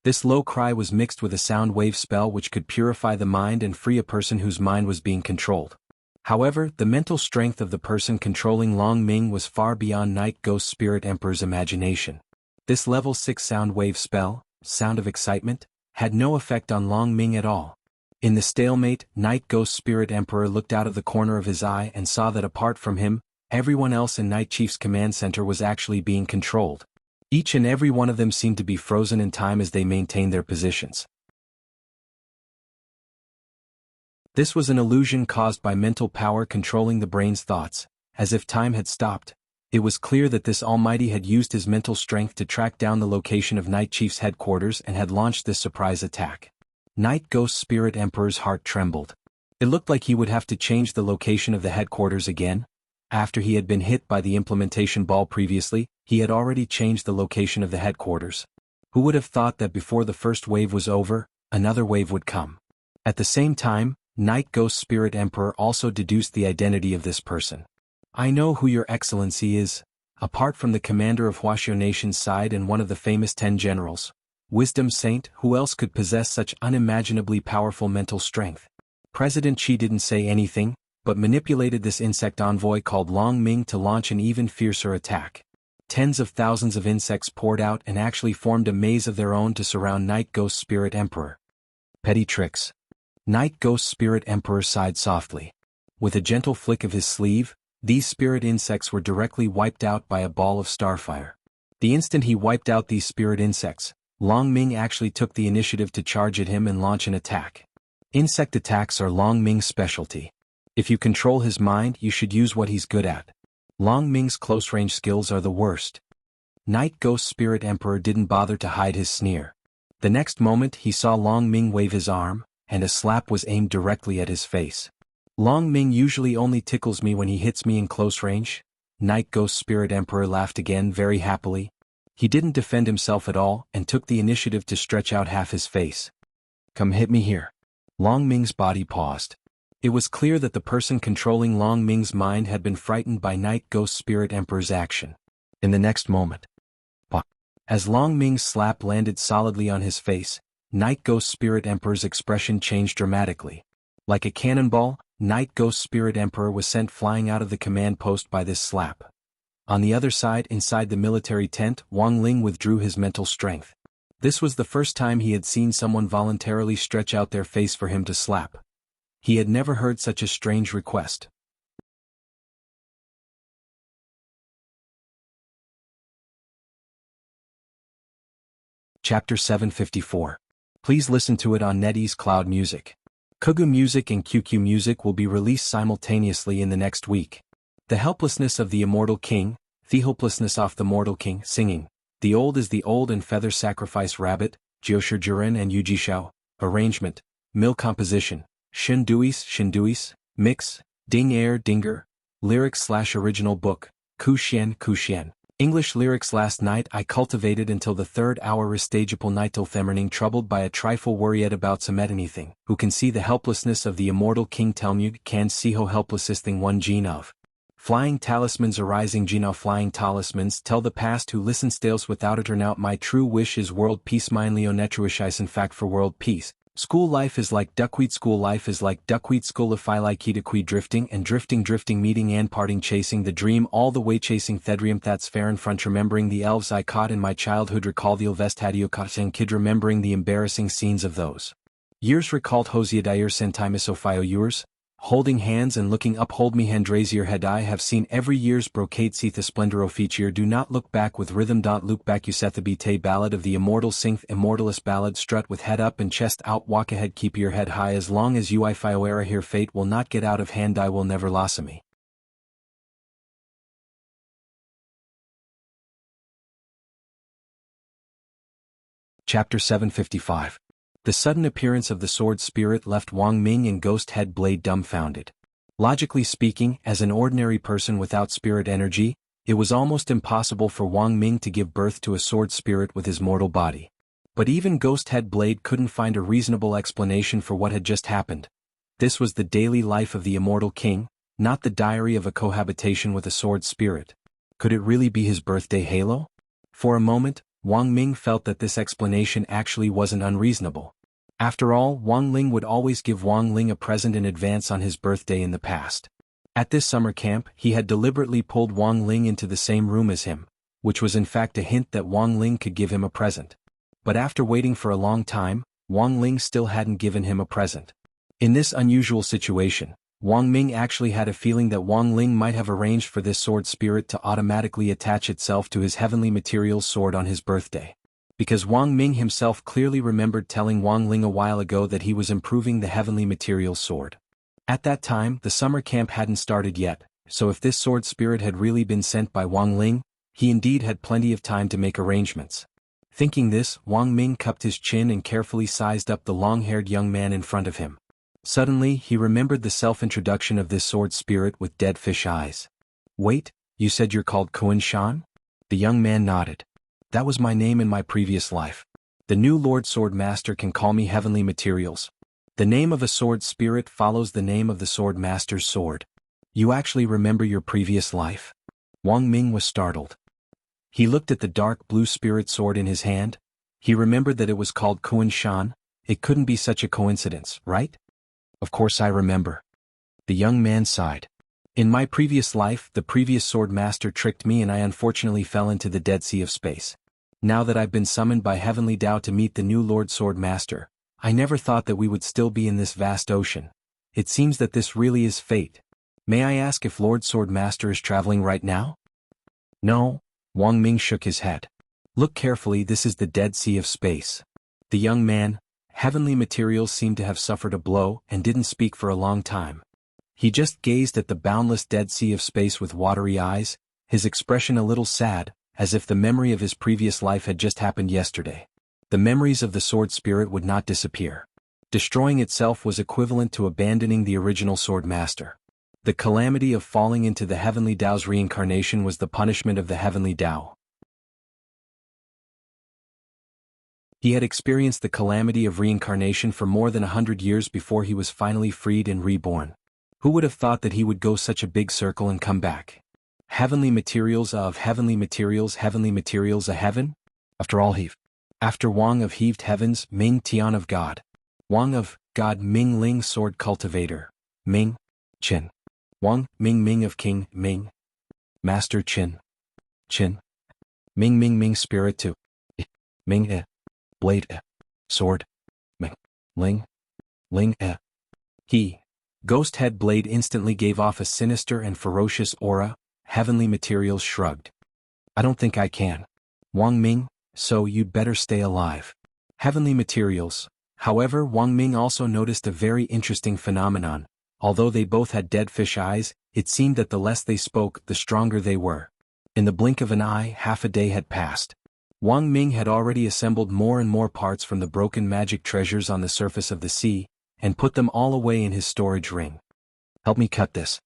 This low cry was mixed with a sound wave spell which could purify the mind and free a person whose mind was being controlled. However, the mental strength of the person controlling Long Ming was far beyond Night Ghost Spirit Emperor's imagination. This level 6 sound wave spell, Sound of Excitement, had no effect on Long Ming at all. In the stalemate, Night Ghost Spirit Emperor looked out of the corner of his eye and saw that apart from him, everyone else in Night Chief's command center was actually being controlled. Each and every one of them seemed to be frozen in time as they maintained their positions. This was an illusion caused by mental power controlling the brain's thoughts, as if time had stopped. It was clear that this Almighty had used his mental strength to track down the location of Night Chief's headquarters and had launched this surprise attack. Night Ghost Spirit Emperor's heart trembled. It looked like he would have to change the location of the headquarters again. After he had been hit by the implementation ball previously, he had already changed the location of the headquarters. Who would have thought that before the first wave was over, another wave would come? At the same time, Night Ghost Spirit Emperor also deduced the identity of this person. "I know who your excellency is. Apart from the commander of Wuxia nation's side and one of the famous 10 generals, Wisdom Saint, who else could possess such unimaginably powerful mental strength?" President Qi didn't say anything, but manipulated this insect envoy called Long Ming to launch an even fiercer attack. Tens of thousands of insects poured out and actually formed a maze of their own to surround Night Ghost Spirit Emperor. Petty tricks. Night Ghost Spirit Emperor sighed softly. With a gentle flick of his sleeve, these spirit insects were directly wiped out by a ball of starfire. The instant he wiped out these spirit insects, Long Ming actually took the initiative to charge at him and launch an attack. Insect attacks are Long Ming's specialty. If you control his mind, you should use what he's good at. Long Ming's close-range skills are the worst. Night Ghost Spirit Emperor didn't bother to hide his sneer. The next moment he saw Long Ming wave his arm, and a slap was aimed directly at his face. "Long Ming usually only tickles me when he hits me in close range." Night Ghost Spirit Emperor laughed again very happily. He didn't defend himself at all and took the initiative to stretch out half his face. "Come hit me here." Long Ming's body paused. It was clear that the person controlling Long Ming's mind had been frightened by Night Ghost Spirit Emperor's action. In the next moment, as Long Ming's slap landed solidly on his face, Night Ghost Spirit Emperor's expression changed dramatically. Like a cannonball, Night Ghost Spirit Emperor was sent flying out of the command post by this slap. On the other side, inside the military tent, Wang Ling withdrew his mental strength. This was the first time he had seen someone voluntarily stretch out their face for him to slap. He had never heard such a strange request. Chapter 754. Please listen to it on NetEase Cloud Music. Kugu Music and QQ Music will be released simultaneously in the next week. The Helplessness of the Immortal King, The Hopelessness of the Mortal King, singing. The Old is the Old and Feather Sacrifice Rabbit, Jiushi Juren and Yujishao. Arrangement, Mill Composition, Shinduis, Mix, Ding Air Dinger. Lyrics/original book, Ku Xian. English lyrics. Last night I cultivated until the 3rd hour restageable nightil themmerning troubled by a trifle worried about some anything, who can see the helplessness of the immortal king Telmud can see how helplessest thing one gene of. Flying talismans arising gene of flying talismans tell the past who listens tales without it turn out my true wish is world peace mine leonetruish in fact for world peace. School life is like duckweed school life is like duckweed school if I like drifting and drifting meeting and parting chasing the dream all the way chasing thedrium that's fair in front remembering the elves I caught in my childhood recall the Ilvestadio and kid remembering the embarrassing scenes of those years recalled Hosea Dyer Sentimus Ophio yours holding hands and looking up hold me Hendrazier head I have seen every year's brocade see the splendor feature do not look back with rhythm look back Eusethebite ballad of the immortal synth immortalist ballad strut with head up and chest out walk ahead keep your head high as long as you Ifioera here fate will not get out of hand I will never loss me. Chapter 755. The sudden appearance of the sword spirit left Wang Ming and Ghost Head Blade dumbfounded. Logically speaking, as an ordinary person without spirit energy, it was almost impossible for Wang Ming to give birth to a sword spirit with his mortal body. But even Ghost Head Blade couldn't find a reasonable explanation for what had just happened. This was the daily life of the Immortal King, not the diary of a cohabitation with a sword spirit. Could it really be his birthday halo? For a moment, Wang Ming felt that this explanation actually wasn't unreasonable. After all, Wang Ling would always give Wang Ling a present in advance on his birthday in the past. At this summer camp, he had deliberately pulled Wang Ling into the same room as him, which was in fact a hint that Wang Ling could give him a present. But after waiting for a long time, Wang Ling still hadn't given him a present. In this unusual situation, Wang Ming actually had a feeling that Wang Ling might have arranged for this sword spirit to automatically attach itself to his heavenly materials sword on his birthday. Because Wang Ming himself clearly remembered telling Wang Ling a while ago that he was improving the heavenly materials sword. At that time, the summer camp hadn't started yet, so if this sword spirit had really been sent by Wang Ling, he indeed had plenty of time to make arrangements. Thinking this, Wang Ming cupped his chin and carefully sized up the long-haired young man in front of him. Suddenly, he remembered the self-introduction of this sword spirit with dead fish eyes. "Wait, you said you're called Kuan Shan?" The young man nodded. "That was my name in my previous life. The new Lord Sword Master can call me Heavenly Materials. The name of a sword spirit follows the name of the Sword Master's sword." "You actually remember your previous life?" Wang Ming was startled. He looked at the dark blue spirit sword in his hand. He remembered that it was called Kuan Shan. It couldn't be such a coincidence, right? "Of course I remember." The young man sighed. "In my previous life, the previous sword master tricked me and I unfortunately fell into the Dead Sea of Space. Now that I've been summoned by Heavenly Tao to meet the new Lord Sword Master, I never thought that we would still be in this vast ocean. It seems that this really is fate. May I ask if Lord Sword Master is traveling right now?" "No." Wang Ming shook his head. "Look carefully, this is the Dead Sea of Space." The young man, Heavenly Materials, seemed to have suffered a blow and didn't speak for a long time. He just gazed at the boundless Dead Sea of Space with watery eyes, his expression a little sad, as if the memory of his previous life had just happened yesterday. The memories of the sword spirit would not disappear. Destroying itself was equivalent to abandoning the original sword master. The calamity of falling into the Heavenly Tao's reincarnation was the punishment of the Heavenly Tao. He had experienced the calamity of reincarnation for more than 100 years before he was finally freed and reborn. Who would have thought that he would go such a big circle and come back? Heavenly Materials of Heavenly Materials a heaven? After all, after Wang of heaved heavens, Ming Tian of God. Wang of God, Ming Ling sword cultivator. Ming Qin. Wang Ming Ming of King Ming. Master Qin. Qin. Ming Ming Ming spirit to Ming Blade sword. Ming Ling Ling He. Ghost Head Blade instantly gave off a sinister and ferocious aura. Heavenly Materials shrugged. "I don't think I can. Wang Ming, so you'd better stay alive." Heavenly Materials. However, Wang Ming also noticed a very interesting phenomenon. Although they both had dead fish eyes, it seemed that the less they spoke, the stronger they were. In the blink of an eye, half a day had passed. Wang Ming had already assembled more and more parts from the broken magic treasures on the surface of the sea, and put them all away in his storage ring. "Help me cut this."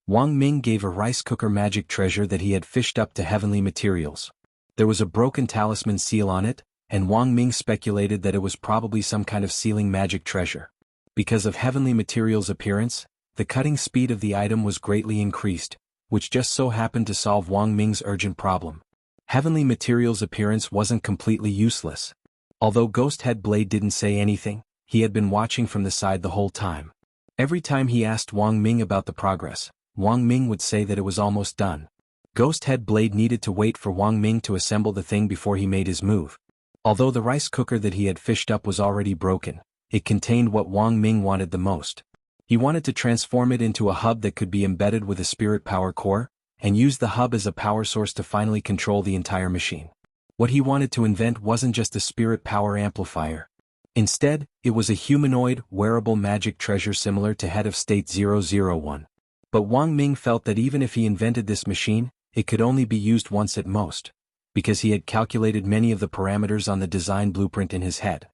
Wang Ming gave a rice cooker magic treasure that he had fished up to Heavenly Materials. There was a broken talisman seal on it, and Wang Ming speculated that it was probably some kind of sealing magic treasure. Because of Heavenly Materials' appearance, the cutting speed of the item was greatly increased, which just so happened to solve Wang Ming's urgent problem. Heavenly Materials' appearance wasn't completely useless. Although Ghost Head Blade didn't say anything, he had been watching from the side the whole time. Every time he asked Wang Ming about the progress, Wang Ming would say that it was almost done. Ghost Head Blade needed to wait for Wang Ming to assemble the thing before he made his move. Although the rice cooker that he had fished up was already broken, it contained what Wang Ming wanted the most. He wanted to transform it into a hub that could be embedded with a spirit power core, and use the hub as a power source to finally control the entire machine. What he wanted to invent wasn't just a spirit power amplifier. Instead, it was a humanoid, wearable magic treasure similar to Head of State 001. But Wang Ming felt that even if he invented this machine, it could only be used once at most, because he had calculated many of the parameters on the design blueprint in his head.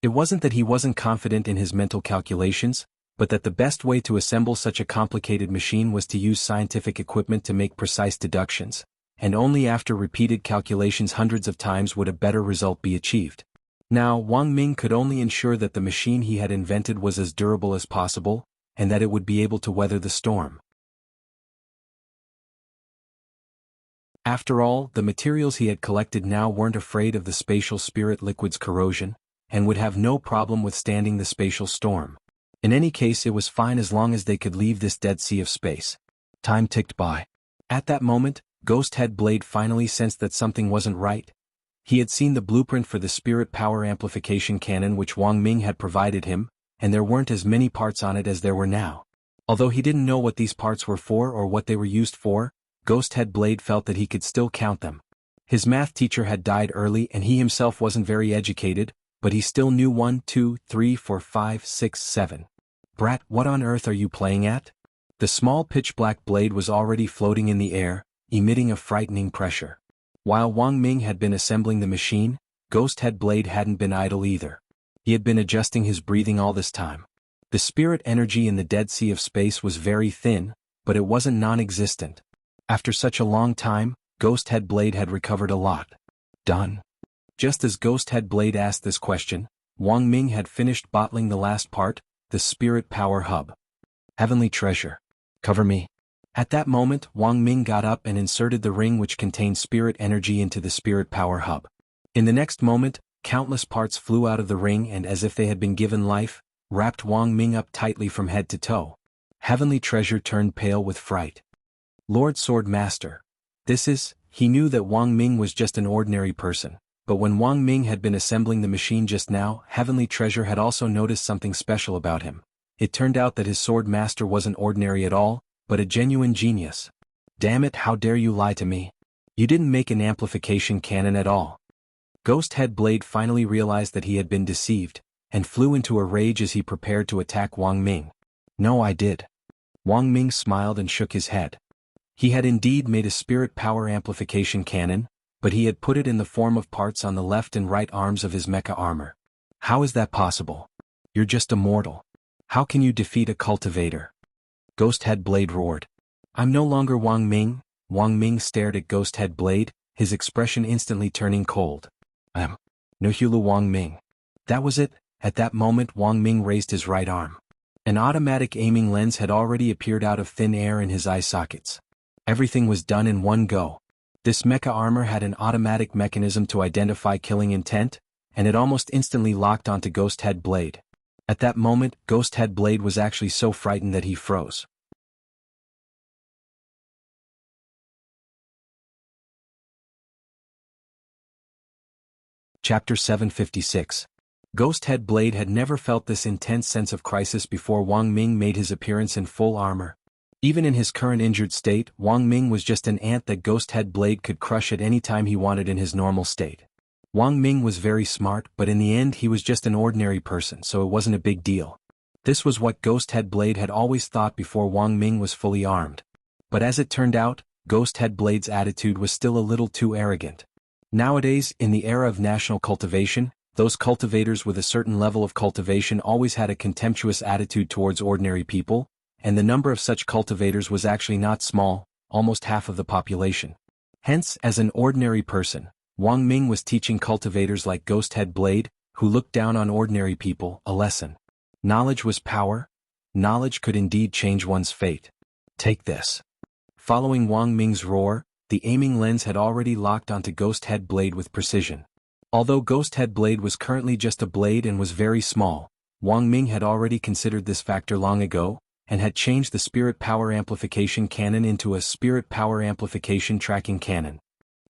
It wasn't that he wasn't confident in his mental calculations, but that the best way to assemble such a complicated machine was to use scientific equipment to make precise deductions, and only after repeated calculations hundreds of times would a better result be achieved. Now, Wang Ming could only ensure that the machine he had invented was as durable as possible, and that it would be able to weather the storm. After all, the materials he had collected now weren't afraid of the spatial spirit liquid's corrosion, and would have no problem withstanding the spatial storm. In any case, it was fine as long as they could leave this dead sea of space. Time ticked by. At that moment, Ghost Head Blade finally sensed that something wasn't right. He had seen the blueprint for the spirit power amplification cannon which Wang Ming had provided him, and there weren't as many parts on it as there were now. Although he didn't know what these parts were for or what they were used for, Ghost Head Blade felt that he could still count them. His math teacher had died early and he himself wasn't very educated, but he still knew 1, 2, 3, 4, 5, 6, 7. Brat, what on earth are you playing at? The small pitch-black blade was already floating in the air, emitting a frightening pressure. While Wang Ming had been assembling the machine, Ghost Head Blade hadn't been idle either. He had been adjusting his breathing all this time. The spirit energy in the dead sea of space was very thin, but it wasn't non-existent. After such a long time, Ghost Head Blade had recovered a lot. Done. Just as Ghost Head Blade asked this question, Wang Ming had finished bottling the last part, the spirit power hub. Heavenly treasure. Cover me. At that moment, Wang Ming got up and inserted the ring which contained spirit energy into the spirit power hub. In the next moment, countless parts flew out of the ring and as if they had been given life, wrapped Wang Ming up tightly from head to toe. Heavenly treasure turned pale with fright. Lord Sword Master. He knew that Wang Ming was just an ordinary person. But when Wang Ming had been assembling the machine just now, Heavenly Treasure had also noticed something special about him. It turned out that his sword master wasn't ordinary at all, but a genuine genius. Damn it, how dare you lie to me? You didn't make an amplification cannon at all. Ghost Head Blade finally realized that he had been deceived, and flew into a rage as he prepared to attack Wang Ming. No, I did. Wang Ming smiled and shook his head. He had indeed made a spirit power amplification cannon, but he had put it in the form of parts on the left and right arms of his mecha armor. How is that possible? You're just a mortal. How can you defeat a cultivator? Ghost Head Blade roared. I'm no longer Wang Ming. Wang Ming stared at Ghost Head Blade, his expression instantly turning cold. Nuhulu Wang Ming. That was it. At that moment Wang Ming raised his right arm. An automatic aiming lens had already appeared out of thin air in his eye sockets. Everything was done in one go. This mecha armor had an automatic mechanism to identify killing intent, and it almost instantly locked onto Ghost Head Blade. At that moment, Ghost Head Blade was actually so frightened that he froze. Chapter 756. Ghost Head Blade had never felt this intense sense of crisis before Wang Ming made his appearance in full armor. Even in his current injured state, Wang Ming was just an ant that Ghost Head Blade could crush at any time he wanted in his normal state. Wang Ming was very smart, but in the end he was just an ordinary person, so it wasn't a big deal. This was what Ghost Head Blade had always thought before Wang Ming was fully armed. But as it turned out, Ghost Head Blade's attitude was still a little too arrogant. Nowadays, in the era of national cultivation, those cultivators with a certain level of cultivation always had a contemptuous attitude towards ordinary people, and the number of such cultivators was actually not small, almost half of the population. Hence, as an ordinary person, Wang Ming was teaching cultivators like Ghost Head Blade, who looked down on ordinary people, a lesson. Knowledge was power. Knowledge could indeed change one's fate. Take this. Following Wang Ming's roar, the aiming lens had already locked onto Ghost Head Blade with precision. Although Ghost Head Blade was currently just a blade and was very small, Wang Ming had already considered this factor long ago, and had changed the Spirit Power Amplification Cannon into a Spirit Power Amplification Tracking Cannon.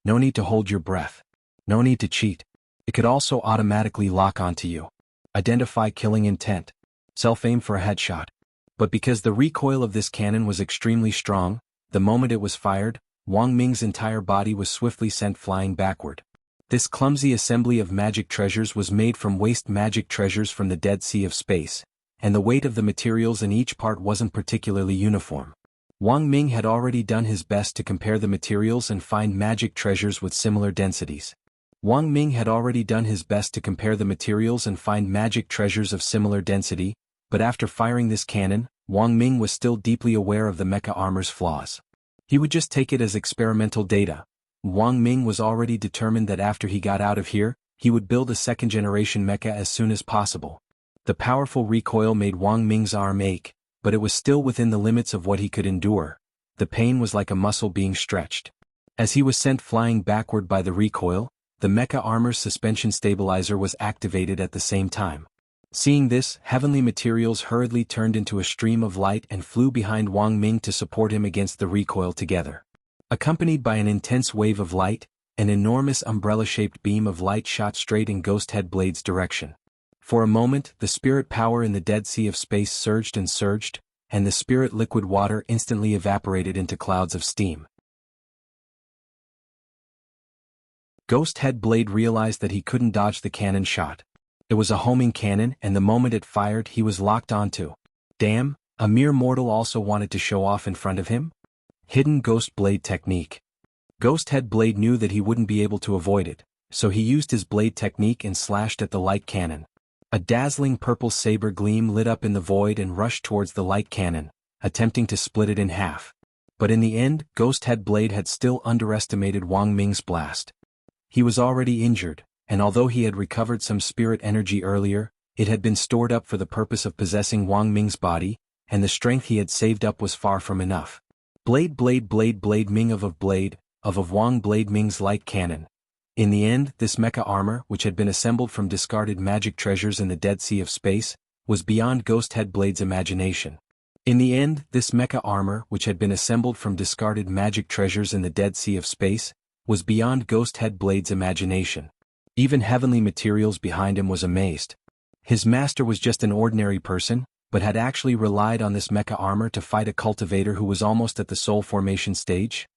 No need to hold your breath. No need to cheat. It could also automatically lock onto you. Identify killing intent. Self-aim for a headshot. But because the recoil of this cannon was extremely strong, the moment it was fired, Wang Ming's entire body was swiftly sent flying backward. This clumsy assembly of magic treasures was made from waste magic treasures from the Dead Sea of Space, and the weight of the materials in each part wasn't particularly uniform. Wang Ming had already done his best to compare the materials and find magic treasures with similar densities. Wang Ming had already done his best to compare the materials and find magic treasures of similar density, but after firing this cannon, Wang Ming was still deeply aware of the mecha armor's flaws. He would just take it as experimental data. Wang Ming was already determined that after he got out of here, he would build a second-generation mecha as soon as possible. The powerful recoil made Wang Ming's arm ache, but it was still within the limits of what he could endure. The pain was like a muscle being stretched. As he was sent flying backward by the recoil, the mecha armor's suspension stabilizer was activated at the same time. Seeing this, heavenly materials hurriedly turned into a stream of light and flew behind Wang Ming to support him against the recoil together. Accompanied by an intense wave of light, an enormous umbrella-shaped beam of light shot straight in Ghost Head Blade's direction. For a moment, the spirit power in the dead sea of space surged, and the spirit liquid water instantly evaporated into clouds of steam. Ghost Head Blade realized that he couldn't dodge the cannon shot. It was a homing cannon, and the moment it fired, he was locked onto. Damn, a mere mortal also wanted to show off in front of him? Hidden Ghost Blade Technique. Ghost Head Blade knew that he wouldn't be able to avoid it, so he used his blade technique and slashed at the light cannon. A dazzling purple saber gleam lit up in the void and rushed towards the light cannon, attempting to split it in half. But in the end, Ghost Head Blade had still underestimated Wang Ming's blast. He was already injured, and although he had recovered some spirit energy earlier, it had been stored up for the purpose of possessing Wang Ming's body, and the strength he had saved up was far from enough. Blade Ming of Wang Blade Ming's light cannon. In the end, this mecha armor, which had been assembled from discarded magic treasures in the dead sea of space, was beyond Ghost Head Blade's imagination. In the end, this mecha armor, which had been assembled from discarded magic treasures in the dead sea of space, was beyond Ghost Head Blade's imagination. Even heavenly materials behind him was amazed. His master was just an ordinary person, but had actually relied on this mecha armor to fight a cultivator who was almost at the soul formation stage?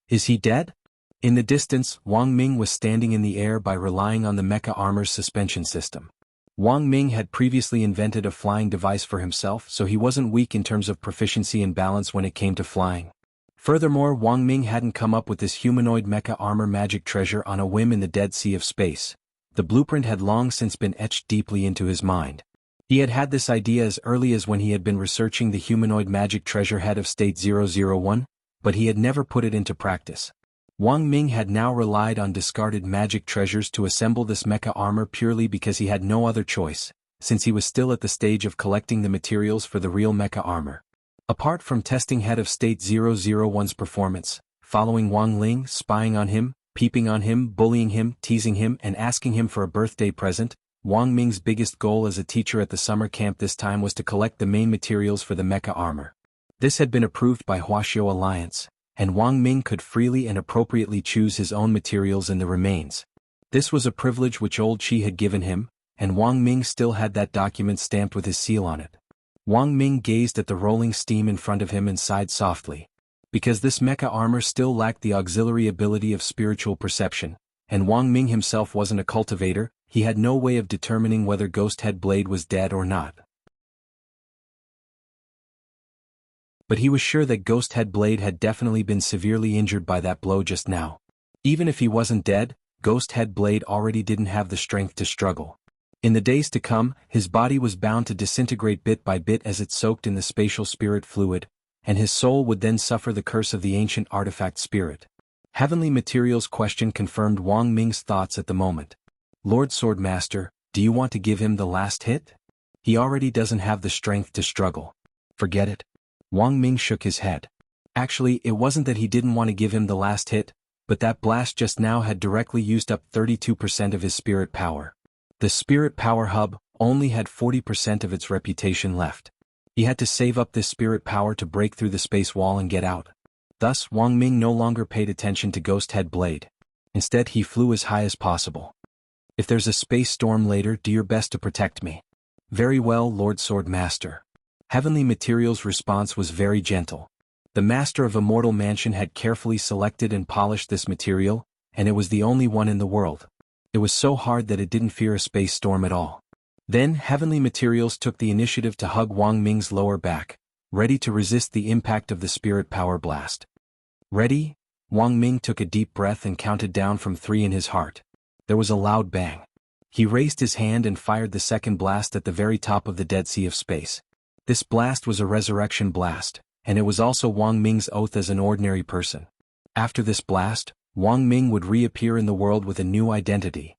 Is he dead? In the distance, Wang Ming was standing in the air by relying on the mecha armor's suspension system. Wang Ming had previously invented a flying device for himself, so he wasn't weak in terms of proficiency and balance when it came to flying. Furthermore, Wang Ming hadn't come up with this humanoid mecha armor magic treasure on a whim in the dead sea of space. The blueprint had long since been etched deeply into his mind. He had had this idea as early as when he had been researching the humanoid magic treasure head of State 001, but he had never put it into practice. Wang Ming had now relied on discarded magic treasures to assemble this mecha armor purely because he had no other choice, since he was still at the stage of collecting the materials for the real mecha armor. Apart from testing head of State 001's performance, following Wang Ling, spying on him, peeping on him, bullying him, teasing him, and asking him for a birthday present, Wang Ming's biggest goal as a teacher at the summer camp this time was to collect the main materials for the mecha armor. This had been approved by Wuxia Alliance, and Wang Ming could freely and appropriately choose his own materials and the remains. This was a privilege which Old Qi had given him, and Wang Ming still had that document stamped with his seal on it. Wang Ming gazed at the rolling steam in front of him and sighed softly. Because this mecha armor still lacked the auxiliary ability of spiritual perception, and Wang Ming himself wasn't a cultivator, he had no way of determining whether Ghost Head Blade was dead or not. But he was sure that Ghost Head Blade had definitely been severely injured by that blow just now. Even if he wasn't dead, Ghost Head Blade already didn't have the strength to struggle. In the days to come, his body was bound to disintegrate bit by bit as it soaked in the spatial spirit fluid, and his soul would then suffer the curse of the ancient artifact spirit. Heavenly Materials question confirmed Wang Ming's thoughts at the moment. Lord Swordmaster, do you want to give him the last hit? He already doesn't have the strength to struggle. Forget it. Wang Ming shook his head. Actually, it wasn't that he didn't want to give him the last hit, but that blast just now had directly used up 32% of his spirit power. The spirit power hub only had 40% of its reputation left. He had to save up this spirit power to break through the space wall and get out. Thus, Wang Ming no longer paid attention to Ghost Head Blade. Instead, he flew as high as possible. If there's a space storm later, do your best to protect me. Very well, Lord Swordmaster. Heavenly Materials' response was very gentle. The master of Immortal Mansion had carefully selected and polished this material, and it was the only one in the world. It was so hard that it didn't fear a space storm at all. Then, Heavenly Materials took the initiative to hug Wang Ming's lower back, ready to resist the impact of the spirit power blast. Ready? Wang Ming took a deep breath and counted down from 3 in his heart. There was a loud bang. He raised his hand and fired the second blast at the very top of the Dead Sea of Space. This blast was a resurrection blast, and it was also Wang Ming's oath as an ordinary person. After this blast, Wang Ming would reappear in the world with a new identity.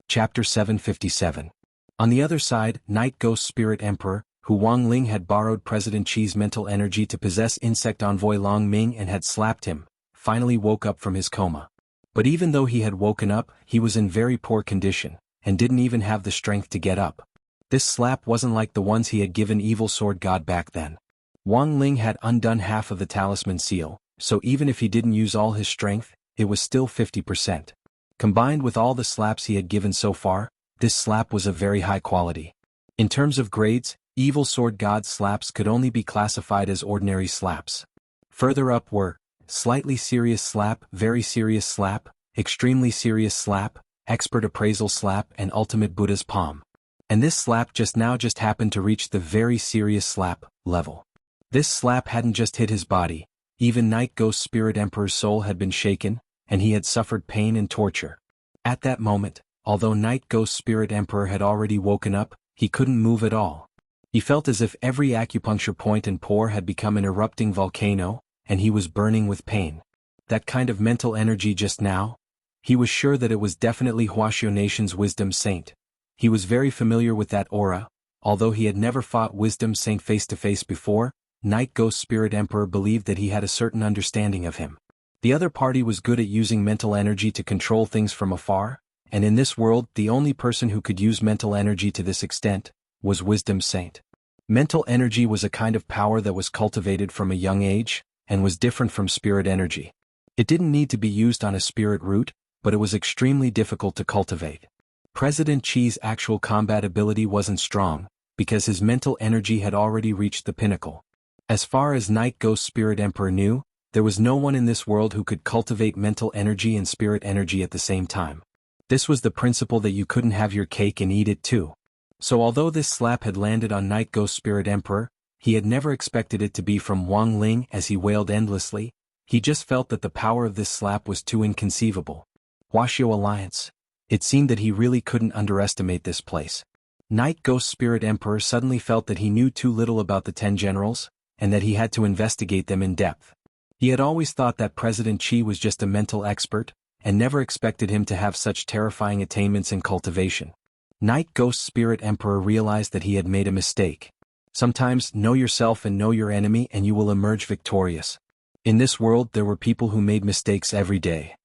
Chapter 757. On the other side, Night Ghost Spirit Emperor, who Wang Ling had borrowed President Qi's mental energy to possess insect envoy Long Ming and had slapped him, finally woke up from his coma. But even though he had woken up, he was in very poor condition, and didn't even have the strength to get up. This slap wasn't like the ones he had given Evil Sword God back then. Wang Ling had undone half of the talisman seal, so even if he didn't use all his strength, it was still 50%. Combined with all the slaps he had given so far, this slap was of very high quality. In terms of grades, Evil Sword God slaps could only be classified as ordinary slaps. Further up were slightly serious slap, very serious slap, extremely serious slap, expert appraisal slap, and ultimate Buddha's palm. And this slap just happened to reach the very serious slap level. This slap hadn't just hit his body, even Night Ghost Spirit Emperor's soul had been shaken, and he had suffered pain and torture. At that moment, although Night Ghost Spirit Emperor had already woken up, he couldn't move at all. He felt as if every acupuncture point and pore had become an erupting volcano, and he was burning with pain. That kind of mental energy just now? He was sure that it was definitely Huaxiao Nation's Wisdom Saint. He was very familiar with that aura. Although he had never fought Wisdom Saint face-to-face before, Night Ghost Spirit Emperor believed that he had a certain understanding of him. The other party was good at using mental energy to control things from afar, and in this world the only person who could use mental energy to this extent was Wisdom Saint. Mental energy was a kind of power that was cultivated from a young age, and was different from spirit energy. It didn't need to be used on a spirit route, but it was extremely difficult to cultivate. President Qi's actual combat ability wasn't strong, because his mental energy had already reached the pinnacle. As far as Night Ghost Spirit Emperor knew, there was no one in this world who could cultivate mental energy and spirit energy at the same time. This was the principle that you couldn't have your cake and eat it too. So although this slap had landed on Night Ghost Spirit Emperor, he had never expected it to be from Wang Ling as he wailed endlessly. He just felt that the power of this slap was too inconceivable. Huaxiao Alliance. It seemed that he really couldn't underestimate this place. Night Ghost Spirit Emperor suddenly felt that he knew too little about the 10 generals, and that he had to investigate them in depth. He had always thought that President Qi was just a mental expert, and never expected him to have such terrifying attainments in cultivation. Night Ghost Spirit Emperor realized that he had made a mistake. Sometimes know yourself and know your enemy and you will emerge victorious. In this world there were people who made mistakes every day.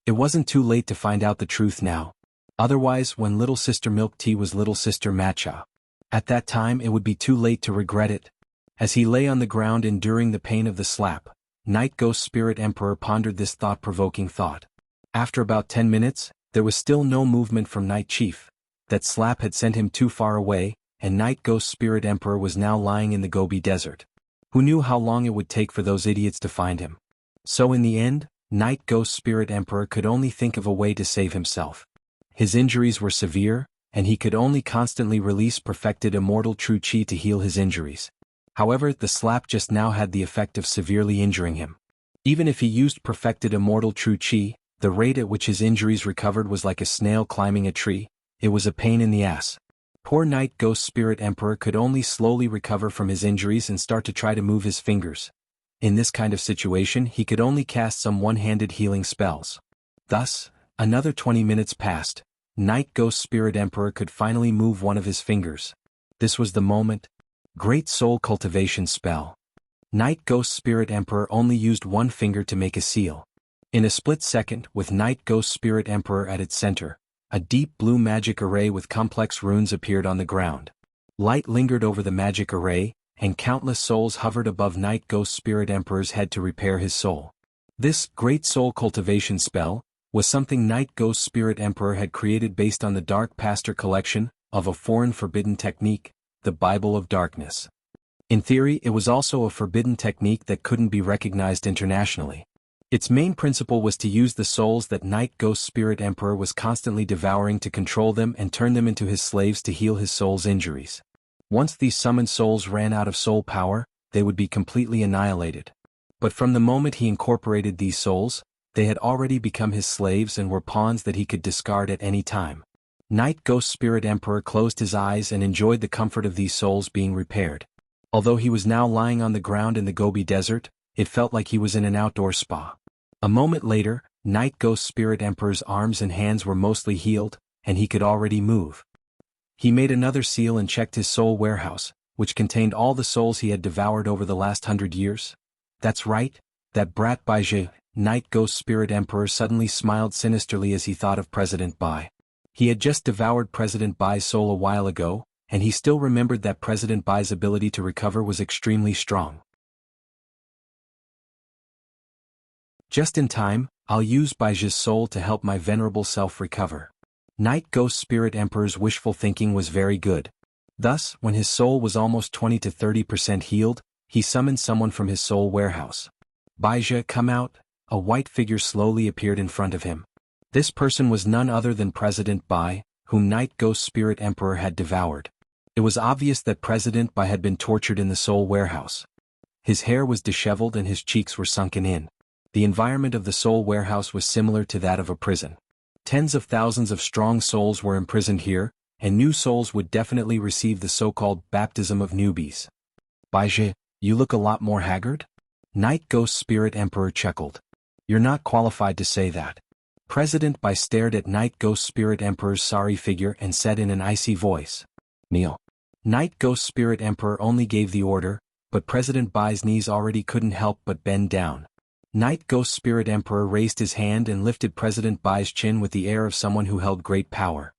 It wasn't too late to find out the truth now. Otherwise, when Little Sister Milk Tea was Little Sister Matcha. At that time it would be too late to regret it. As he lay on the ground enduring the pain of the slap, Night Ghost Spirit Emperor pondered this thought-provoking thought. After about 10 minutes, there was still no movement from Night Chief. That slap had sent him too far away, and Night Ghost Spirit Emperor was now lying in the Gobi Desert. Who knew how long it would take for those idiots to find him? So in the end, Night Ghost Spirit Emperor could only think of a way to save himself. His injuries were severe, and he could only constantly release perfected immortal true chi to heal his injuries. However, the slap just now had the effect of severely injuring him. Even if he used perfected immortal true chi, the rate at which his injuries recovered was like a snail climbing a tree. It was a pain in the ass. Poor Night Ghost Spirit Emperor could only slowly recover from his injuries and start to try to move his fingers. In this kind of situation he could only cast some one-handed healing spells. Thus, another 20 minutes passed. Night Ghost Spirit Emperor could finally move one of his fingers. This was the moment. Great Soul Cultivation spell. Night Ghost Spirit Emperor only used one finger to make a seal. In a split second, with Night Ghost Spirit Emperor at its center, a deep blue magic array with complex runes appeared on the ground. Light lingered over the magic array, and countless souls hovered above Night Ghost Spirit Emperor's head to repair his soul. This Great Soul Cultivation spell was something Night Ghost Spirit Emperor had created based on the Dark Pastor collection of a foreign forbidden technique, the Bible of Darkness. In theory, it was also a forbidden technique that couldn't be recognized internationally. Its main principle was to use the souls that Night Ghost Spirit Emperor was constantly devouring to control them and turn them into his slaves to heal his soul's injuries. Once these summoned souls ran out of soul power, they would be completely annihilated. But from the moment he incorporated these souls, they had already become his slaves and were pawns that he could discard at any time. Night Ghost Spirit Emperor closed his eyes and enjoyed the comfort of these souls being repaired. Although he was now lying on the ground in the Gobi Desert, it felt like he was in an outdoor spa. A moment later, Night Ghost Spirit Emperor's arms and hands were mostly healed, and he could already move. He made another seal and checked his soul warehouse, which contained all the souls he had devoured over the last 100 years. That's right, that brat Baizhi. Night Ghost Spirit Emperor suddenly smiled sinisterly as he thought of President Bai. He had just devoured President Bai's soul a while ago, and he still remembered that President Bai's ability to recover was extremely strong. Just in time, I'll use Baizhi's soul to help my venerable self recover. Night Ghost Spirit Emperor's wishful thinking was very good. Thus, when his soul was almost 20 to 30% healed, he summoned someone from his soul warehouse. Baizhi, come out. A white figure slowly appeared in front of him. This person was none other than President Bai, whom Night Ghost Spirit Emperor had devoured. It was obvious that President Bai had been tortured in the soul warehouse. His hair was disheveled and his cheeks were sunken in. The environment of the soul warehouse was similar to that of a prison. Tens of thousands of strong souls were imprisoned here, and new souls would definitely receive the so-called baptism of newbies. Baizhi, you look a lot more haggard? Night Ghost Spirit Emperor chuckled. You're not qualified to say that. President Bai stared at Night Ghost Spirit Emperor's sorry figure and said in an icy voice, "Kneel." Night Ghost Spirit Emperor only gave the order, but President Bai's knees already couldn't help but bend down. Night Ghost Spirit Emperor raised his hand and lifted President Bai's chin with the air of someone who held great power.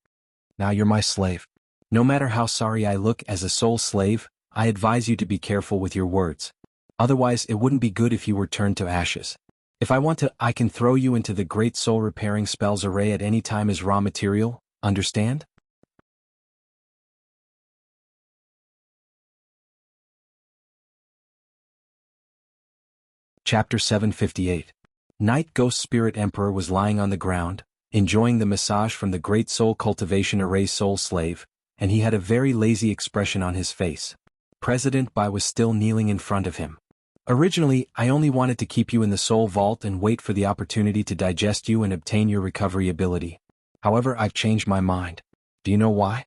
Now you're my slave. No matter how sorry I look as a soul slave, I advise you to be careful with your words. Otherwise it wouldn't be good if you were turned to ashes. If I want to, I can throw you into the great soul repairing spells array at any time as raw material, understand? Chapter 758. Night Ghost Spirit Emperor was lying on the ground, enjoying the massage from the great soul cultivation array soul slave, and he had a very lazy expression on his face. President Bai was still kneeling in front of him. Originally, I only wanted to keep you in the soul vault and wait for the opportunity to digest you and obtain your recovery ability. However, I've changed my mind. Do you know why?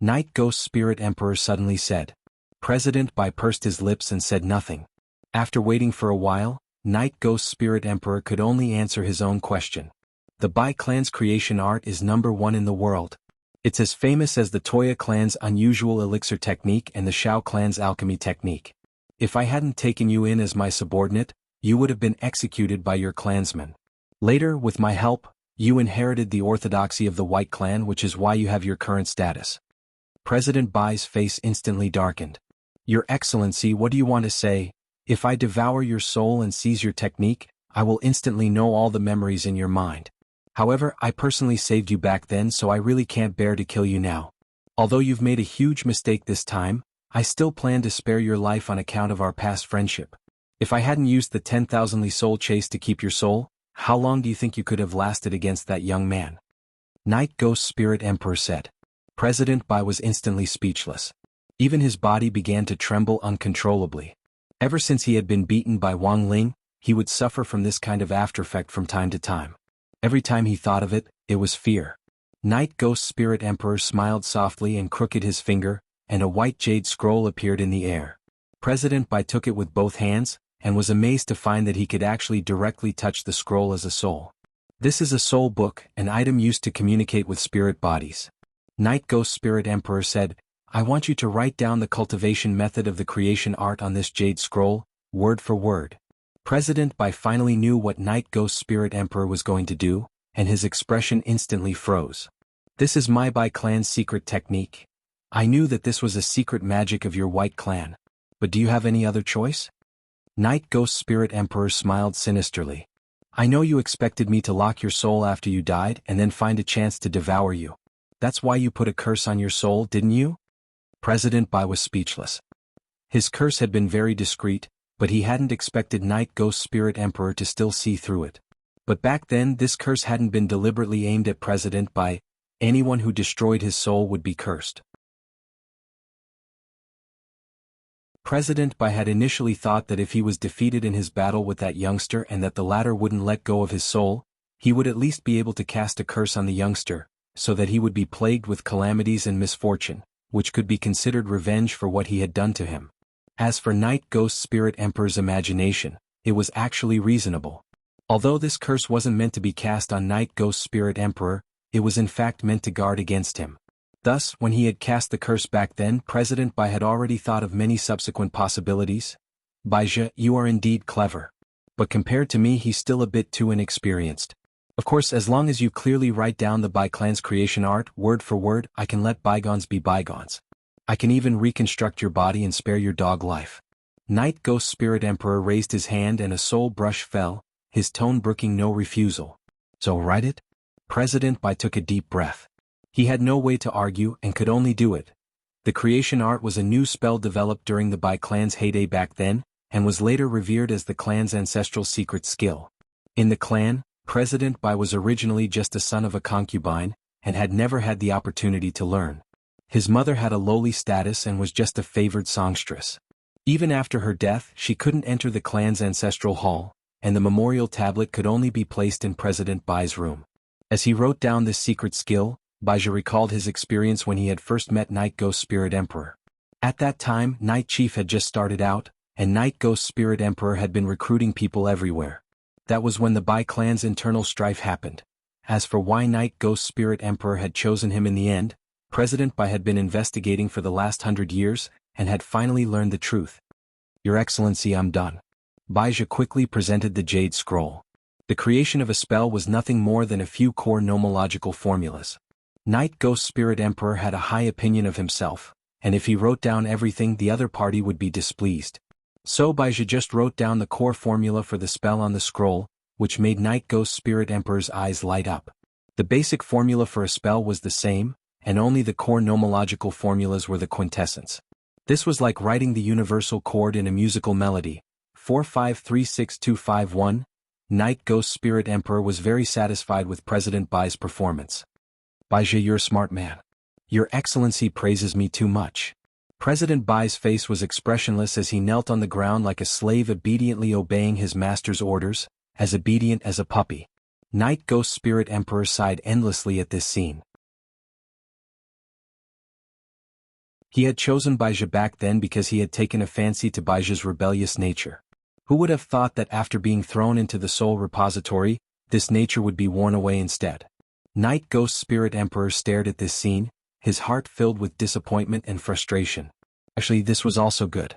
Night Ghost Spirit Emperor suddenly said. President Bai pursed his lips and said nothing. After waiting for a while, Night Ghost Spirit Emperor could only answer his own question. The Bai clan's creation art is #1 in the world. It's as famous as the Toya clan's unusual elixir technique and the Shao clan's alchemy technique. If I hadn't taken you in as my subordinate, you would have been executed by your clansmen. Later, with my help, you inherited the orthodoxy of the White Clan, which is why you have your current status. President Bai's face instantly darkened. Your Excellency, what do you want to say? If I devour your soul and seize your technique, I will instantly know all the memories in your mind. However, I personally saved you back then, so I really can't bear to kill you now. Although you've made a huge mistake this time, I still plan to spare your life on account of our past friendship. If I hadn't used the 10,000 soul chase to keep your soul, how long do you think you could have lasted against that young man? Night Ghost Spirit Emperor said. President Bai was instantly speechless. Even his body began to tremble uncontrollably. Ever since he had been beaten by Wang Ling, he would suffer from this kind of aftereffect from time to time. Every time he thought of it, it was fear. Night Ghost Spirit Emperor smiled softly and crooked his finger, and a white jade scroll appeared in the air. President Bai took it with both hands, and was amazed to find that he could actually directly touch the scroll as a soul. This is a soul book, an item used to communicate with spirit bodies. Night Ghost Spirit Emperor said, I want you to write down the cultivation method of the creation art on this jade scroll, word for word. President Bai finally knew what Night Ghost Spirit Emperor was going to do, and his expression instantly froze. This is my Bai clan's secret technique. I knew that this was a secret magic of your White Clan. But do you have any other choice? Night Ghost Spirit Emperor smiled sinisterly. I know you expected me to lock your soul after you died and then find a chance to devour you. That's why you put a curse on your soul, didn't you? President Bai was speechless. His curse had been very discreet, but he hadn't expected Night Ghost Spirit Emperor to still see through it. But back then this curse hadn't been deliberately aimed at President Bai. Anyone who destroyed his soul would be cursed. President Bai had initially thought that if he was defeated in his battle with that youngster and that the latter wouldn't let go of his soul, he would at least be able to cast a curse on the youngster, so that he would be plagued with calamities and misfortune, which could be considered revenge for what he had done to him. As for Night Ghost Spirit Emperor's imagination, it was actually reasonable. Although this curse wasn't meant to be cast on Night Ghost Spirit Emperor, it was in fact meant to guard against him. Thus, when he had cast the curse back then, President Bai had already thought of many subsequent possibilities. Baizhi, you are indeed clever. But compared to me, he's still a bit too inexperienced. Of course, as long as you clearly write down the Bai clan's creation art, word for word, I can let bygones be bygones. I can even reconstruct your body and spare your dog life. Night Ghost Spirit Emperor raised his hand and a soul brush fell, his tone brooking no refusal. So write it? President Bai took a deep breath. He had no way to argue and could only do it. The creation art was a new spell developed during the Bai clan's heyday back then, and was later revered as the clan's ancestral secret skill. In the clan, President Bai was originally just a son of a concubine, and had never had the opportunity to learn. His mother had a lowly status and was just a favored songstress. Even after her death, she couldn't enter the clan's ancestral hall, and the memorial tablet could only be placed in President Bai's room. As he wrote down this secret skill, Baizhi recalled his experience when he had first met Night Ghost Spirit Emperor. At that time, Night Chief had just started out, and Night Ghost Spirit Emperor had been recruiting people everywhere. That was when the Bai clan's internal strife happened. As for why Night Ghost Spirit Emperor had chosen him in the end, President Bai had been investigating for the last 100 years, and had finally learned the truth. Your Excellency, I'm done. Baizhi quickly presented the Jade Scroll. The creation of a spell was nothing more than a few core nomological formulas. Night Ghost Spirit Emperor had a high opinion of himself, and if he wrote down everything, the other party would be displeased. So Baizhi just wrote down the core formula for the spell on the scroll, which made Night Ghost Spirit Emperor's eyes light up. The basic formula for a spell was the same, and only the core nomological formulas were the quintessence. This was like writing the universal chord in a musical melody. 4-5-3-6-2-5-1. Night Ghost Spirit Emperor was very satisfied with President Bai's performance. Baizhi, you're a smart man. Your Excellency praises me too much. President Bai's face was expressionless as he knelt on the ground like a slave obediently obeying his master's orders, as obedient as a puppy. Night Ghost Spirit Emperor sighed endlessly at this scene. He had chosen Baizhi back then because he had taken a fancy to Baizhi's rebellious nature. Who would have thought that after being thrown into the soul repository, this nature would be worn away instead? Night Ghost Spirit Emperor stared at this scene, his heart filled with disappointment and frustration. Actually, this was also good.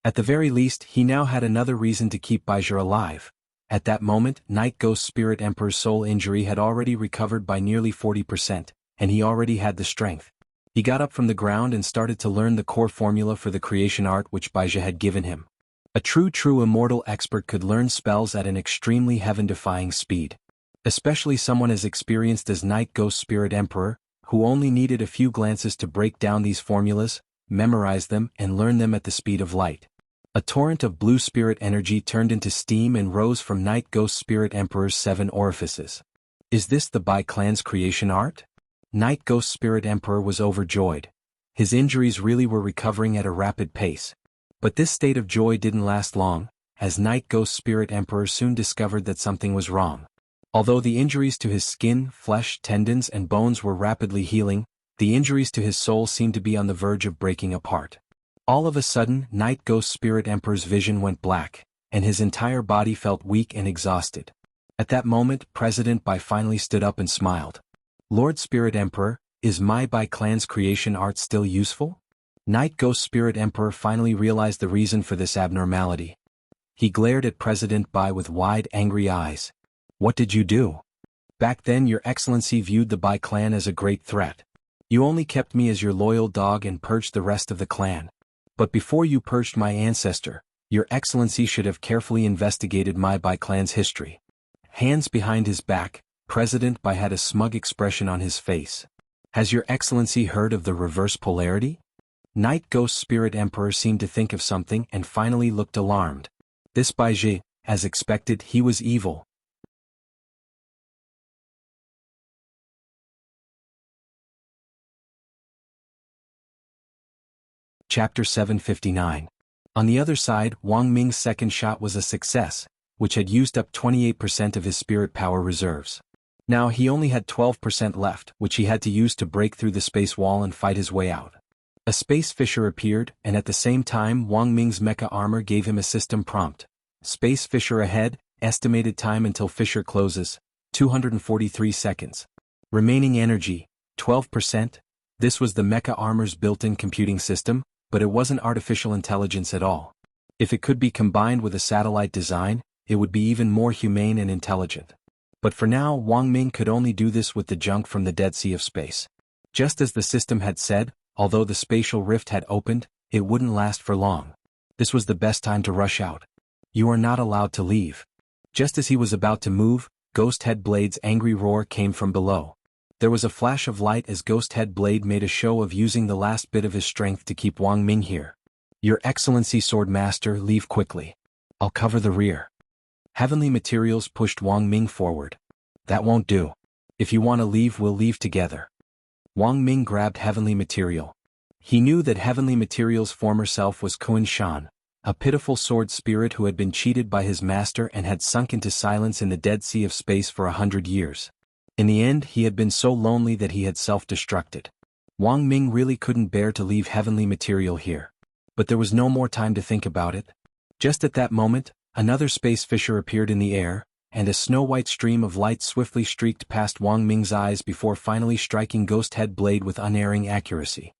At the very least, he now had another reason to keep Baizhi alive. At that moment, Night Ghost Spirit Emperor's soul injury had already recovered by nearly 40%, and he already had the strength. He got up from the ground and started to learn the core formula for the creation art which Baizhi had given him. A true immortal expert could learn spells at an extremely heaven-defying speed. Especially someone as experienced as Night Ghost Spirit Emperor, who only needed a few glances to break down these formulas, memorize them, and learn them at the speed of light. A torrent of blue spirit energy turned into steam and rose from Night Ghost Spirit Emperor's 7 orifices. Is this the Bai clan's creation art? Night Ghost Spirit Emperor was overjoyed. His injuries really were recovering at a rapid pace. But this state of joy didn't last long, as Night Ghost Spirit Emperor soon discovered that something was wrong. Although the injuries to his skin, flesh, tendons, and bones were rapidly healing, the injuries to his soul seemed to be on the verge of breaking apart. All of a sudden, Night Ghost Spirit Emperor's vision went black, and his entire body felt weak and exhausted. At that moment, President Bai finally stood up and smiled. Lord Spirit Emperor, is my Bai clan's creation art still useful? Night Ghost Spirit Emperor finally realized the reason for this abnormality. He glared at President Bai with wide, angry eyes. What did you do? Back then Your Excellency viewed the Bai clan as a great threat. You only kept me as your loyal dog and purged the rest of the clan. But before you purged my ancestor, Your Excellency should have carefully investigated my Bai clan's history. Hands behind his back, President Bai had a smug expression on his face. Has Your Excellency heard of the reverse polarity? Night Ghost Spirit Emperor seemed to think of something and finally looked alarmed. This Baizhi, as expected, he was evil. Chapter 759. On the other side, Wang Ming's second shot was a success, which had used up 28% of his spirit power reserves. Now he only had 12% left, which he had to use to break through the space wall and fight his way out. A space fissure appeared, and at the same time Wang Ming's mecha armor gave him a system prompt. Space fissure ahead, estimated time until fissure closes, 243 seconds. Remaining energy, 12%. This was the mecha armor's built-in computing system, but it wasn't artificial intelligence at all. If it could be combined with a satellite design, it would be even more humane and intelligent. But for now, Wang Ming could only do this with the junk from the Dead Sea of Space. Just as the system had said, although the spatial rift had opened, it wouldn't last for long. This was the best time to rush out. You are not allowed to leave. Just as he was about to move, Ghost Head Blade's angry roar came from below. There was a flash of light as Ghost Head Blade made a show of using the last bit of his strength to keep Wang Ming here. Your Excellency Swordmaster, leave quickly. I'll cover the rear. Heavenly Materials pushed Wang Ming forward. That won't do. If you want to leave, we'll leave together. Wang Ming grabbed Heavenly Material. He knew that Heavenly Material's former self was Kun Shan, a pitiful sword spirit who had been cheated by his master and had sunk into silence in the Dead Sea of Space for 100 years. In the end, he had been so lonely that he had self-destructed. Wang Ming really couldn't bear to leave Heavenly Material here. But there was no more time to think about it. Just at that moment, another space fissure appeared in the air, and a snow-white stream of light swiftly streaked past Wang Ming's eyes before finally striking Ghost Head Blade with unerring accuracy.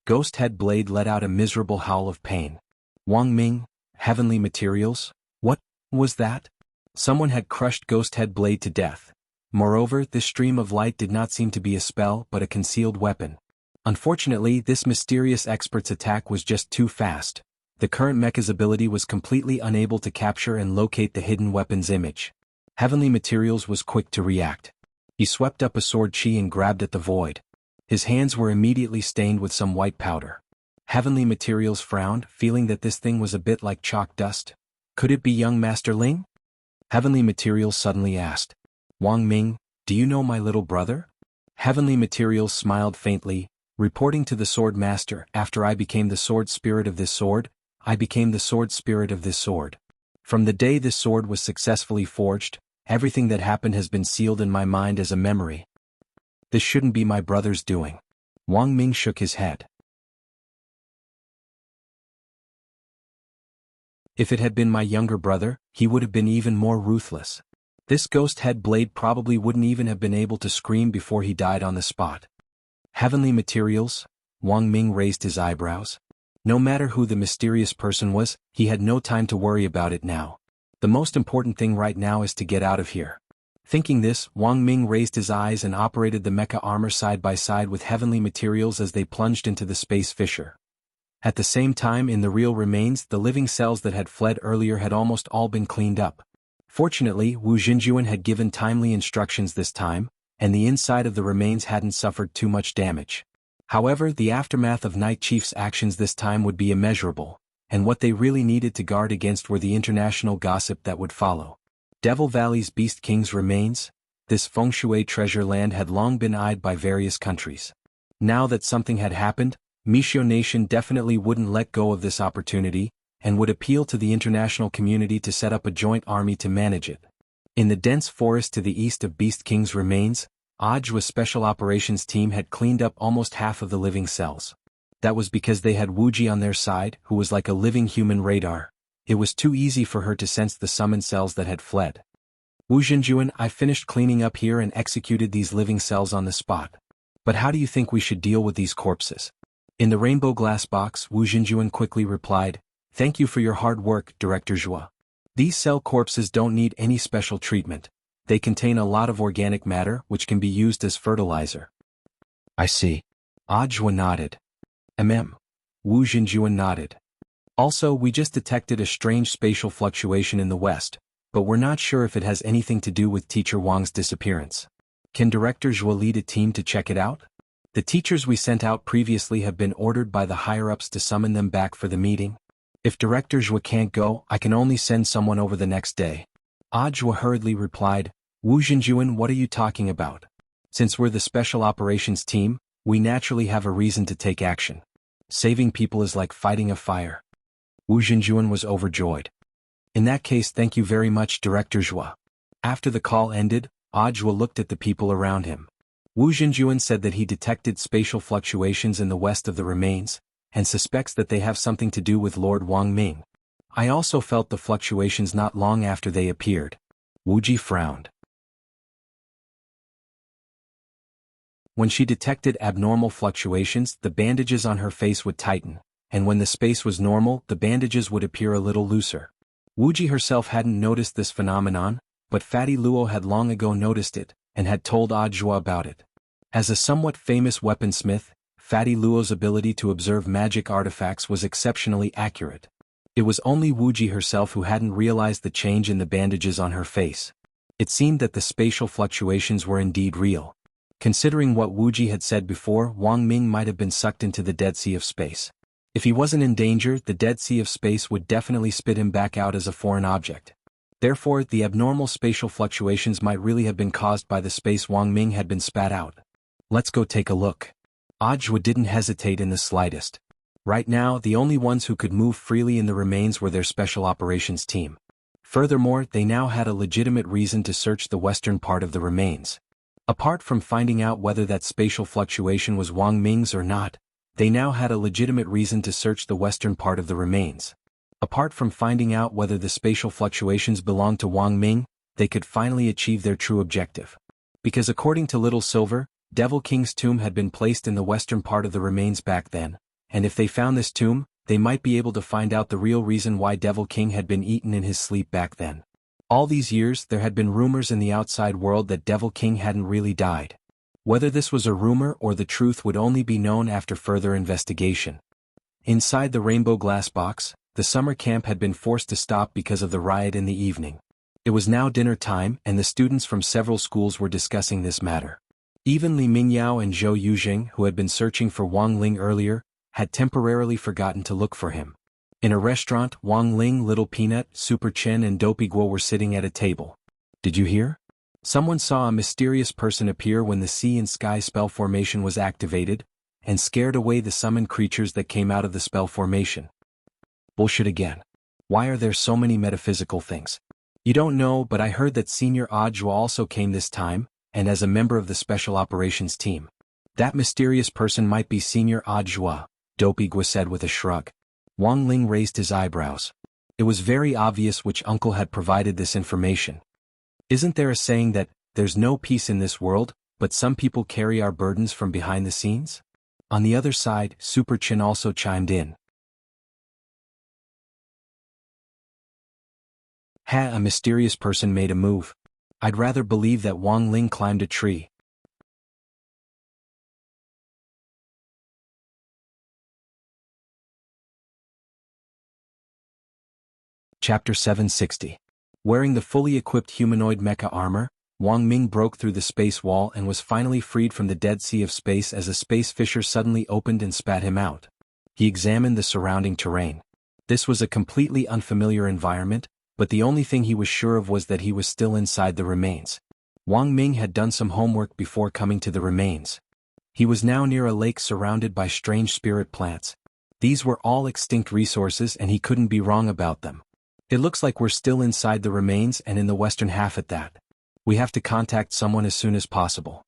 Ghost Head Blade let out a miserable howl of pain. Wang Ming, Heavenly Materials? What was that? Someone had crushed Ghost Head Blade to death. Moreover, this stream of light did not seem to be a spell but a concealed weapon. Unfortunately, this mysterious expert's attack was just too fast. The current mecha's ability was completely unable to capture and locate the hidden weapon's image. Heavenly Materials was quick to react. He swept up a sword chi and grabbed at the void. His hands were immediately stained with some white powder. Heavenly Materials frowned, feeling that this thing was a bit like chalk dust. Could it be young Master Ling? Heavenly Materials suddenly asked. Wang Ming, do you know my little brother? Heavenly Materials smiled faintly, reporting to the Sword Master, after I became the sword spirit of this sword, I became the sword spirit of this sword. From the day this sword was successfully forged, everything that happened has been sealed in my mind as a memory. This shouldn't be my brother's doing. Wang Ming shook his head. If it had been my younger brother, he would have been even more ruthless. This Ghost Head Blade probably wouldn't even have been able to scream before he died on the spot. Heavenly Materials? Wang Ming raised his eyebrows. No matter who the mysterious person was, he had no time to worry about it now. The most important thing right now is to get out of here. Thinking this, Wang Ming raised his eyes and operated the mecha armor side by side with Heavenly Materials as they plunged into the space fissure. At the same time, in the real remains, the living cells that had fled earlier had almost all been cleaned up. Fortunately, Wu Jinjuan had given timely instructions this time, and the inside of the remains hadn't suffered too much damage. However, the aftermath of Night Chief's actions this time would be immeasurable, and what they really needed to guard against were the international gossip that would follow. Devil Valley's Beast King's remains? This feng shui treasure land had long been eyed by various countries. Now that something had happened, Mishio Nation definitely wouldn't let go of this opportunity, and would appeal to the international community to set up a joint army to manage it. In the dense forest to the east of Beast King's remains, Audiobook's Special Operations team had cleaned up almost half of the living cells. That was because they had Wuxia on their side, who was like a living human radar. It was too easy for her to sense the summoned cells that had fled. Wu Jinjuan, I finished cleaning up here and executed these living cells on the spot. But how do you think we should deal with these corpses? In the rainbow glass box, Wu Jinjuan quickly replied, Thank you for your hard work, Director Zhua. These cell corpses don't need any special treatment. They contain a lot of organic matter which can be used as fertilizer. I see. Zhua nodded. Wu Jinjuan nodded. Also, we just detected a strange spatial fluctuation in the west, but we're not sure if it has anything to do with Teacher Wang's disappearance. Can Director Zhua lead a team to check it out? The teachers we sent out previously have been ordered by the higher-ups to summon them back for the meeting. If Director Zhua can't go, I can only send someone over the next day. Zhua hurriedly replied, Wu Jinjuan, what are you talking about? Since we're the Special Operations team, we naturally have a reason to take action. Saving people is like fighting a fire. Wu Jinjuan was overjoyed. In that case, thank you very much, Director Zhua. After the call ended, Zhua looked at the people around him. Wu Jinjuan said that he detected spatial fluctuations in the west of the remains, and suspects that they have something to do with Lord Wang Ming. I also felt the fluctuations not long after they appeared. Wu Ji frowned. When she detected abnormal fluctuations, the bandages on her face would tighten, and when the space was normal, the bandages would appear a little looser. Wu Ji herself hadn't noticed this phenomenon, but Fatty Luo had long ago noticed it, and had told Zhua about it. As a somewhat famous weaponsmith, Fatty Luo's ability to observe magic artifacts was exceptionally accurate. It was only Wu Ji herself who hadn't realized the change in the bandages on her face. It seemed that the spatial fluctuations were indeed real. Considering what Wu Ji had said before, Wang Ming might have been sucked into the Dead Sea of Space. If he wasn't in danger, the Dead Sea of Space would definitely spit him back out as a foreign object. Therefore, the abnormal spatial fluctuations might really have been caused by the space Wang Ming had been spat out. Let's go take a look. Zhua didn't hesitate in the slightest. Right now, the only ones who could move freely in the remains were their special operations team. Furthermore, they now had a legitimate reason to search the western part of the remains. Apart from finding out whether that spatial fluctuation was Wang Ming's or not, they now had a legitimate reason to search the western part of the remains. Apart from finding out whether the spatial fluctuations belonged to Wang Ming, they could finally achieve their true objective. Because according to Little Silver, Devil King's tomb had been placed in the western part of the remains back then, and if they found this tomb, they might be able to find out the real reason why Devil King had been eaten in his sleep back then. All these years, there had been rumors in the outside world that Devil King hadn't really died. Whether this was a rumor or the truth would only be known after further investigation. Inside the Rainbow Glass Box, the summer camp had been forced to stop because of the riot in the evening. It was now dinner time, and the students from several schools were discussing this matter. Even Li Mingyao and Zhou Yujing, who had been searching for Wang Ling earlier, had temporarily forgotten to look for him. In a restaurant, Wang Ling, Little Peanut, Super Chen and Dopey Guo were sitting at a table. Did you hear? Someone saw a mysterious person appear when the sea and sky spell formation was activated, and scared away the summoned creatures that came out of the spell formation. Bullshit again. Why are there so many metaphysical things? You don't know, but I heard that Senior Zhua also came this time, and as a member of the Special Operations team. That mysterious person might be Senior Zhua, Dopey Guo said with a shrug. Wang Ling raised his eyebrows. It was very obvious which uncle had provided this information. Isn't there a saying that, there's no peace in this world, but some people carry our burdens from behind the scenes? On the other side, Super Chin also chimed in. A mysterious person made a move. I'd rather believe that Wang Ling climbed a tree. Chapter 760. Wearing the fully equipped humanoid mecha armor, Wang Ming broke through the space wall and was finally freed from the Dead Sea of Space as a space fissure suddenly opened and spat him out. He examined the surrounding terrain. This was a completely unfamiliar environment, but the only thing he was sure of was that he was still inside the remains. Wang Ming had done some homework before coming to the remains. He was now near a lake surrounded by strange spirit plants. These were all extinct resources and he couldn't be wrong about them. It looks like we're still inside the remains and in the western half at that. We have to contact someone as soon as possible.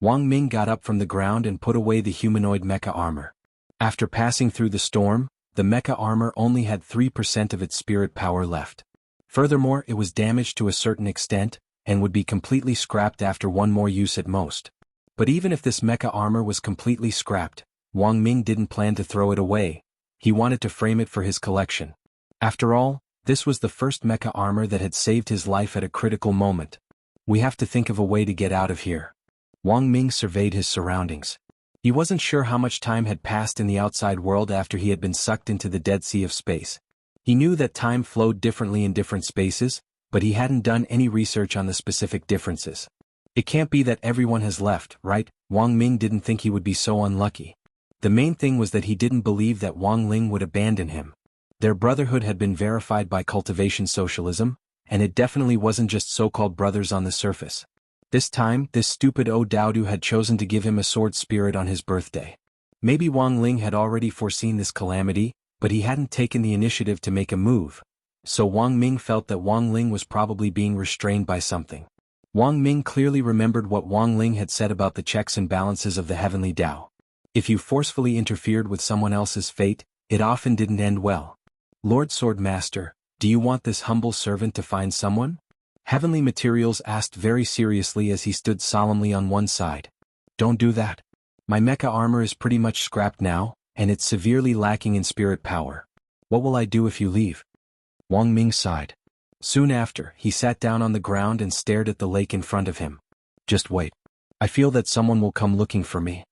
Wang Ming got up from the ground and put away the humanoid mecha armor. After passing through the storm, the mecha armor only had 3% of its spirit power left. Furthermore, it was damaged to a certain extent, and would be completely scrapped after one more use at most. But even if this mecha armor was completely scrapped, Wang Ming didn't plan to throw it away. He wanted to frame it for his collection. After all, this was the first mecha armor that had saved his life at a critical moment. We have to think of a way to get out of here. Wang Ming surveyed his surroundings. He wasn't sure how much time had passed in the outside world after he had been sucked into the Dead Sea of Space. He knew that time flowed differently in different spaces, but he hadn't done any research on the specific differences. It can't be that everyone has left, right? Wang Ming didn't think he would be so unlucky. The main thing was that he didn't believe that Wang Ling would abandon him. Their brotherhood had been verified by Cultivation Socialism, and it definitely wasn't just so-called brothers on the surface. This time, this stupid Daodu had chosen to give him a sword spirit on his birthday. Maybe Wang Ling had already foreseen this calamity, but he hadn't taken the initiative to make a move, so Wang Ming felt that Wang Ling was probably being restrained by something. Wang Ming clearly remembered what Wang Ling had said about the checks and balances of the heavenly Tao. If you forcefully interfered with someone else's fate, it often didn't end well. Lord Swordmaster, do you want this humble servant to find someone? Heavenly Materials asked very seriously as he stood solemnly on one side. Don't do that. My mecha armor is pretty much scrapped now, and it's severely lacking in spirit power. What will I do if you leave? Wang Ming sighed. Soon after, he sat down on the ground and stared at the lake in front of him. Just wait. I feel that someone will come looking for me.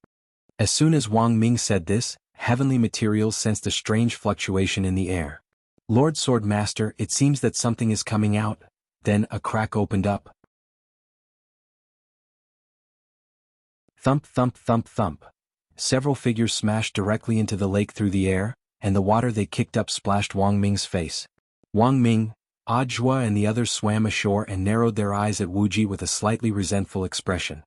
As soon as Wang Ming said this, Heavenly Materials sensed a strange fluctuation in the air. Lord Swordmaster, it seems that something is coming out. Then a crack opened up. Thump, thump, thump, thump. Several figures smashed directly into the lake through the air, and the water they kicked up splashed Wang Ming's face. Wang Ming, Audiobook and the others swam ashore and narrowed their eyes at Wuxia with a slightly resentful expression.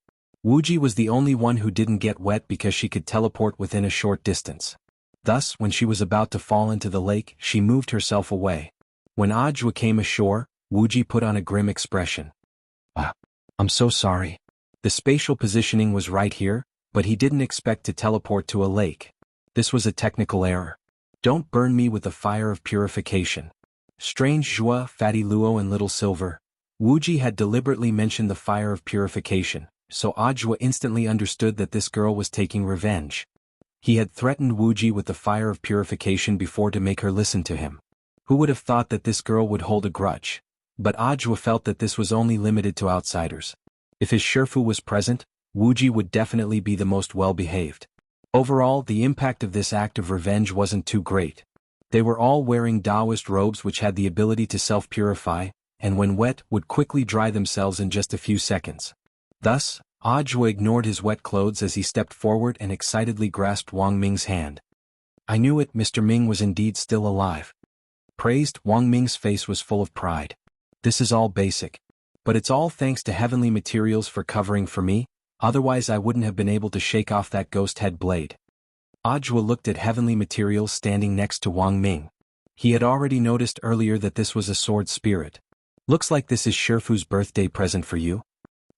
Wuxia was the only one who didn't get wet because she could teleport within a short distance. Thus, when she was about to fall into the lake, she moved herself away. When Audiobook came ashore, Wuxia put on a grim expression. I'm so sorry. The spatial positioning was right here, but he didn't expect to teleport to a lake. This was a technical error. Don't burn me with the fire of purification. Strange Zhua, Fatty Luo and Little Silver. Wuxia had deliberately mentioned the fire of purification, so Audiobook instantly understood that this girl was taking revenge. He had threatened Wuxia with the fire of purification before to make her listen to him. Who would have thought that this girl would hold a grudge? But Audiobook felt that this was only limited to outsiders. If his Shifu was present, Wuxia would definitely be the most well-behaved. Overall, the impact of this act of revenge wasn't too great. They were all wearing Taoist robes which had the ability to self-purify, and when wet would quickly dry themselves in just a few seconds. Thus, Audiobook ignored his wet clothes as he stepped forward and excitedly grasped Wang Ming's hand. I knew it, Mr. Ming was indeed still alive. Praised, Wang Ming's face was full of pride. This is all basic. But it's all thanks to Heavenly Materials for covering for me, otherwise I wouldn't have been able to shake off that ghost head blade. Audiobook looked at Heavenly Materials standing next to Wang Ming. He had already noticed earlier that this was a sword spirit. Looks like this is Shifu's birthday present for you.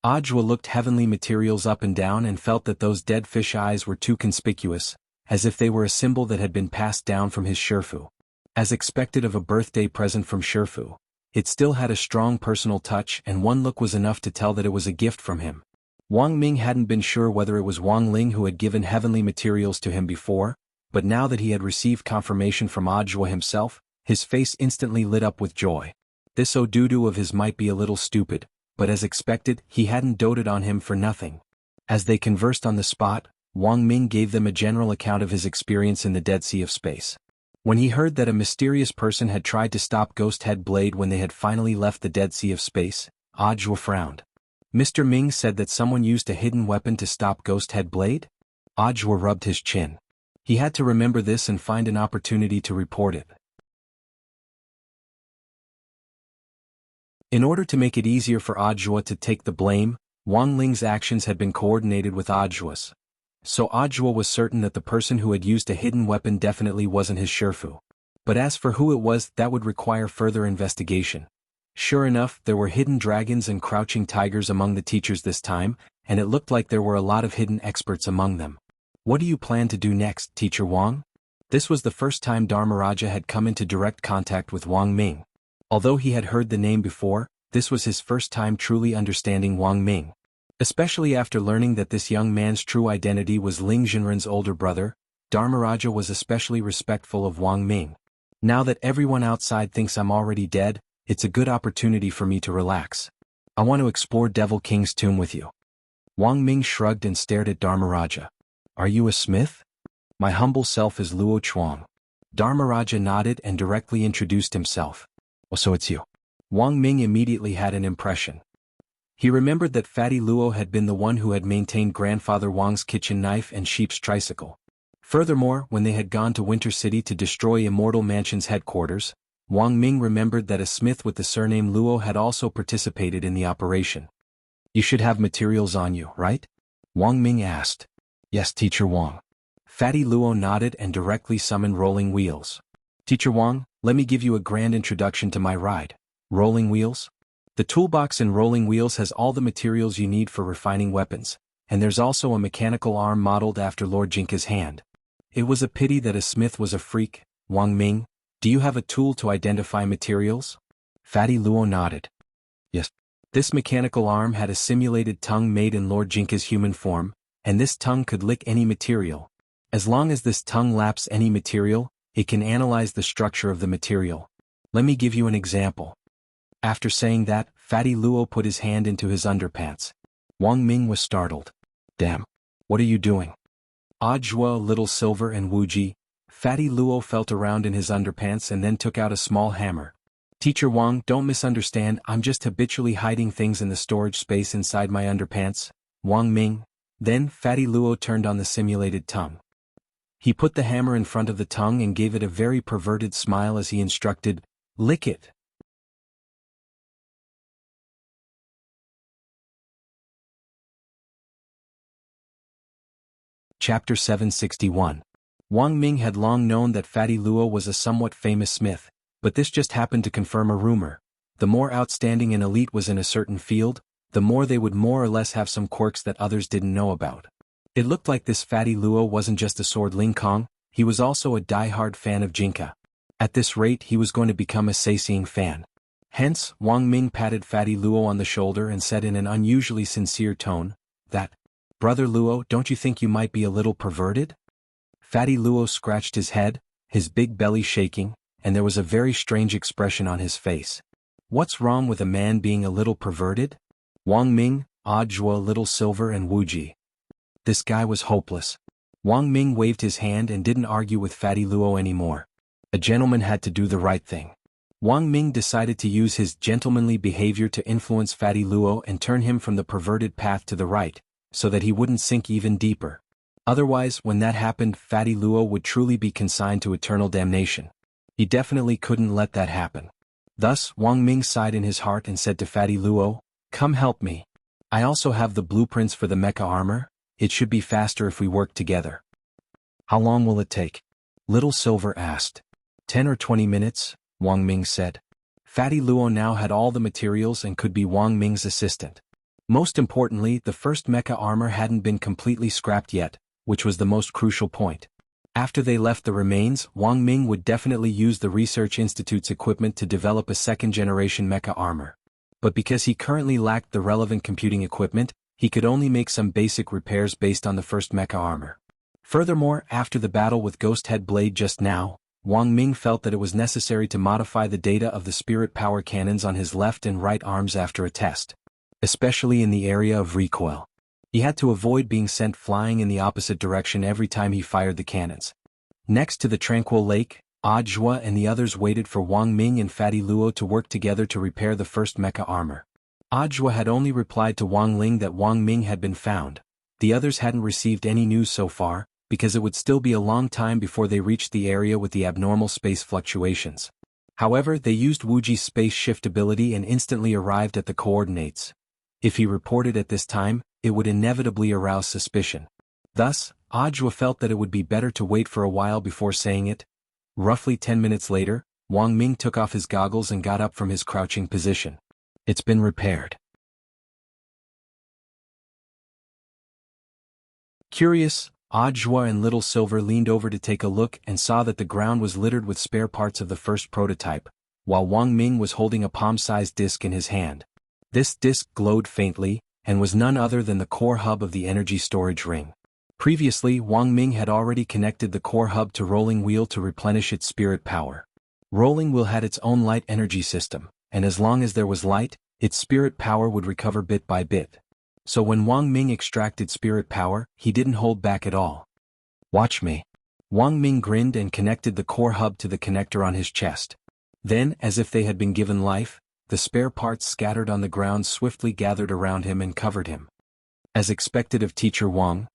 Audiobook looked Heavenly Materials up and down and felt that those dead fish eyes were too conspicuous, as if they were a symbol that had been passed down from his Shifu. As expected of a birthday present from Shifu, it still had a strong personal touch and one look was enough to tell that it was a gift from him. Wang Ming hadn't been sure whether it was Wang Ling who had given Heavenly Materials to him before, but now that he had received confirmation from Audiobook himself, his face instantly lit up with joy. This Odudu of his might be a little stupid, but as expected, he hadn't doted on him for nothing. As they conversed on the spot, Wang Ming gave them a general account of his experience in the Dead Sea of Space. When he heard that a mysterious person had tried to stop Ghost Head Blade when they had finally left the Dead Sea of Space, Audiobook frowned. Mr. Ming said that someone used a hidden weapon to stop Ghost Head Blade? Audiobook rubbed his chin. He had to remember this and find an opportunity to report it. In order to make it easier for Audiobook to take the blame, Wang Ling's actions had been coordinated with Audiobook's. So Audiobook was certain that the person who had used a hidden weapon definitely wasn't his Shifu. But as for who it was, that would require further investigation. Sure enough, there were hidden dragons and crouching tigers among the teachers this time, and it looked like there were a lot of hidden experts among them. What do you plan to do next, Teacher Wang? This was the first time Dharmaraja had come into direct contact with Wang Ming. Although he had heard the name before, this was his first time truly understanding Wang Ming. Especially after learning that this young man's true identity was Ling Jinren's older brother, Dharmaraja was especially respectful of Wang Ming. Now that everyone outside thinks I'm already dead, it's a good opportunity for me to relax. I want to explore Devil King's tomb with you. Wang Ming shrugged and stared at Dharmaraja. Are you a smith? My humble self is Luo Chuang. Dharmaraja nodded and directly introduced himself. Oh, so it's you. Wang Ming immediately had an impression. He remembered that Fatty Luo had been the one who had maintained Grandfather Wang's kitchen knife and sheep's tricycle. Furthermore, when they had gone to Winter City to destroy Immortal Mansion's headquarters, Wang Ming remembered that a smith with the surname Luo had also participated in the operation. You should have materials on you, right? Wang Ming asked. Yes, Teacher Wang. Fatty Luo nodded and directly summoned rolling wheels. Teacher Wang, let me give you a grand introduction to my ride. Rolling wheels? The toolbox in rolling wheels has all the materials you need for refining weapons, and there's also a mechanical arm modeled after Lord Jinka's hand. It was a pity that a smith was a freak. Wang Ming, do you have a tool to identify materials? Fatty Luo nodded. Yes. This mechanical arm had a simulated tongue made in Lord Jinka's human form, and this tongue could lick any material. As long as this tongue laps any material, it can analyze the structure of the material. Let me give you an example. After saying that, Fatty Luo put his hand into his underpants. Wang Ming was startled. Damn. What are you doing? Ajua, Little Silver and Wuji. Fatty Luo felt around in his underpants and then took out a small hammer. Teacher Wang, don't misunderstand, I'm just habitually hiding things in the storage space inside my underpants. Wang Ming. Then Fatty Luo turned on the simulated tongue. He put the hammer in front of the tongue and gave it a very perverted smile as he instructed, lick it. Chapter 761. Wang Ming had long known that Fatty Luo was a somewhat famous smith, but this just happened to confirm a rumor. The more outstanding an elite was in a certain field, the more they would more or less have some quirks that others didn't know about. It looked like this Fatty Luo wasn't just a sword Ling Kong, he was also a die-hard fan of Jinka. At this rate he was going to become a Seising fan. Hence, Wang Ming patted Fatty Luo on the shoulder and said in an unusually sincere tone, that, Brother Luo, don't you think you might be a little perverted? Fatty Luo scratched his head, his big belly shaking, and there was a very strange expression on his face. What's wrong with a man being a little perverted? Wang Ming, Ajua, Little Silver and Wuji. This guy was hopeless. Wang Ming waved his hand and didn't argue with Fatty Luo anymore. A gentleman had to do the right thing. Wang Ming decided to use his gentlemanly behavior to influence Fatty Luo and turn him from the perverted path to the right, so that he wouldn't sink even deeper. Otherwise, when that happened, Fatty Luo would truly be consigned to eternal damnation. He definitely couldn't let that happen. Thus, Wang Ming sighed in his heart and said to Fatty Luo, come help me. I also have the blueprints for the mecha armor. It should be faster if we work together. How long will it take? Little Silver asked. 10 or 20 minutes, Wang Ming said. Fatty Luo now had all the materials and could be Wang Ming's assistant. Most importantly, the first mecha armor hadn't been completely scrapped yet, which was the most crucial point. After they left the remains, Wang Ming would definitely use the Research Institute's equipment to develop a second-generation mecha armor. But because he currently lacked the relevant computing equipment, he could only make some basic repairs based on the first mecha armor. Furthermore, after the battle with Ghost Head Blade just now, Wang Ming felt that it was necessary to modify the data of the spirit power cannons on his left and right arms after a test. Especially in the area of recoil. He had to avoid being sent flying in the opposite direction every time he fired the cannons. Next to the tranquil lake, Ajua and the others waited for Wang Ming and Fatty Luo to work together to repair the first mecha armor. Ajua had only replied to Wang Ling that Wang Ming had been found. The others hadn't received any news so far, because it would still be a long time before they reached the area with the abnormal space fluctuations. However, they used Wuji's space shift ability and instantly arrived at the coordinates. If he reported at this time, it would inevitably arouse suspicion. Thus, Ajua felt that it would be better to wait for a while before saying it. Roughly 10 minutes later, Wang Ming took off his goggles and got up from his crouching position. It's been repaired. Curious, Ajua and Little Silver leaned over to take a look and saw that the ground was littered with spare parts of the first prototype, while Wang Ming was holding a palm-sized disc in his hand. This disc glowed faintly, and was none other than the core hub of the energy storage ring. Previously, Wang Ming had already connected the core hub to Rolling Wheel to replenish its spirit power. Rolling Wheel had its own light energy system, and as long as there was light, its spirit power would recover bit by bit. So when Wang Ming extracted spirit power, he didn't hold back at all. Watch me. Wang Ming grinned and connected the core hub to the connector on his chest. Then, as if they had been given life, the spare parts scattered on the ground swiftly gathered around him and covered him. As expected of Teacher Wang,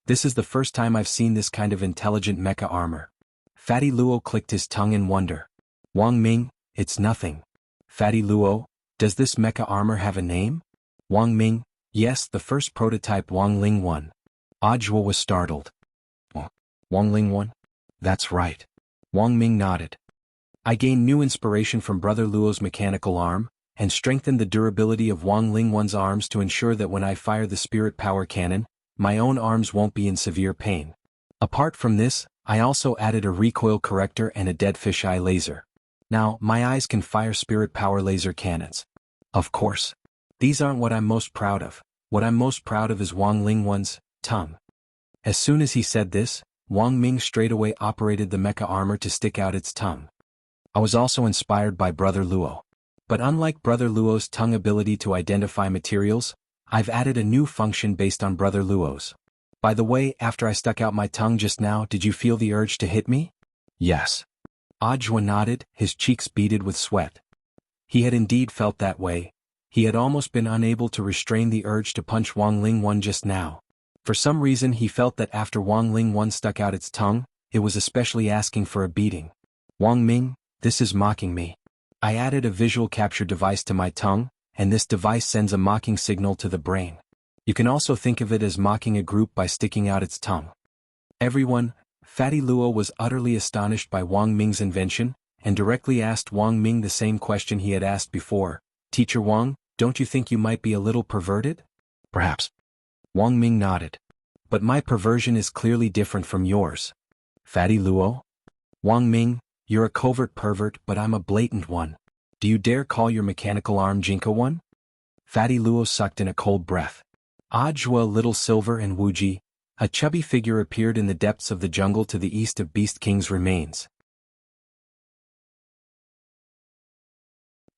this is the first time I've seen this kind of intelligent mecha armor. Fatty Luo clicked his tongue in wonder. Wang Ming, it's nothing. Fatty Luo, does this mecha armor have a name? Wang Ming, yes, the first prototype Wang Ling 1. Ajua was startled. Wang Ling 1? That's right. Wang Ming nodded. I gained new inspiration from Brother Luo's mechanical arm, and strengthened the durability of Wang Lingwan's arms to ensure that when I fire the spirit power cannon, my own arms won't be in severe pain. Apart from this, I also added a recoil corrector and a dead fisheye laser. Now, my eyes can fire spirit power laser cannons. Of course. These aren't what I'm most proud of. What I'm most proud of is Wang Lingwan's tongue. As soon as he said this, Wang Ming straightaway operated the mecha armor to stick out its tongue. I was also inspired by Brother Luo. But unlike Brother Luo's tongue ability to identify materials, I've added a new function based on Brother Luo's. By the way, after I stuck out my tongue just now, did you feel the urge to hit me? Yes. Ajwa nodded, his cheeks beaded with sweat. He had indeed felt that way. He had almost been unable to restrain the urge to punch Wang Lingwan just now. For some reason he felt that after Wang Lingwan stuck out its tongue, it was especially asking for a beating. Wang Ming, this is mocking me. I added a visual capture device to my tongue, and this device sends a mocking signal to the brain. You can also think of it as mocking a group by sticking out its tongue. Everyone, Fatty Luo was utterly astonished by Wang Ming's invention, and directly asked Wang Ming the same question he had asked before. Teacher Wang, don't you think you might be a little perverted? Perhaps. Wang Ming nodded. But my perversion is clearly different from yours. Fatty Luo? Wang Ming, you're a covert pervert, but I'm a blatant one. Do you dare call your mechanical arm Jianghu one? Fatty Luo sucked in a cold breath. Ajwa, Little Silver and Wuji, a chubby figure appeared in the depths of the jungle to the east of Beast King's remains.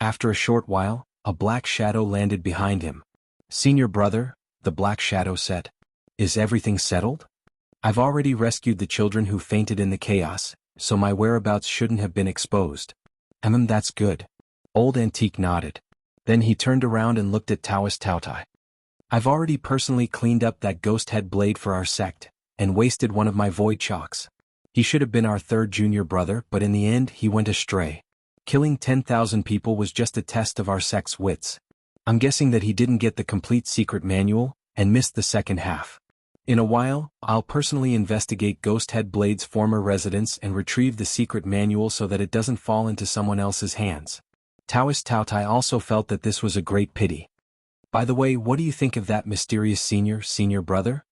After a short while, a black shadow landed behind him. Senior brother, the black shadow said. Is everything settled? I've already rescued the children who fainted in the chaos, so my whereabouts shouldn't have been exposed. That's good. Old Antique nodded. Then he turned around and looked at Taoist Taotai. I've already personally cleaned up that ghost head blade for our sect, and wasted one of my void chalks. He should have been our third junior brother, but in the end he went astray. Killing 10,000 people was just a test of our sect's wits. I'm guessing that he didn't get the complete secret manual, and missed the second half. In a while, I'll personally investigate Ghost Head Blade's former residence and retrieve the secret manual so that it doesn't fall into someone else's hands. Taoist Taotai also felt that this was a great pity. By the way, what do you think of that mysterious senior brother?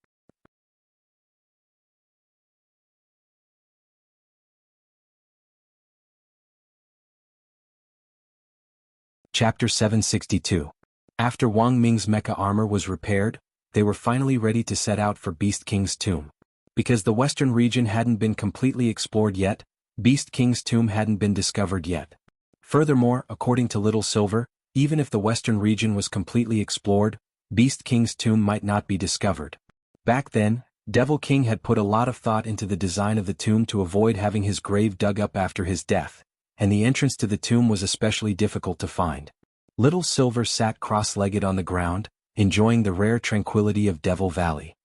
Chapter 762. After Wang Ming's mecha armor was repaired, they were finally ready to set out for Beast King's tomb. Because the western region hadn't been completely explored yet, Beast King's tomb hadn't been discovered yet. Furthermore, according to Little Silver, even if the western region was completely explored, Beast King's tomb might not be discovered. Back then, Devil King had put a lot of thought into the design of the tomb to avoid having his grave dug up after his death, and the entrance to the tomb was especially difficult to find. Little Silver sat cross-legged on the ground, enjoying the rare tranquility of Devil Valley.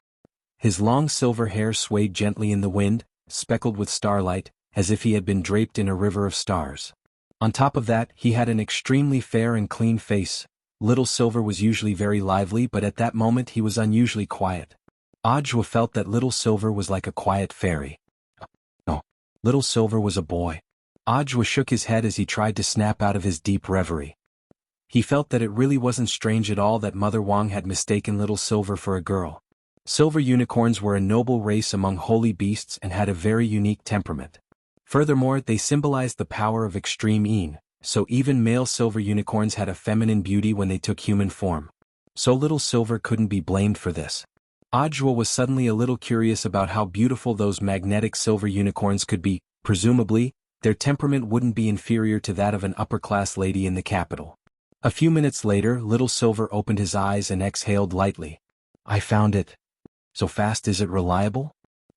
His long silver hair swayed gently in the wind, speckled with starlight, as if he had been draped in a river of stars. On top of that, he had an extremely fair and clean face. Little Silver was usually very lively, but at that moment he was unusually quiet. Ajwa felt that Little Silver was like a quiet fairy. No, Little Silver was a boy. Ajwa shook his head as he tried to snap out of his deep reverie. He felt that it really wasn't strange at all that Mother Wang had mistaken Little Silver for a girl. Silver unicorns were a noble race among holy beasts and had a very unique temperament. Furthermore, they symbolized the power of extreme yin, so even male silver unicorns had a feminine beauty when they took human form. So Little Silver couldn't be blamed for this. Ajwa was suddenly a little curious about how beautiful those magnetic silver unicorns could be. Presumably, their temperament wouldn't be inferior to that of an upper-class lady in the capital. A few minutes later, Little Silver opened his eyes and exhaled lightly. I found it. So fast is it reliable?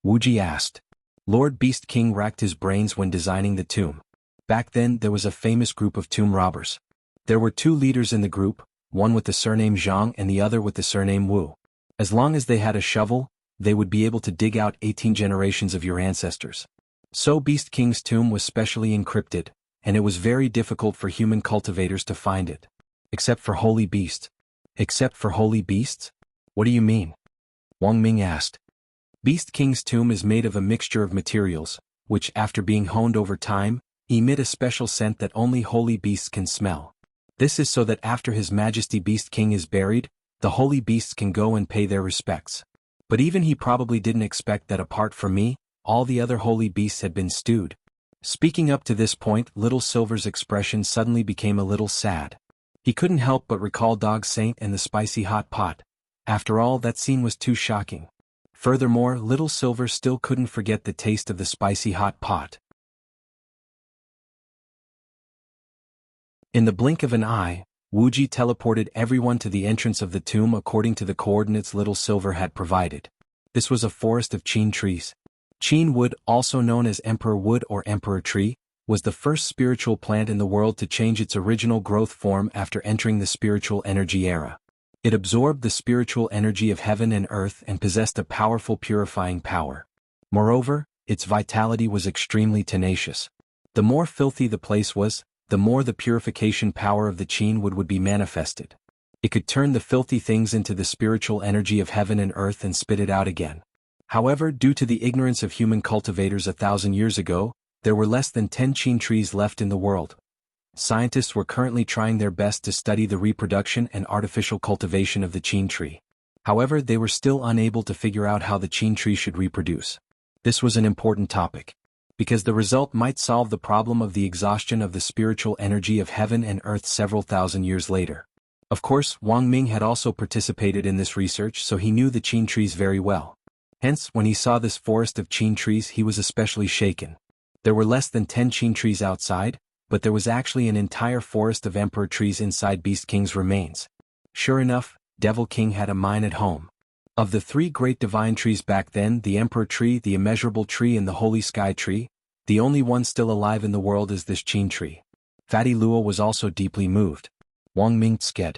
Wuji asked. Lord Beast King racked his brains when designing the tomb. Back then there was a famous group of tomb robbers. There were two leaders in the group, one with the surname Zhang and the other with the surname Wu. As long as they had a shovel, they would be able to dig out 18 generations of your ancestors. So Beast King's tomb was specially encrypted, and it was very difficult for human cultivators to find it. Except for holy beasts. Except for holy beasts? What do you mean? Wang Ming asked. Beast King's tomb is made of a mixture of materials, which after being honed over time, emit a special scent that only holy beasts can smell. This is so that after His Majesty Beast King is buried, the holy beasts can go and pay their respects. But even he probably didn't expect that apart from me, all the other holy beasts had been stewed. Speaking up to this point, Little Silver's expression suddenly became a little sad. He couldn't help but recall Dog Saint and the spicy hot pot. After all, that scene was too shocking. Furthermore, Little Silver still couldn't forget the taste of the spicy hot pot. In the blink of an eye, Wuxia teleported everyone to the entrance of the tomb according to the coordinates Little Silver had provided. This was a forest of Qin trees. Qin wood, also known as Emperor wood or Emperor tree, was the first spiritual plant in the world to change its original growth form after entering the spiritual energy era. It absorbed the spiritual energy of heaven and earth and possessed a powerful purifying power. Moreover, its vitality was extremely tenacious. The more filthy the place was, the more the purification power of the Qin would be manifested. It could turn the filthy things into the spiritual energy of heaven and earth and spit it out again. However, due to the ignorance of human cultivators 1,000 years ago, there were less than 10 Qin trees left in the world. Scientists were currently trying their best to study the reproduction and artificial cultivation of the Qin tree. However, they were still unable to figure out how the Qin tree should reproduce. This was an important topic, because the result might solve the problem of the exhaustion of the spiritual energy of heaven and earth several thousand years later. Of course, Wang Ming had also participated in this research, so he knew the Qin trees very well. Hence, when he saw this forest of Qin trees, he was especially shaken. There were less than 10 Qin trees outside, but there was actually an entire forest of Emperor trees inside Beast King's remains. Sure enough, Devil King had a mine at home. Of the 3 great divine trees back then, the Emperor tree, the Immeasurable tree and the Holy Sky tree, the only one still alive in the world is this Qin tree. Fatty Luo was also deeply moved. Wang Ming sked.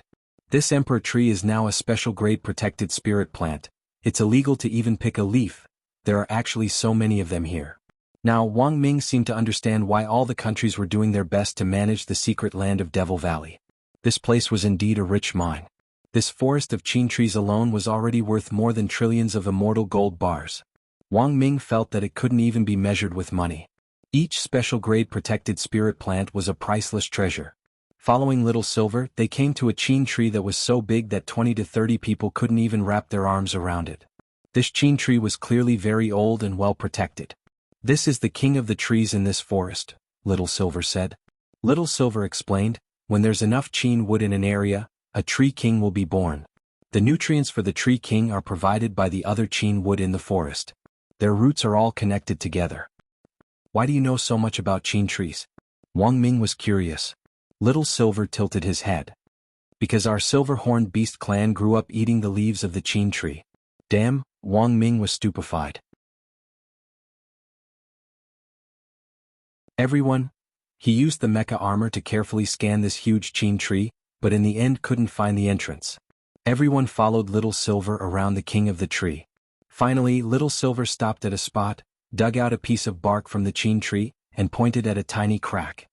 This Emperor tree is now a special grade protected spirit plant. It's illegal to even pick a leaf. There are actually so many of them here. Now Wang Ming seemed to understand why all the countries were doing their best to manage the secret land of Devil Valley. This place was indeed a rich mine. This forest of Qin trees alone was already worth more than trillions of immortal gold bars. Wang Ming felt that it couldn't even be measured with money. Each special grade protected spirit plant was a priceless treasure. Following Little Silver, they came to a Qin tree that was so big that 20 to 30 people couldn't even wrap their arms around it. This Qin tree was clearly very old and well protected. This is the king of the trees in this forest, Little Silver said. Little Silver explained, when there's enough Qin wood in an area, a tree king will be born. The nutrients for the tree king are provided by the other Qin wood in the forest. Their roots are all connected together. Why do you know so much about Qin trees? Wang Ming was curious. Little Silver tilted his head. Because our silver-horned beast clan grew up eating the leaves of the Qin tree. Damn, Wang Ming was stupefied. Everyone. He used the mecha armor to carefully scan this huge Qin tree, but in the end couldn't find the entrance. Everyone followed Little Silver around the king of the tree. Finally, Little Silver stopped at a spot, dug out a piece of bark from the Qin tree, and pointed at a tiny crack.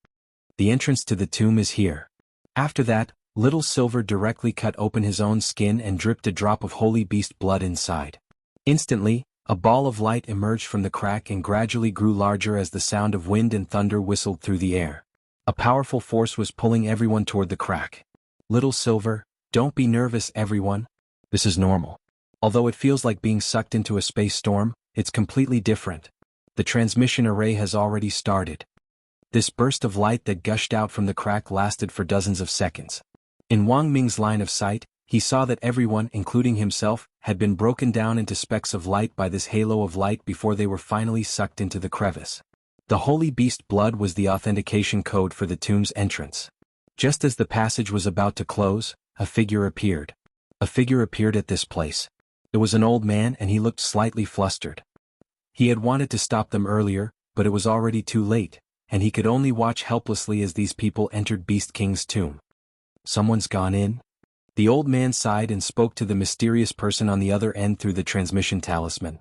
The entrance to the tomb is here. After that, Little Silver directly cut open his own skin and dripped a drop of holy beast blood inside. Instantly, a ball of light emerged from the crack and gradually grew larger as the sound of wind and thunder whistled through the air. A powerful force was pulling everyone toward the crack. Little Silver, don't be nervous everyone. This is normal. Although it feels like being sucked into a space storm, it's completely different. The transmission array has already started. This burst of light that gushed out from the crack lasted for dozens of seconds. In Wang Ming's line of sight, he saw that everyone, including himself, had been broken down into specks of light by this halo of light before they were finally sucked into the crevice. The holy beast blood was the authentication code for the tomb's entrance. Just as the passage was about to close, a figure appeared. A figure appeared at this place. It was an old man and he looked slightly flustered. He had wanted to stop them earlier, but it was already too late, and he could only watch helplessly as these people entered Beast King's tomb. Someone's gone in? The old man sighed and spoke to the mysterious person on the other end through the transmission talisman.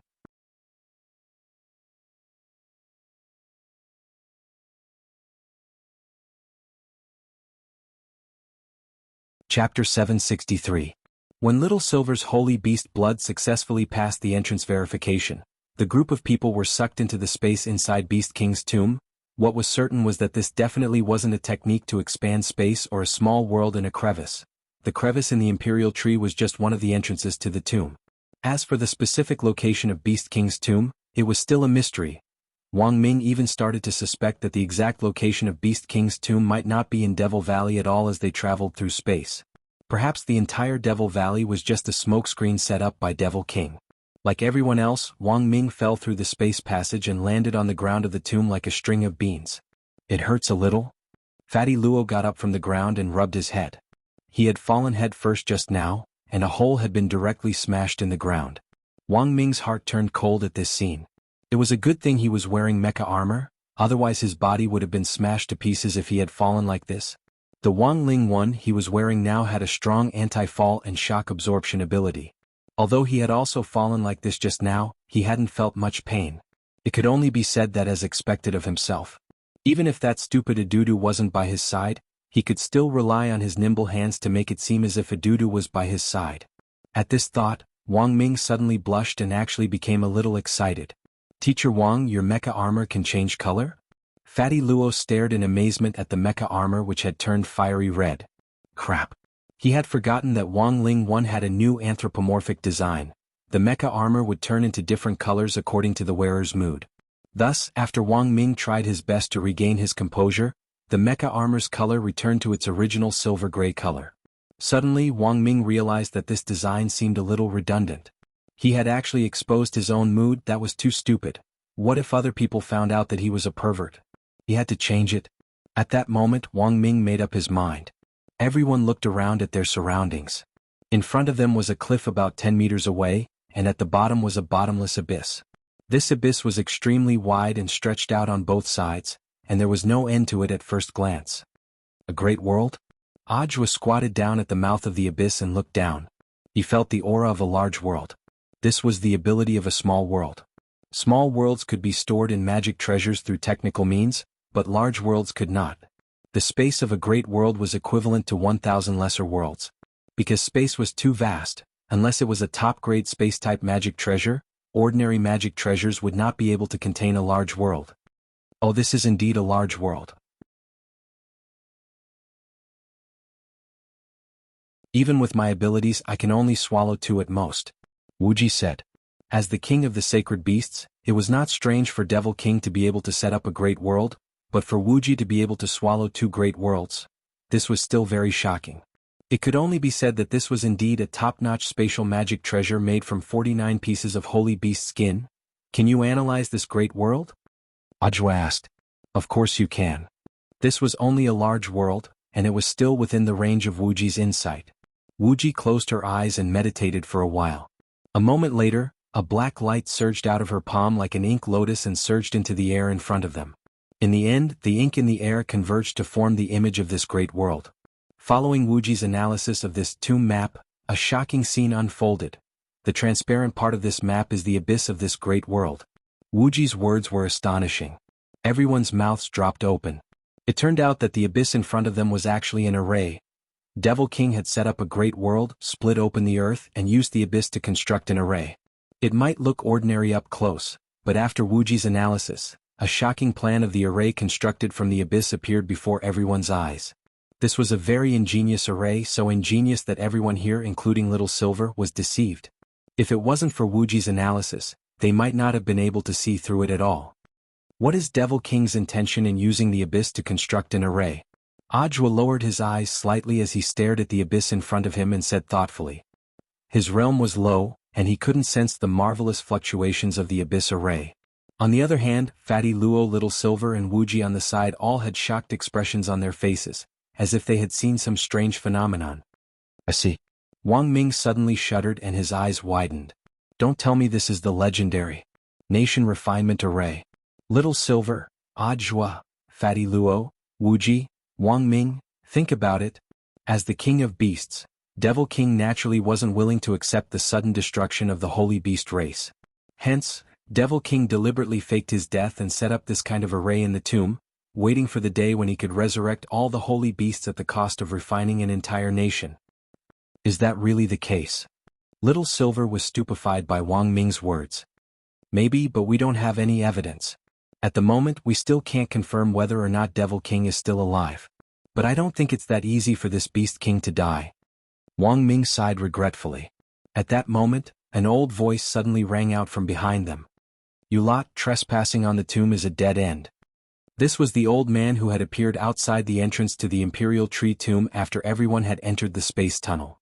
Chapter 763. When Little Silver's holy beast blood successfully passed the entrance verification, the group of people were sucked into the space inside Beast King's tomb. What was certain was that this definitely wasn't a technique to expand space or a small world in a crevice. The crevice in the Imperial Tree was just one of the entrances to the tomb. As for the specific location of Beast King's tomb, it was still a mystery. Wang Ming even started to suspect that the exact location of Beast King's tomb might not be in Devil Valley at all as they traveled through space. Perhaps the entire Devil Valley was just a smokescreen set up by Devil King. Like everyone else, Wang Ming fell through the space passage and landed on the ground of the tomb like a string of beans. It hurts a little? Fatty Luo got up from the ground and rubbed his head. He had fallen head first just now, and a hole had been directly smashed in the ground. Wang Ming's heart turned cold at this scene. It was a good thing he was wearing mecha armor, otherwise his body would have been smashed to pieces if he had fallen like this. The Wang Ling one he was wearing now had a strong anti-fall and shock absorption ability. Although he had also fallen like this just now, he hadn't felt much pain. It could only be said that as expected of himself. Even if that stupid Adudu wasn't by his side, he could still rely on his nimble hands to make it seem as if Adudu was by his side. At this thought, Wang Ming suddenly blushed and actually became a little excited. Teacher Wang, your mecha armor can change color? Fatty Luo stared in amazement at the mecha armor which had turned fiery red. Crap. He had forgotten that Wang Ling 1 had a new anthropomorphic design. The mecha armor would turn into different colors according to the wearer's mood. Thus, after Wang Ming tried his best to regain his composure, the mecha armor's color returned to its original silver-gray color. Suddenly, Wang Ming realized that this design seemed a little redundant. He had actually exposed his own mood. That was too stupid. What if other people found out that he was a pervert? He had to change it. At that moment, Wang Ming made up his mind. Everyone looked around at their surroundings. In front of them was a cliff about 10 meters away, and at the bottom was a bottomless abyss. This abyss was extremely wide and stretched out on both sides, and there was no end to it at first glance. A great world? Aj was squatted down at the mouth of the abyss and looked down. He felt the aura of a large world. This was the ability of a small world. Small worlds could be stored in magic treasures through technical means, but large worlds could not. The space of a great world was equivalent to 1,000 lesser worlds. Because space was too vast, unless it was a top-grade space-type magic treasure, ordinary magic treasures would not be able to contain a large world. Oh, this is indeed a large world. Even with my abilities, I can only swallow 2 at most, Wuji said. As the king of the sacred beasts, it was not strange for Devil King to be able to set up a great world, but for Wuji to be able to swallow 2 great worlds, this was still very shocking. It could only be said that this was indeed a top-notch spatial magic treasure made from 49 pieces of holy beast skin. Can you analyze this great world? Ajwa asked. Of course you can. This was only a large world, and it was still within the range of Wuji's insight. Wuji closed her eyes and meditated for a while. A moment later, a black light surged out of her palm like an ink lotus and surged into the air in front of them. In the end, the ink in the air converged to form the image of this great world. Following Wuji's analysis of this tomb map, a shocking scene unfolded. The transparent part of this map is the abyss of this great world. Wuji's words were astonishing. Everyone's mouths dropped open. It turned out that the abyss in front of them was actually an array. Devil King had set up a great world, split open the earth, and used the abyss to construct an array. It might look ordinary up close, but after Wuji's analysis, a shocking plan of the array constructed from the abyss appeared before everyone's eyes. This was a very ingenious array, so ingenious that everyone here, including Little Silver, was deceived. If it wasn't for Wuji's analysis, they might not have been able to see through it at all. What is Devil King's intention in using the abyss to construct an array? Ajwa lowered his eyes slightly as he stared at the abyss in front of him and said thoughtfully. His realm was low, and he couldn't sense the marvelous fluctuations of the abyss array. On the other hand, Fatty Luo, Little Silver, and Wuji on the side all had shocked expressions on their faces, as if they had seen some strange phenomenon. I see. Wang Ming suddenly shuddered and his eyes widened. Don't tell me this is the legendary Nation Refinement Array. Little Silver, Ajwa, Fatty Luo, Wuji, Wang Ming, think about it. As the king of beasts, Devil King naturally wasn't willing to accept the sudden destruction of the holy beast race. Hence, Devil King deliberately faked his death and set up this kind of array in the tomb, waiting for the day when he could resurrect all the holy beasts at the cost of refining an entire nation. Is that really the case? Little Silver was stupefied by Wang Ming's words. Maybe, but we don't have any evidence. At the moment we still can't confirm whether or not Devil King is still alive. But I don't think it's that easy for this Beast King to die. Wang Ming sighed regretfully. At that moment, an old voice suddenly rang out from behind them. You lot, trespassing on the tomb is a dead end. This was the old man who had appeared outside the entrance to the Imperial Tree tomb after everyone had entered the space tunnel.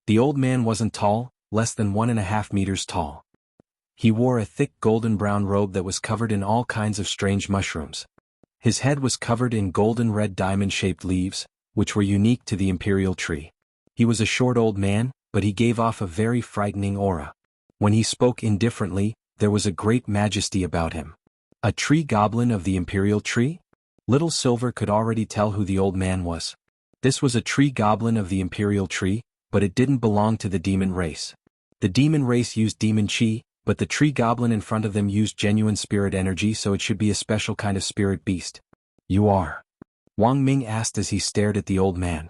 The old man wasn't tall, less than 1.5 meters tall. He wore a thick golden-brown robe that was covered in all kinds of strange mushrooms. His head was covered in golden-red diamond-shaped leaves, which were unique to the Imperial Tree. He was a short old man, but he gave off a very frightening aura. When he spoke indifferently, there was a great majesty about him. A tree goblin of the Imperial Tree? Little Silver could already tell who the old man was. This was a tree goblin of the Imperial Tree, but it didn't belong to the demon race. The demon race used demon chi, but the tree goblin in front of them used genuine spirit energy, so it should be a special kind of spirit beast. You are? Wang Ming asked as he stared at the old man.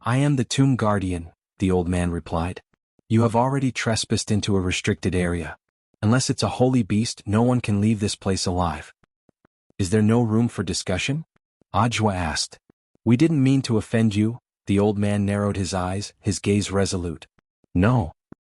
I am the tomb guardian, the old man replied. You have already trespassed into a restricted area. Unless it's a holy beast, no one can leave this place alive. Is there no room for discussion? Ajwa asked. We didn't mean to offend you, the old man narrowed his eyes, his gaze resolute. No.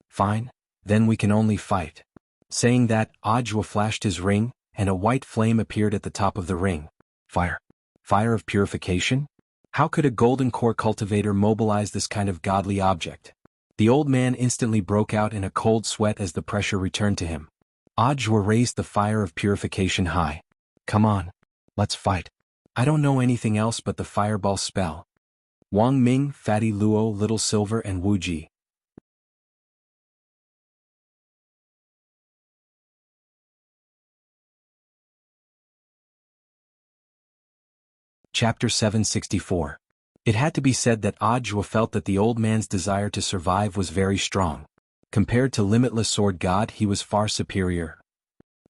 Fine, then we can only fight. Saying that, Ajwa flashed his ring, and a white flame appeared at the top of the ring. Fire. Fire of purification? How could a golden core cultivator mobilize this kind of godly object? The old man instantly broke out in a cold sweat as the pressure returned to him. Ajwa raised the fire of purification high. Come on. Let's fight. I don't know anything else but the fireball spell. Wang Ming, Fatty Luo, Little Silver and Wu Ji. Chapter 764. It had to be said that Ajwa felt that the old man's desire to survive was very strong. Compared to Limitless Sword God, he was far superior.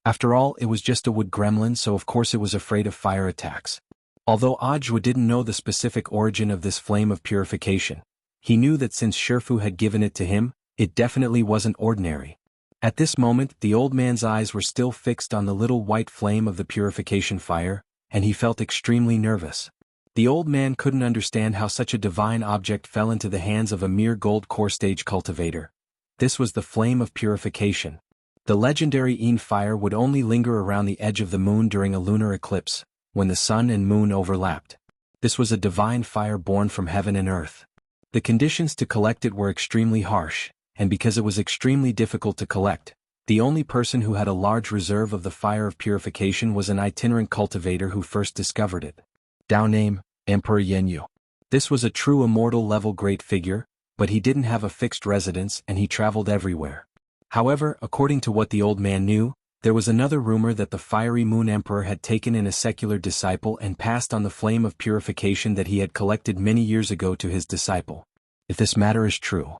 After all, it was just a wood gremlin, so of course it was afraid of fire attacks. Although Ajwa didn't know the specific origin of this flame of purification, he knew that since Shifu had given it to him, it definitely wasn't ordinary. At this moment, the old man's eyes were still fixed on the little white flame of the purification fire, and he felt extremely nervous. The old man couldn't understand how such a divine object fell into the hands of a mere gold core stage cultivator. This was the flame of purification. The legendary Yin fire would only linger around the edge of the moon during a lunar eclipse, when the sun and moon overlapped. This was a divine fire born from heaven and earth. The conditions to collect it were extremely harsh, and because it was extremely difficult to collect, the only person who had a large reserve of the fire of purification was an itinerant cultivator who first discovered it. Dao name, Emperor Yenyu. This was a true immortal level great figure, but he didn't have a fixed residence and he traveled everywhere. However, according to what the old man knew, there was another rumor that the fiery Moon Emperor had taken in a secular disciple and passed on the flame of purification that he had collected many years ago to his disciple. If this matter is true,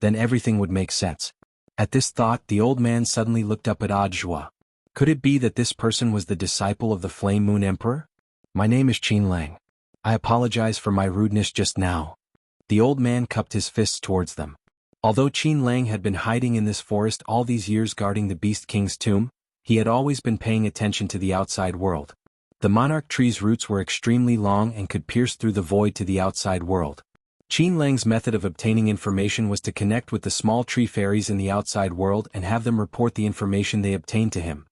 then everything would make sense. At this thought, the old man suddenly looked up at Ajwa. Could it be that this person was the disciple of the Flame Moon Emperor? My name is Qin Lang. I apologize for my rudeness just now. The old man cupped his fists towards them. Although Qin Lang had been hiding in this forest all these years guarding the Beast King's tomb, he had always been paying attention to the outside world. The monarch tree's roots were extremely long and could pierce through the void to the outside world. Qin Lang's method of obtaining information was to connect with the small tree fairies in the outside world and have them report the information they obtained to him.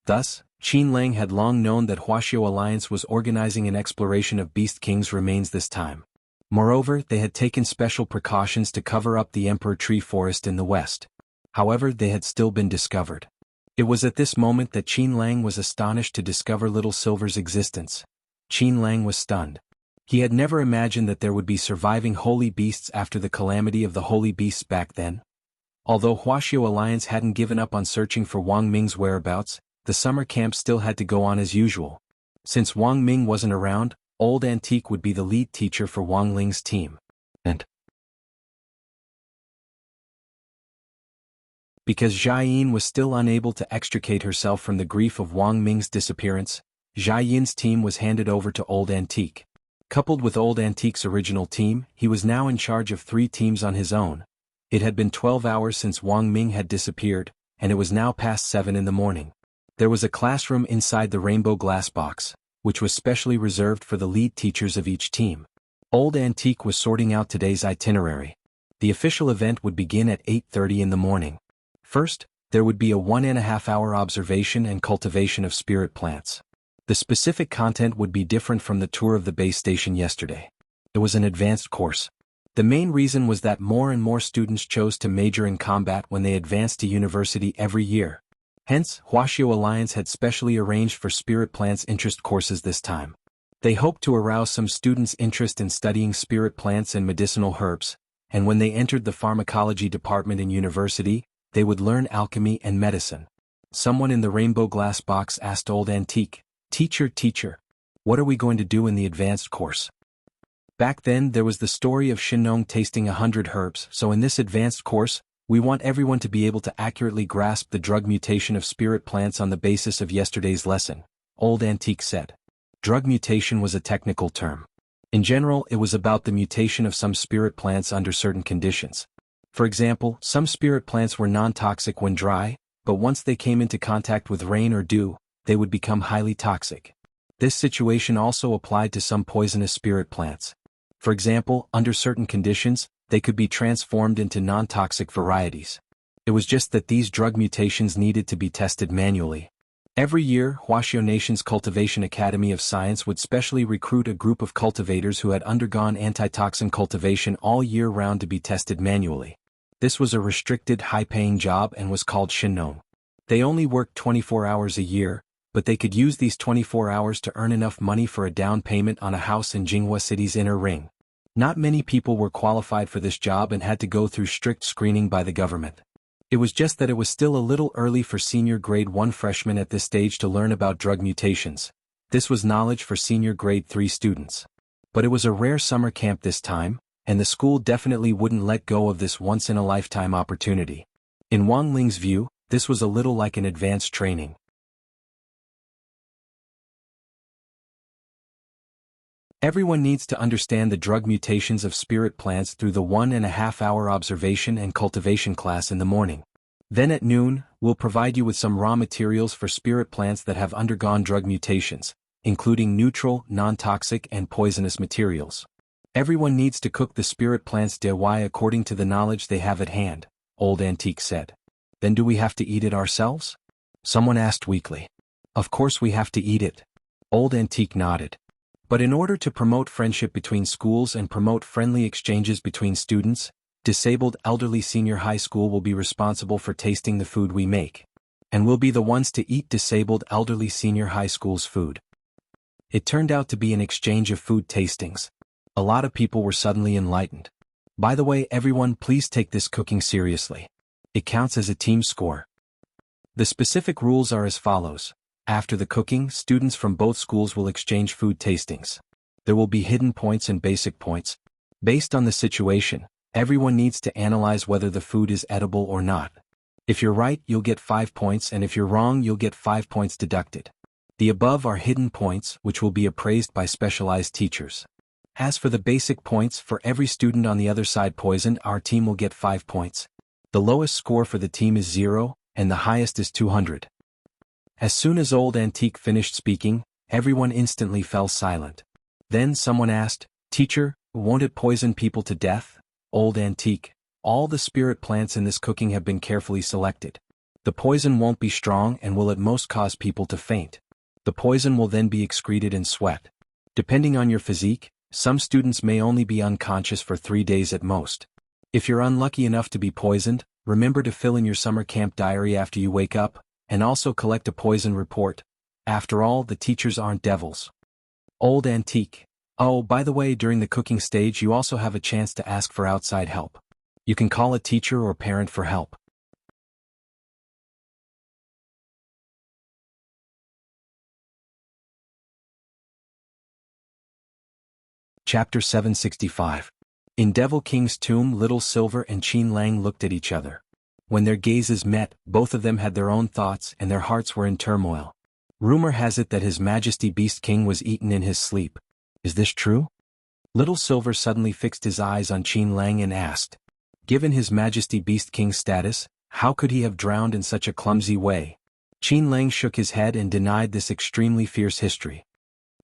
Thus, Qin Lang had long known that Wuxia Alliance was organizing an exploration of Beast King's remains this time. Moreover, they had taken special precautions to cover up the Emperor Tree Forest in the west. However, they had still been discovered. It was at this moment that Qin Lang was astonished to discover Little Silver's existence. Qin Lang was stunned. He had never imagined that there would be surviving holy beasts after the calamity of the holy beasts back then. Although Wuxia Alliance hadn't given up on searching for Wang Ming's whereabouts, the summer camp still had to go on as usual. Since Wang Ming wasn't around, Old Antique would be the lead teacher for Wang Ling's team. And because Jia Yin was still unable to extricate herself from the grief of Wang Ming's disappearance, Jia Yin's team was handed over to Old Antique. Coupled with Old Antique's original team, he was now in charge of 3 teams on his own. It had been 12 hours since Wang Ming had disappeared, and it was now past 7 in the morning. There was a classroom inside the rainbow glass box, which was specially reserved for the lead teachers of each team. Old Antique was sorting out today's itinerary. The official event would begin at 8:30 in the morning. First, there would be a 1.5-hour observation and cultivation of spirit plants. The specific content would be different from the tour of the base station yesterday. It was an advanced course. The main reason was that more and more students chose to major in combat when they advanced to university every year. Hence, Wuxia Alliance had specially arranged for spirit plants interest courses this time. They hoped to arouse some students' interest in studying spirit plants and medicinal herbs, and when they entered the pharmacology department in university, they would learn alchemy and medicine. Someone in the rainbow glass box asked Old Antique, Teacher, what are we going to do in the advanced course? Back then there was the story of Shinnong tasting 100 herbs, so in this advanced course, we want everyone to be able to accurately grasp the drug mutation of spirit plants on the basis of yesterday's lesson, Old Antique said. Drug mutation was a technical term. In general, it was about the mutation of some spirit plants under certain conditions. For example, some spirit plants were non-toxic when dry, but once they came into contact with rain or dew, they would become highly toxic. This situation also applied to some poisonous spirit plants. For example, under certain conditions, they could be transformed into non-toxic varieties. It was just that these drug mutations needed to be tested manually. Every year, Wuxia Nation's Cultivation Academy of Science would specially recruit a group of cultivators who had undergone antitoxin cultivation all year round to be tested manually. This was a restricted, high-paying job and was called Shinnong. They only worked 24 hours a year, but they could use these 24 hours to earn enough money for a down payment on a house in Jianghu City's inner ring. Not many people were qualified for this job and had to go through strict screening by the government. It was just that it was still a little early for senior grade 1 freshmen at this stage to learn about drug mutations. This was knowledge for senior grade 3 students. But it was a rare summer camp this time, and the school definitely wouldn't let go of this once-in-a-lifetime opportunity. In Wang Ling's view, this was a little like an advanced training. Everyone needs to understand the drug mutations of spirit plants through the 1.5-hour observation and cultivation class in the morning. Then at noon, we'll provide you with some raw materials for spirit plants that have undergone drug mutations, including neutral, non-toxic and poisonous materials. Everyone needs to cook the spirit plants DIY according to the knowledge they have at hand, Old Antique said. Then do we have to eat it ourselves? Someone asked weakly. Of course we have to eat it. Old Antique nodded. But in order to promote friendship between schools and promote friendly exchanges between students, Disabled Elderly Senior High School will be responsible for tasting the food we make. And we'll be the ones to eat Disabled Elderly Senior High School's food. It turned out to be an exchange of food tastings. A lot of people were suddenly enlightened. By the way, everyone, please take this cooking seriously. It counts as a team score. The specific rules are as follows. After the cooking, students from both schools will exchange food tastings. There will be hidden points and basic points. Based on the situation, everyone needs to analyze whether the food is edible or not. If you're right, you'll get 5 points, and if you're wrong, you'll get 5 points deducted. The above are hidden points, which will be appraised by specialized teachers. As for the basic points, for every student on the other side poisoned, our team will get 5 points. The lowest score for the team is 0, and the highest is 200. As soon as Old Antique finished speaking, everyone instantly fell silent. Then someone asked, Teacher, won't it poison people to death? Old Antique, all the spirit plants in this cooking have been carefully selected. The poison won't be strong and will at most cause people to faint. The poison will then be excreted in sweat. Depending on your physique, some students may only be unconscious for 3 days at most. If you're unlucky enough to be poisoned, remember to fill in your summer camp diary after you wake up, and also collect a poison report. After all, the teachers aren't devils. Old Antique. Oh, by the way, during the cooking stage you also have a chance to ask for outside help. You can call a teacher or parent for help. Chapter 765. In Devil King's tomb, Little Silver and Qin Lang looked at each other. When their gazes met, both of them had their own thoughts and their hearts were in turmoil. Rumor has it that His Majesty Beast King was eaten in his sleep. Is this true? Little Silver suddenly fixed his eyes on Qin Lang and asked, Given His Majesty Beast King's status, how could he have drowned in such a clumsy way? Qin Lang shook his head and denied this extremely fierce history.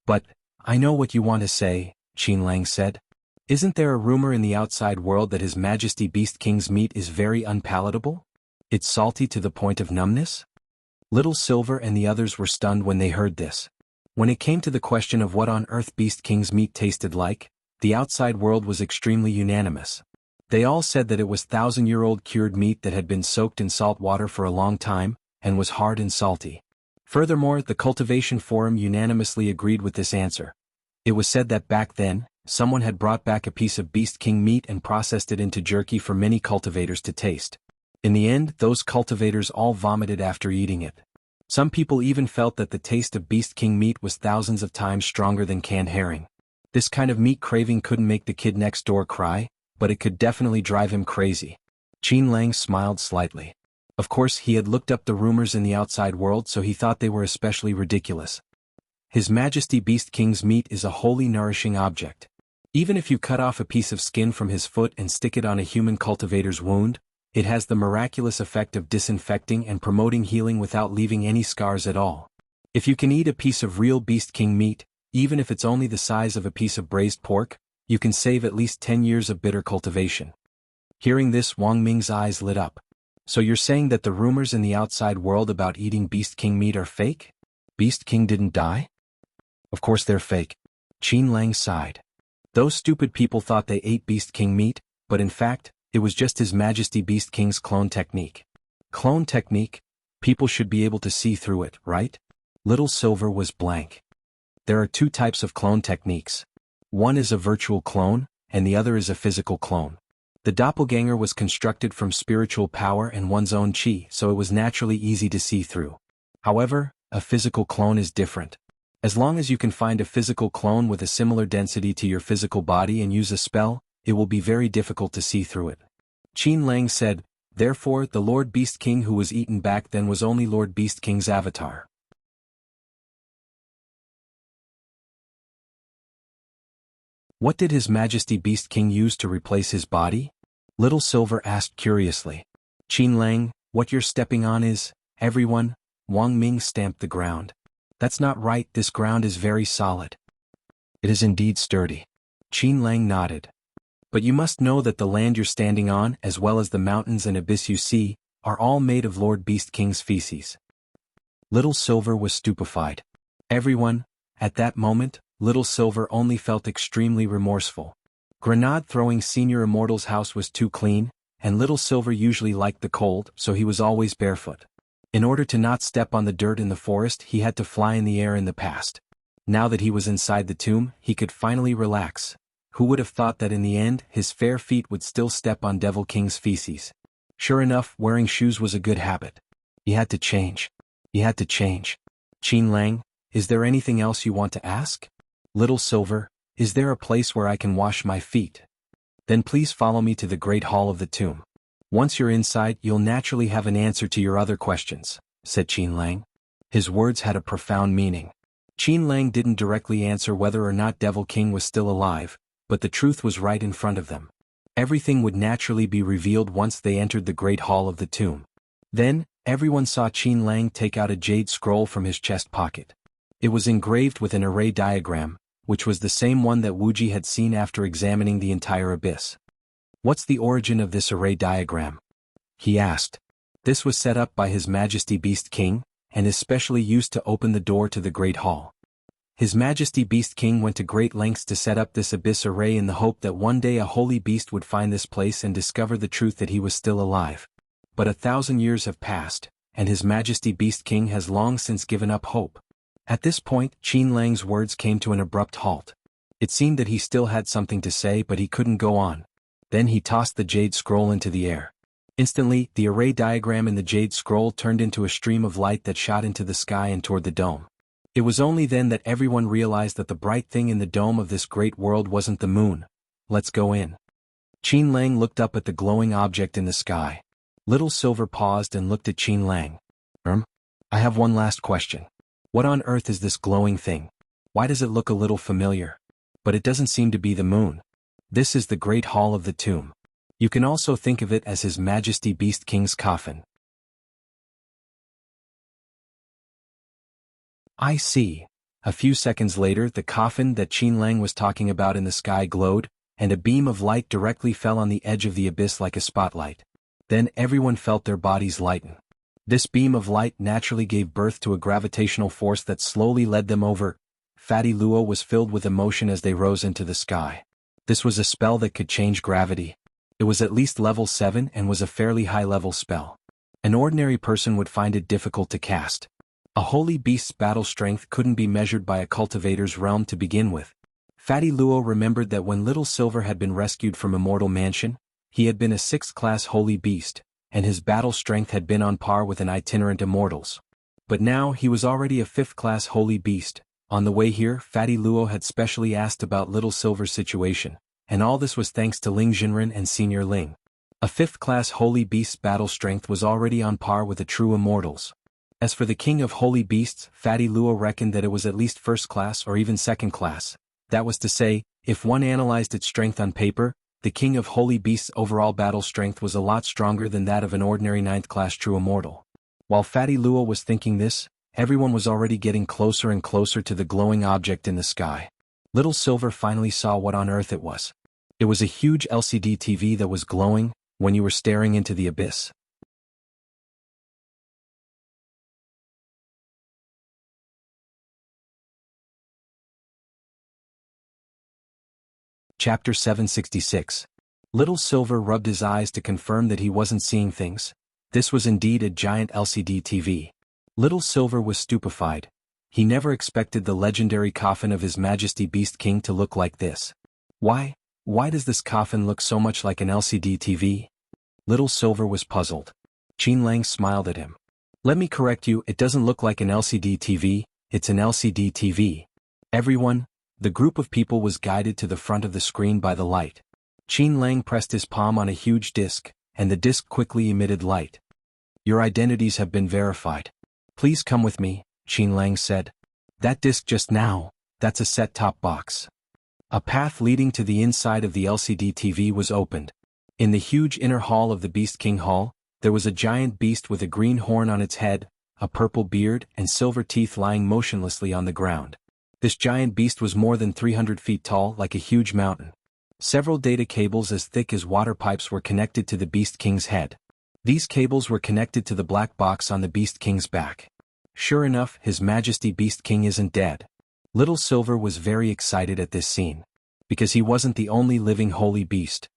But, I know what you want to say, Qin Lang said. Isn't there a rumor in the outside world that His Majesty Beast King's meat is very unpalatable? It's salty to the point of numbness? Little Silver and the others were stunned when they heard this. When it came to the question of what on earth Beast King's meat tasted like, the outside world was extremely unanimous. They all said that it was 1,000-year-old cured meat that had been soaked in salt water for a long time, and was hard and salty. Furthermore, the Cultivation Forum unanimously agreed with this answer. It was said that back then, someone had brought back a piece of Beast King meat and processed it into jerky for many cultivators to taste. In the end, those cultivators all vomited after eating it. Some people even felt that the taste of Beast King meat was thousands of times stronger than canned herring. This kind of meat craving couldn't make the kid next door cry, but it could definitely drive him crazy. Qin Lang smiled slightly. Of course, he had looked up the rumors in the outside world, so he thought they were especially ridiculous. His Majesty Beast King's meat is a wholly nourishing object. Even if you cut off a piece of skin from his foot and stick it on a human cultivator's wound, it has the miraculous effect of disinfecting and promoting healing without leaving any scars at all. If you can eat a piece of real Beast King meat, even if it's only the size of a piece of braised pork, you can save at least 10 years of bitter cultivation. Hearing this, Wang Ming's eyes lit up. So you're saying that the rumors in the outside world about eating Beast King meat are fake? Beast King didn't die? Of course they're fake. Qin Lang sighed. Those stupid people thought they ate Beast King meat, but in fact, it was just His Majesty Beast King's clone technique. Clone technique? People should be able to see through it, right? Little Silver was blank. There are two types of clone techniques. One is a virtual clone, and the other is a physical clone. The doppelganger was constructed from spiritual power and one's own chi, so it was naturally easy to see through. However, a physical clone is different. As long as you can find a physical clone with a similar density to your physical body and use a spell, it will be very difficult to see through it. Qin Lang said, therefore, the Lord Beast King who was eaten back then was only Lord Beast King's avatar. What did His Majesty Beast King use to replace his body? Little Silver asked curiously. Qin Lang, what you're stepping on is, everyone, Wang Ming stamped the ground. That's not right, this ground is very solid. It is indeed sturdy. Qin Lang nodded. But you must know that the land you're standing on, as well as the mountains and abyss you see, are all made of Lord Beast King's feces. Little Silver was stupefied. Everyone, at that moment, Little Silver only felt extremely remorseful. Grenade-throwing Senior Immortal's house was too clean, and Little Silver usually liked the cold, so he was always barefoot. In order to not step on the dirt in the forest, he had to fly in the air in the past. Now that he was inside the tomb, he could finally relax. Who would have thought that in the end, his fair feet would still step on Devil King's feces? Sure enough, wearing shoes was a good habit. He had to change. He had to change. Qin Lang, is there anything else you want to ask? Little Silver, is there a place where I can wash my feet? Then please follow me to the Great Hall of the Tomb. Once you're inside, you'll naturally have an answer to your other questions, said Qin Lang. His words had a profound meaning. Qin Lang didn't directly answer whether or not Devil King was still alive, but the truth was right in front of them. Everything would naturally be revealed once they entered the Great Hall of the Tomb. Then, everyone saw Qin Lang take out a jade scroll from his chest pocket. It was engraved with an array diagram, which was the same one that Wuxia had seen after examining the entire abyss. What's the origin of this array diagram? He asked. This was set up by His Majesty Beast King, and is specially used to open the door to the Great Hall. His Majesty Beast King went to great lengths to set up this abyss array in the hope that one day a holy beast would find this place and discover the truth that he was still alive. But 1,000 years have passed, and His Majesty Beast King has long since given up hope. At this point, Qin Lang's words came to an abrupt halt. It seemed that he still had something to say, but he couldn't go on. Then he tossed the jade scroll into the air. Instantly, the array diagram in the jade scroll turned into a stream of light that shot into the sky and toward the dome. It was only then that everyone realized that the bright thing in the dome of this great world wasn't the moon. Let's go in. Qin Lang looked up at the glowing object in the sky. Little Silver paused and looked at Qin Lang. I have one last question. What on earth is this glowing thing? Why does it look a little familiar? But it doesn't seem to be the moon. This is the Great Hall of the Tomb. You can also think of it as His Majesty Beast King's coffin. I see. A few seconds later, the coffin that Qin Lang was talking about in the sky glowed, and a beam of light directly fell on the edge of the abyss like a spotlight. Then everyone felt their bodies lighten. This beam of light naturally gave birth to a gravitational force that slowly led them over. Fatty Luo was filled with emotion as they rose into the sky. This was a spell that could change gravity. It was at least level 7 and was a fairly high-level spell. An ordinary person would find it difficult to cast. A holy beast's battle strength couldn't be measured by a cultivator's realm to begin with. Fatty Luo remembered that when Little Silver had been rescued from Immortal Mansion, he had been a 6th-class holy beast, and his battle strength had been on par with an itinerant immortal's. But now he was already a 5th-class holy beast. On the way here, Fatty Luo had specially asked about Little Silver's situation, and all this was thanks to Ling Jinren and Senior Ling. A 5th-class holy beast's battle strength was already on par with a true immortal's. As for the king of holy beasts, Fatty Luo reckoned that it was at least 1st class or even 2nd class. That was to say, if one analyzed its strength on paper, the king of holy beasts' overall battle strength was a lot stronger than that of an ordinary 9th class true immortal. While Fatty Luo was thinking this, everyone was already getting closer and closer to the glowing object in the sky. Little Silver finally saw what on earth it was. It was a huge LCD TV that was glowing when you were staring into the abyss. Chapter 766. Little Silver rubbed his eyes to confirm that he wasn't seeing things. This was indeed a giant LCD TV. Little Silver was stupefied. He never expected the legendary coffin of His Majesty Beast King to look like this. Why does this coffin look so much like an LCD TV? Little Silver was puzzled. Qin Lang smiled at him. Let me correct you, it doesn't look like an LCD TV, it's an LCD TV. Everyone, the group of people was guided to the front of the screen by the light. Qin Lang pressed his palm on a huge disc, and the disc quickly emitted light. Your identities have been verified. Please come with me, Qin Lang said. That disc just now, that's a set-top box. A path leading to the inside of the LCD TV was opened. In the huge inner hall of the Beast King Hall, there was a giant beast with a green horn on its head, a purple beard and silver teeth lying motionlessly on the ground. This giant beast was more than 300 feet tall, like a huge mountain. Several data cables as thick as water pipes were connected to the Beast King's head. These cables were connected to the black box on the Beast King's back. Sure enough, His Majesty Beast King isn't dead. Little Silver was very excited at this scene. Because he wasn't the only living holy beast.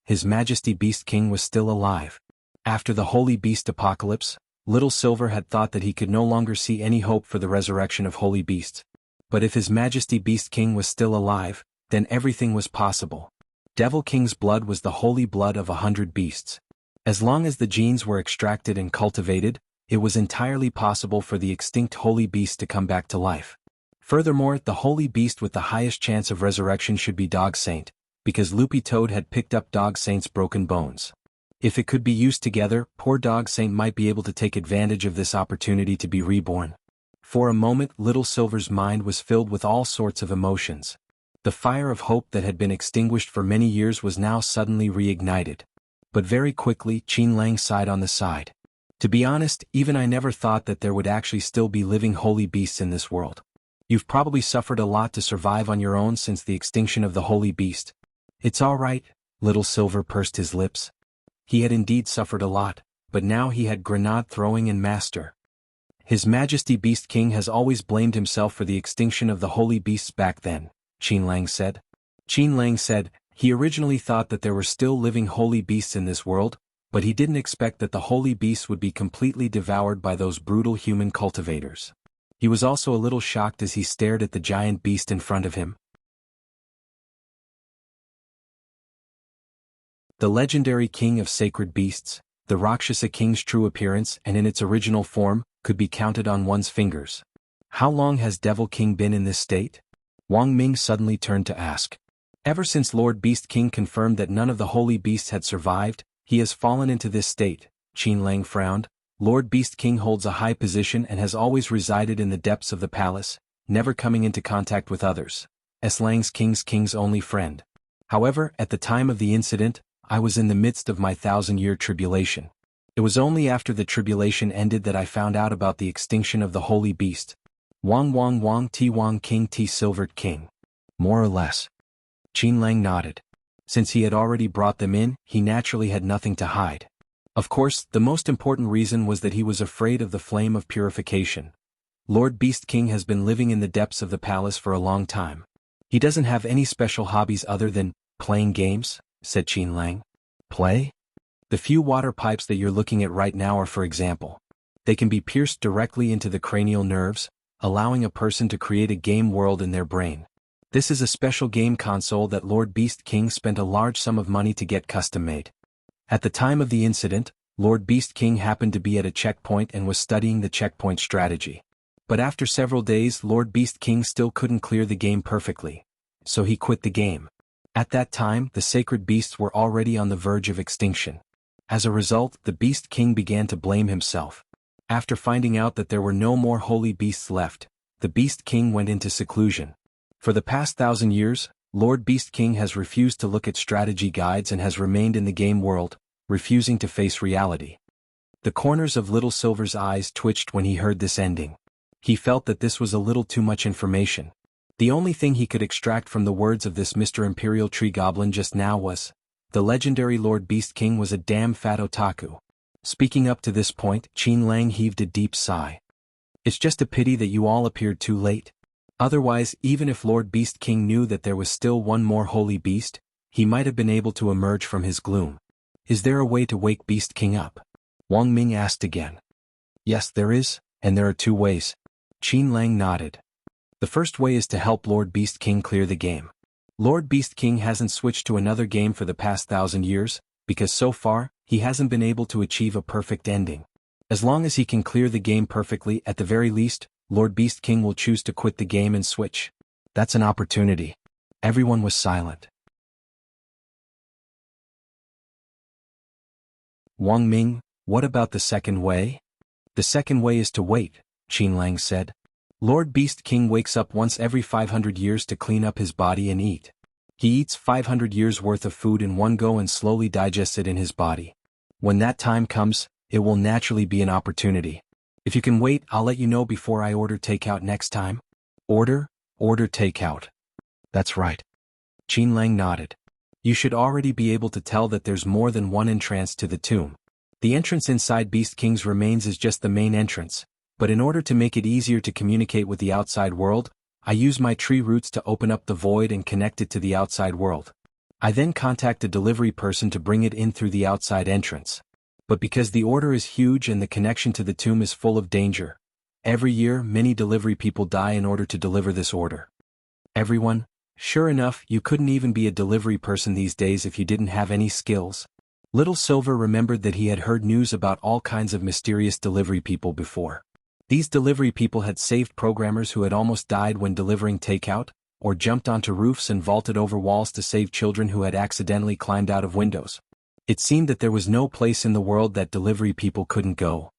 His Majesty Beast King was still alive. After the holy beast apocalypse, Little Silver had thought that he could no longer see any hope for the resurrection of holy beasts. But if His Majesty Beast King was still alive, then everything was possible. Devil King's blood was the holy blood of 100 beasts. As long as the genes were extracted and cultivated, it was entirely possible for the extinct holy beast to come back to life. Furthermore, the holy beast with the highest chance of resurrection should be Dog Saint, because Loopy Toad had picked up Dog Saint's broken bones. If it could be used together, poor Dog Saint might be able to take advantage of this opportunity to be reborn. For a moment, Little Silver's mind was filled with all sorts of emotions. The fire of hope that had been extinguished for many years was now suddenly reignited. But very quickly, Qin Lang sighed on the side. To be honest, even I never thought that there would actually still be living holy beasts in this world. You've probably suffered a lot to survive on your own since the extinction of the holy beast. It's all right, Little Silver pursed his lips. He had indeed suffered a lot, but now he had grenade throwing and master. His Majesty Beast King has always blamed himself for the extinction of the holy beasts back then, Qin Lang said. Qin Lang said, he originally thought that there were still living holy beasts in this world, but he didn't expect that the holy beasts would be completely devoured by those brutal human cultivators. He was also a little shocked as he stared at the giant beast in front of him. The legendary king of sacred beasts, the Rakshasa King's true appearance and in its original form, could be counted on one's fingers. How long has Devil King been in this state? Wang Ming suddenly turned to ask. Ever since Lord Beast King confirmed that none of the holy beasts had survived, he has fallen into this state, Qin Lang frowned. Lord Beast King holds a high position and has always resided in the depths of the palace, never coming into contact with others. Lang's king's only friend. However, at the time of the incident, I was in the midst of my 1,000-year tribulation. It was only after the tribulation ended that I found out about the extinction of the holy beast. Wang Wang Wang Ti Wang King Ti Silvered King. More or less. Qin Lang nodded. Since he had already brought them in, he naturally had nothing to hide. Of course, the most important reason was that he was afraid of the flame of purification. Lord Beast King has been living in the depths of the palace for a long time. He doesn't have any special hobbies other than playing games, said Qin Lang. Play? The few water pipes that you're looking at right now are, for example. They can be pierced directly into the cranial nerves, allowing a person to create a game world in their brain. This is a special game console that Lord Beast King spent a large sum of money to get custom-made. At the time of the incident, Lord Beast King happened to be at a checkpoint and was studying the checkpoint strategy. But after several days, Lord Beast King still couldn't clear the game perfectly. So he quit the game. At that time, the sacred beasts were already on the verge of extinction. As a result, the Beast King began to blame himself. After finding out that there were no more holy beasts left, the Beast King went into seclusion. For the past 1,000 years, Lord Beast King has refused to look at strategy guides and has remained in the game world, refusing to face reality. The corners of Little Silver's eyes twitched when he heard this ending. He felt that this was a little too much information. The only thing he could extract from the words of this Mr. Imperial Tree Goblin just now was, the legendary Lord Beast King was a damn fat otaku. Speaking up to this point, Qin Lang heaved a deep sigh. It's just a pity that you all appeared too late. Otherwise, even if Lord Beast King knew that there was still one more holy beast, he might have been able to emerge from his gloom. Is there a way to wake Beast King up? Wang Ming asked again. Yes, there is, and there are 2 ways. Qin Lang nodded. The first way is to help Lord Beast King clear the game. Lord Beast King hasn't switched to another game for the past 1,000 years, because so far, he hasn't been able to achieve a perfect ending. As long as he can clear the game perfectly, at the very least, Lord Beast King will choose to quit the game and switch. That's an opportunity. Everyone was silent. Wang Ming, what about the second way? The second way is to wait, Qin Lang said. Lord Beast King wakes up once every 500 years to clean up his body and eat. He eats 500 years worth of food in one go and slowly digests it in his body. When that time comes, it will naturally be an opportunity. If you can wait, I'll let you know before I order takeout next time. Order takeout. That's right. Qin Lang nodded. You should already be able to tell that there's more than one entrance to the tomb. The entrance inside Beast King's remains is just the main entrance, but in order to make it easier to communicate with the outside world, I use my tree roots to open up the void and connect it to the outside world. I then contact a delivery person to bring it in through the outside entrance. But because the order is huge and the connection to the tomb is full of danger, every year many delivery people die in order to deliver this order. Everyone, sure enough, you couldn't even be a delivery person these days if you didn't have any skills. Little Silver remembered that he had heard news about all kinds of mysterious delivery people before. These delivery people had saved programmers who had almost died when delivering takeout, or jumped onto roofs and vaulted over walls to save children who had accidentally climbed out of windows. It seemed that there was no place in the world that delivery people couldn't go.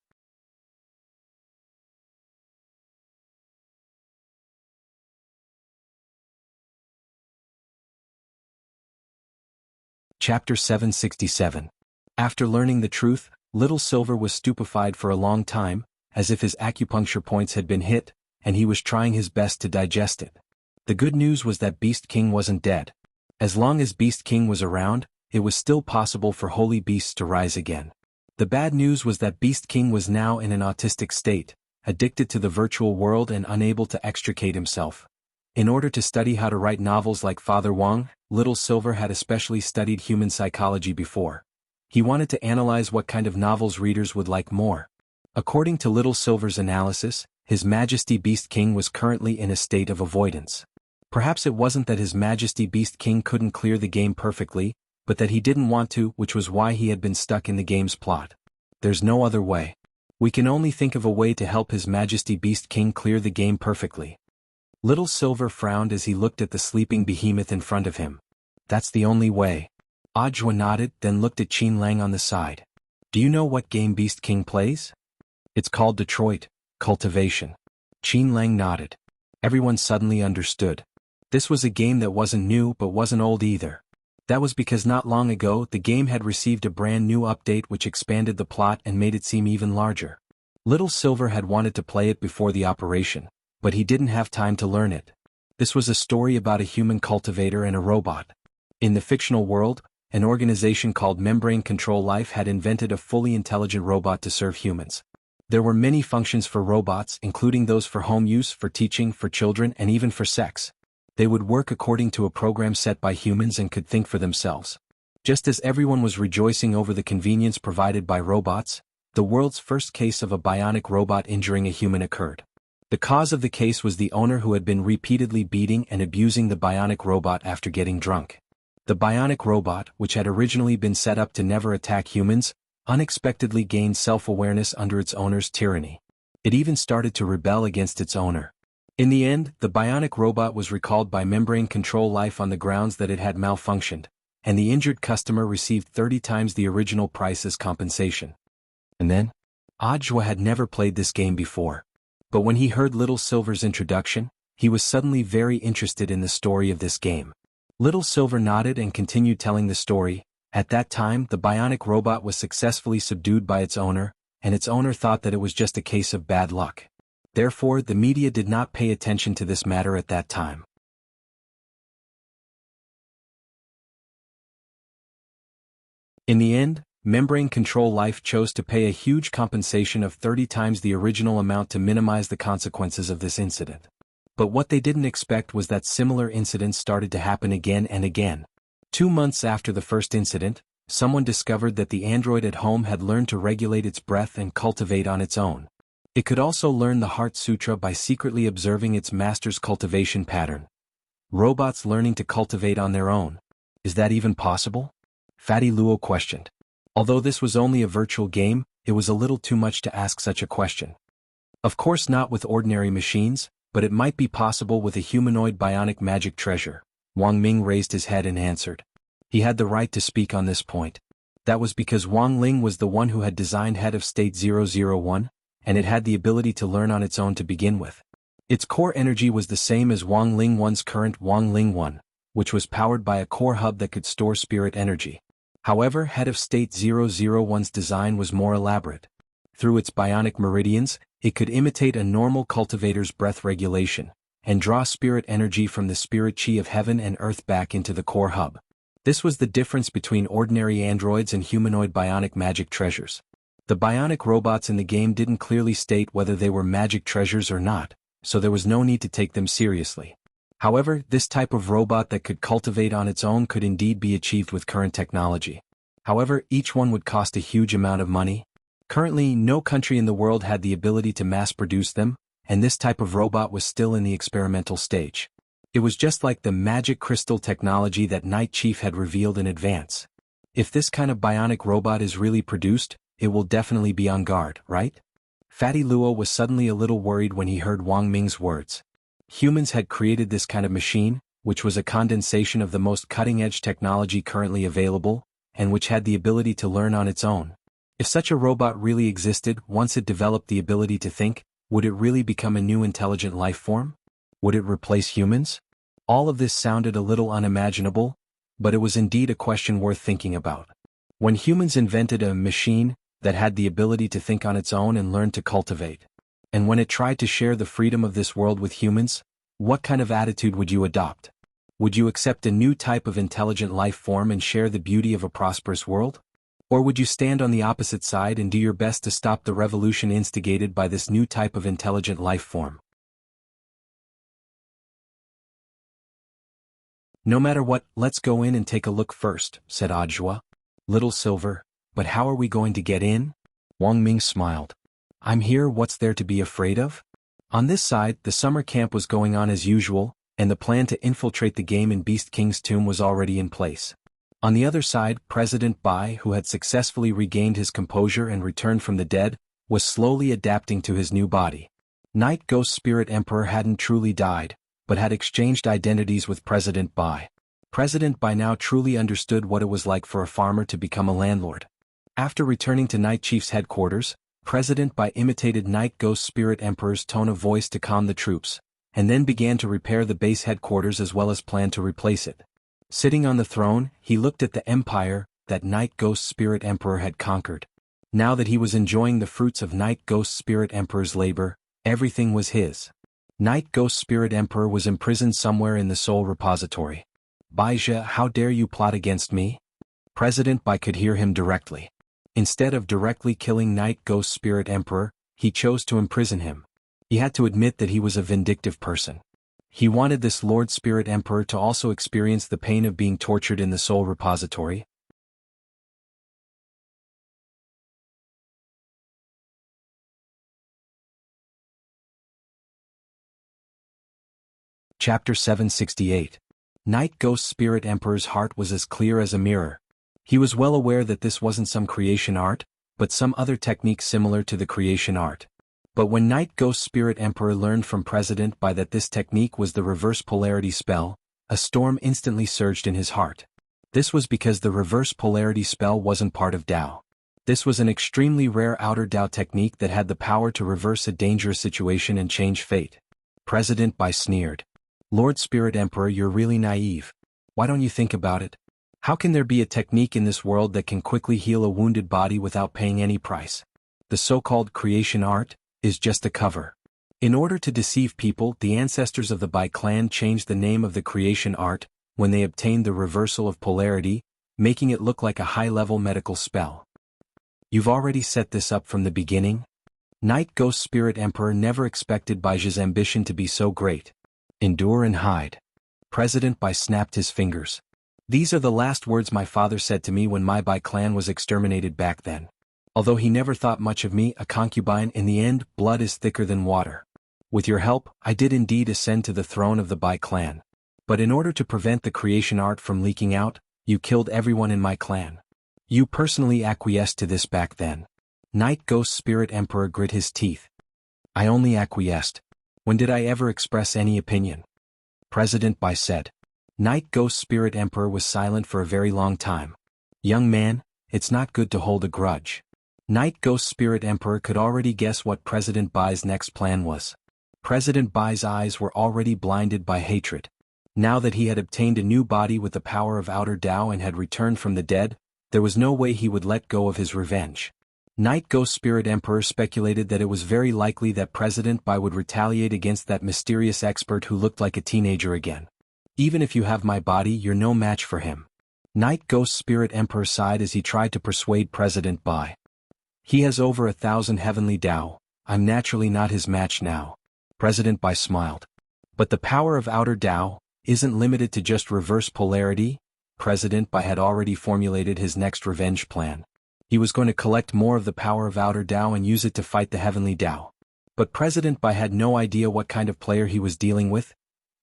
Chapter 767. After learning the truth, Little Silver was stupefied for a long time, as if his acupuncture points had been hit, and he was trying his best to digest it. The good news was that Beast King wasn't dead. As long as Beast King was around, it was still possible for holy beasts to rise again. The bad news was that Beast King was now in an autistic state, addicted to the virtual world and unable to extricate himself. In order to study how to write novels like Father Wang, Little Silver had especially studied human psychology before. He wanted to analyze what kind of novels readers would like more. According to Little Silver's analysis, His Majesty Beast King was currently in a state of avoidance. Perhaps it wasn't that His Majesty Beast King couldn't clear the game perfectly, but that he didn't want to, which was why he had been stuck in the game's plot. There's no other way. We can only think of a way to help His Majesty Beast King clear the game perfectly. Little Silver frowned as he looked at the sleeping behemoth in front of him. That's the only way. Ajwa nodded, then looked at Qin Lang on the side. Do you know what game Beast King plays? It's called Detroit, Cultivation. Qin Lang nodded. Everyone suddenly understood. This was a game that wasn't new but wasn't old either. That was because not long ago the game had received a brand new update which expanded the plot and made it seem even larger. Little Silver had wanted to play it before the operation, but he didn't have time to learn it. This was a story about a human cultivator and a robot. In the fictional world, an organization called Membrane Control Life had invented a fully intelligent robot to serve humans. There were many functions for robots, including those for home use, for teaching, for children, and even for sex. They would work according to a program set by humans and could think for themselves. Just as everyone was rejoicing over the convenience provided by robots, the world's first case of a bionic robot injuring a human occurred. The cause of the case was the owner who had been repeatedly beating and abusing the bionic robot after getting drunk. The bionic robot, which had originally been set up to never attack humans, unexpectedly gained self-awareness under its owner's tyranny. It even started to rebel against its owner. In the end, the bionic robot was recalled by Membrane Control Life on the grounds that it had malfunctioned, and the injured customer received 30 times the original price as compensation. And then? Audiobook had never played this game before. But when he heard Little Silver's introduction, he was suddenly very interested in the story of this game. Little Silver nodded and continued telling the story. At that time, the bionic robot was successfully subdued by its owner, and its owner thought that it was just a case of bad luck. Therefore, the media did not pay attention to this matter at that time. In the end, Membrane Control Life chose to pay a huge compensation of 30 times the original amount to minimize the consequences of this incident. But what they didn't expect was that similar incidents started to happen again and again. 2 months after the first incident, someone discovered that the android at home had learned to regulate its breath and cultivate on its own. It could also learn the Heart Sutra by secretly observing its master's cultivation pattern. Robots learning to cultivate on their own. Is that even possible? Fatty Luo questioned. Although this was only a virtual game, it was a little too much to ask such a question. Of course not with ordinary machines, but it might be possible with a humanoid bionic magic treasure. Wang Ming raised his head and answered. He had the right to speak on this point. That was because Wang Ling was the one who had designed Head of State 001, and it had the ability to learn on its own to begin with. Its core energy was the same as Wang Ling 1's current Wang Ling 1, which was powered by a core hub that could store spirit energy. However, Head of State 001's design was more elaborate. Through its bionic meridians, it could imitate a normal cultivator's breath regulation, and draw spirit energy from the spirit chi of heaven and earth back into the core hub. This was the difference between ordinary androids and humanoid bionic magic treasures. The bionic robots in the game didn't clearly state whether they were magic treasures or not, so there was no need to take them seriously. However, this type of robot that could cultivate on its own could indeed be achieved with current technology. However, each one would cost a huge amount of money. Currently, no country in the world had the ability to mass-produce them, and this type of robot was still in the experimental stage. It was just like the magic crystal technology that Night Chief had revealed in advance. If this kind of bionic robot is really produced, it will definitely be on guard, right? Fatty Luo was suddenly a little worried when he heard Wang Ming's words. Humans had created this kind of machine, which was a condensation of the most cutting-edge technology currently available, and which had the ability to learn on its own. If such a robot really existed, once it developed the ability to think, would it really become a new intelligent life form? Would it replace humans? All of this sounded a little unimaginable, but it was indeed a question worth thinking about. When humans invented a machine that had the ability to think on its own and learn to cultivate, and when it tried to share the freedom of this world with humans, what kind of attitude would you adopt? Would you accept a new type of intelligent life form and share the beauty of a prosperous world? Or would you stand on the opposite side and do your best to stop the revolution instigated by this new type of intelligent life form? No matter what, let's go in and take a look first, said Audiobook. Little Silver, but how are we going to get in? Wang Ming smiled. I'm here, what's there to be afraid of? On this side, the summer camp was going on as usual, and the plan to infiltrate the game in Beast King's tomb was already in place. On the other side, President Bai, who had successfully regained his composure and returned from the dead, was slowly adapting to his new body. Night Ghost Spirit Emperor hadn't truly died, but had exchanged identities with President Bai. President Bai now truly understood what it was like for a farmer to become a landlord. After returning to Night Chief's headquarters, President Bai imitated Night Ghost Spirit Emperor's tone of voice to calm the troops, and then began to repair the base headquarters as well as plan to replace it. Sitting on the throne, he looked at the empire that Night Ghost Spirit Emperor had conquered. Now that he was enjoying the fruits of Night Ghost Spirit Emperor's labor, everything was his. Night Ghost Spirit Emperor was imprisoned somewhere in the Soul Repository. Baizhi, how dare you plot against me? President Bai could hear him directly. Instead of directly killing Night Ghost Spirit Emperor, he chose to imprison him. He had to admit that he was a vindictive person. He wanted this Lord Spirit Emperor to also experience the pain of being tortured in the Soul Repository. Chapter 768. Night Ghost Spirit Emperor's heart was as clear as a mirror. He was well aware that this wasn't some creation art, but some other technique similar to the creation art. But when Night Ghost Spirit Emperor learned from President Bai that this technique was the reverse polarity spell, a storm instantly surged in his heart. This was because the reverse polarity spell wasn't part of Dao. This was an extremely rare outer Dao technique that had the power to reverse a dangerous situation and change fate. President Bai sneered. Lord Spirit Emperor, you're really naive. Why don't you think about it? How can there be a technique in this world that can quickly heal a wounded body without paying any price? The so-called creation art is just a cover. In order to deceive people, the ancestors of the Bai clan changed the name of the creation art when they obtained the reversal of polarity, making it look like a high-level medical spell. You've already set this up from the beginning? Night Ghost Spirit Emperor never expected Baizhi's ambition to be so great. Endure and hide. President Bai snapped his fingers. These are the last words my father said to me when my Bai clan was exterminated back then. Although he never thought much of me, a concubine, in the end, blood is thicker than water. With your help, I did indeed ascend to the throne of the Bai clan. But in order to prevent the creation art from leaking out, you killed everyone in my clan. You personally acquiesced to this back then. Night Ghost Spirit Emperor grit his teeth. I only acquiesced. When did I ever express any opinion? President Bai said. Night Ghost Spirit Emperor was silent for a very long time. Young man, it's not good to hold a grudge. Night Ghost Spirit Emperor could already guess what President Bai's next plan was. President Bai's eyes were already blinded by hatred. Now that he had obtained a new body with the power of outer Dao and had returned from the dead, there was no way he would let go of his revenge. Night Ghost Spirit Emperor speculated that it was very likely that President Bai would retaliate against that mysterious expert who looked like a teenager again. Even if you have my body, you're no match for him. Night Ghost Spirit Emperor sighed as he tried to persuade President Bai. He has over 1,000 heavenly Dao, I'm naturally not his match now. President Bai smiled. But the power of outer Dao isn't limited to just reverse polarity. President Bai had already formulated his next revenge plan. He was going to collect more of the power of outer Dao and use it to fight the heavenly Dao. But President Bai had no idea what kind of player he was dealing with.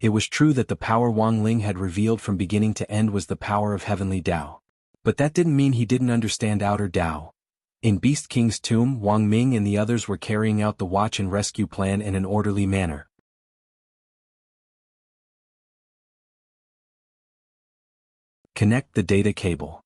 It was true that the power Wang Ling had revealed from beginning to end was the power of heavenly Dao. But that didn't mean he didn't understand outer Dao. In Beast King's tomb, Wang Ming and the others were carrying out the watch and rescue plan in an orderly manner. Connect the data cable.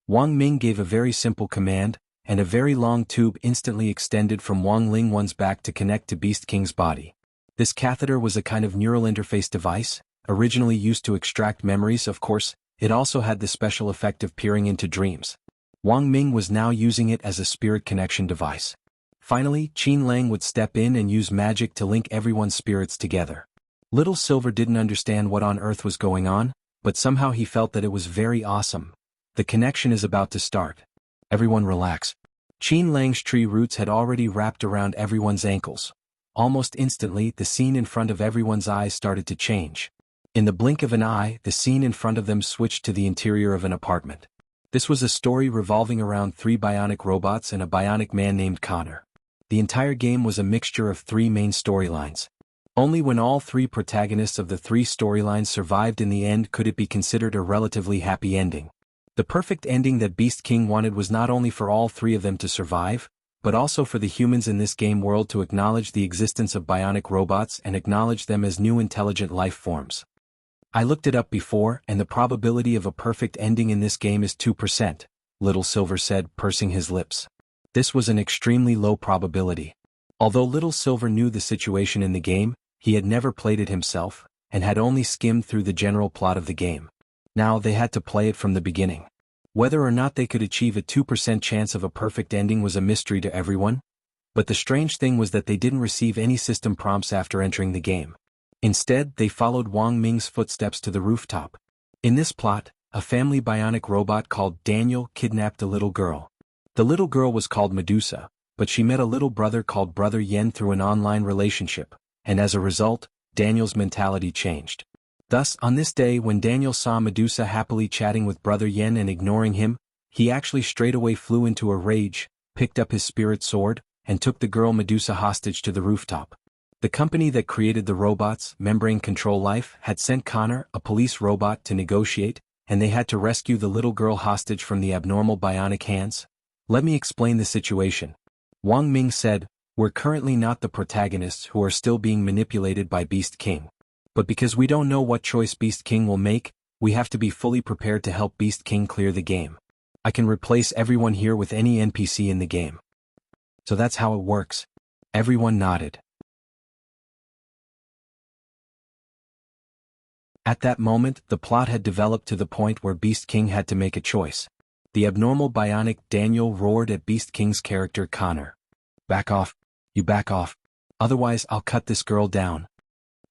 Wang Ming gave a very simple command, and a very long tube instantly extended from Wang Lingwan's back to connect to Beast King's body. This catheter was a kind of neural interface device, originally used to extract memories. Of course, it also had the special effect of peering into dreams. Wang Ming was now using it as a spirit connection device. Finally, Qin Lang would step in and use magic to link everyone's spirits together. Little Silver didn't understand what on earth was going on, but somehow he felt that it was very awesome. The connection is about to start. Everyone relax. Qin Lang's tree roots had already wrapped around everyone's ankles. Almost instantly, the scene in front of everyone's eyes started to change. In the blink of an eye, the scene in front of them switched to the interior of an apartment. This was a story revolving around 3 bionic robots and a bionic man named Connor. The entire game was a mixture of 3 main storylines. Only when all 3 protagonists of the 3 storylines survived in the end could it be considered a relatively happy ending. The perfect ending that Beast King wanted was not only for all 3 of them to survive, but also for the humans in this game world to acknowledge the existence of bionic robots and acknowledge them as new intelligent life forms. I looked it up before, and the probability of a perfect ending in this game is 2%, Little Silver said, pursing his lips. This was an extremely low probability. Although Little Silver knew the situation in the game, he had never played it himself, and had only skimmed through the general plot of the game. Now they had to play it from the beginning. Whether or not they could achieve a 2% chance of a perfect ending was a mystery to everyone, but the strange thing was that they didn't receive any system prompts after entering the game. Instead, they followed Wang Ming's footsteps to the rooftop. In this plot, a family bionic robot called Daniel kidnapped a little girl. The little girl was called Medusa, but she met a little brother called Brother Yen through an online relationship, and as a result, Daniel's mentality changed. Thus, on this day when Daniel saw Medusa happily chatting with Brother Yen and ignoring him, he actually straightaway flew into a rage, picked up his spirit sword, and took the girl Medusa hostage to the rooftop. The company that created the robots, Membrane Control Life, had sent Connor, a police robot, to negotiate, and they had to rescue the little girl hostage from the abnormal bionic hands. Let me explain the situation. Wang Ming said, "We're currently not the protagonists who are still being manipulated by Beast King. But because we don't know what choice Beast King will make, we have to be fully prepared to help Beast King clear the game. I can replace everyone here with any NPC in the game." So that's how it works. Everyone nodded. At that moment, the plot had developed to the point where Beast King had to make a choice. The abnormal bionic Daniel roared at Beast King's character Connor. "Back off. You back off. Otherwise I'll cut this girl down."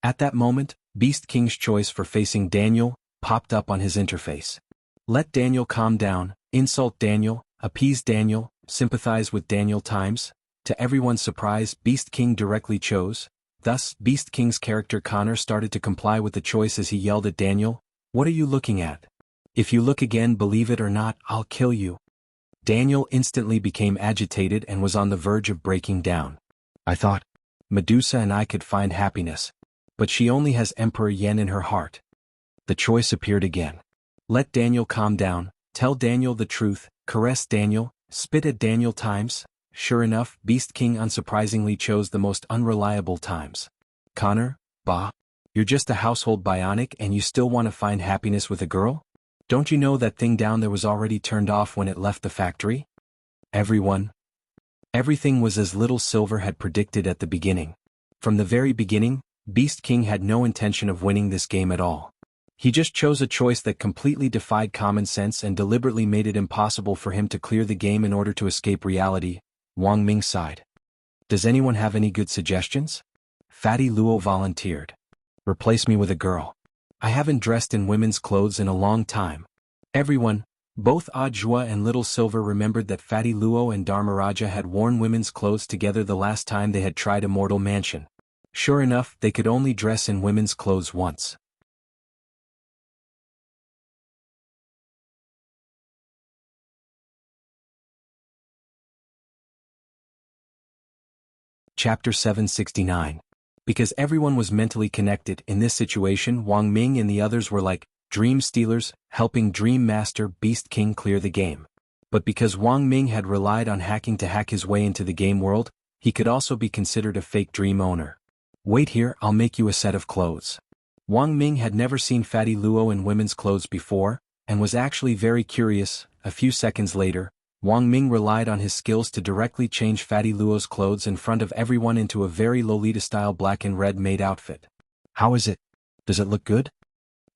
At that moment, Beast King's choice for facing Daniel popped up on his interface. Let Daniel calm down, insult Daniel, appease Daniel, sympathize with Daniel times. To everyone's surprise, Beast King directly chose. Thus, Beast King's character Connor started to comply with the choice as he yelled at Daniel, "What are you looking at? If you look again, believe it or not, I'll kill you." Daniel instantly became agitated and was on the verge of breaking down. "I thought Medusa and I could find happiness. But she only has Emperor Yen in her heart." The choice appeared again. Let Daniel calm down, tell Daniel the truth, caress Daniel, spit at Daniel times. Sure enough, Beast King unsurprisingly chose the most unreliable times. "Connor, bah, you're just a household bionic and you still want to find happiness with a girl? Don't you know that thing down there was already turned off when it left the factory?" Everything was as Little Silver had predicted at the beginning. From the very beginning, Beast King had no intention of winning this game at all. He just chose a choice that completely defied common sense and deliberately made it impossible for him to clear the game in order to escape reality. Wang Ming sighed. "Does anyone have any good suggestions?" Fatty Luo volunteered. "Replace me with a girl. I haven't dressed in women's clothes in a long time." Everyone, both Ajua and Little Silver, remembered that Fatty Luo and Dharmaraja had worn women's clothes together the last time they had tried Immortal Mansion. Sure enough, they could only dress in women's clothes once. Chapter 769. Because everyone was mentally connected in this situation, Wang Ming and the others were like dream stealers, helping Dream Master Beast King clear the game. But because Wang Ming had relied on hacking to hack his way into the game world, he could also be considered a fake dream owner. "Wait here, I'll make you a set of clothes." Wang Ming had never seen Fatty Luo in women's clothes before, and was actually very curious. A few seconds later, Wang Ming relied on his skills to directly change Fatty Luo's clothes in front of everyone into a very Lolita-style black and red maid outfit. "How is it? Does it look good?"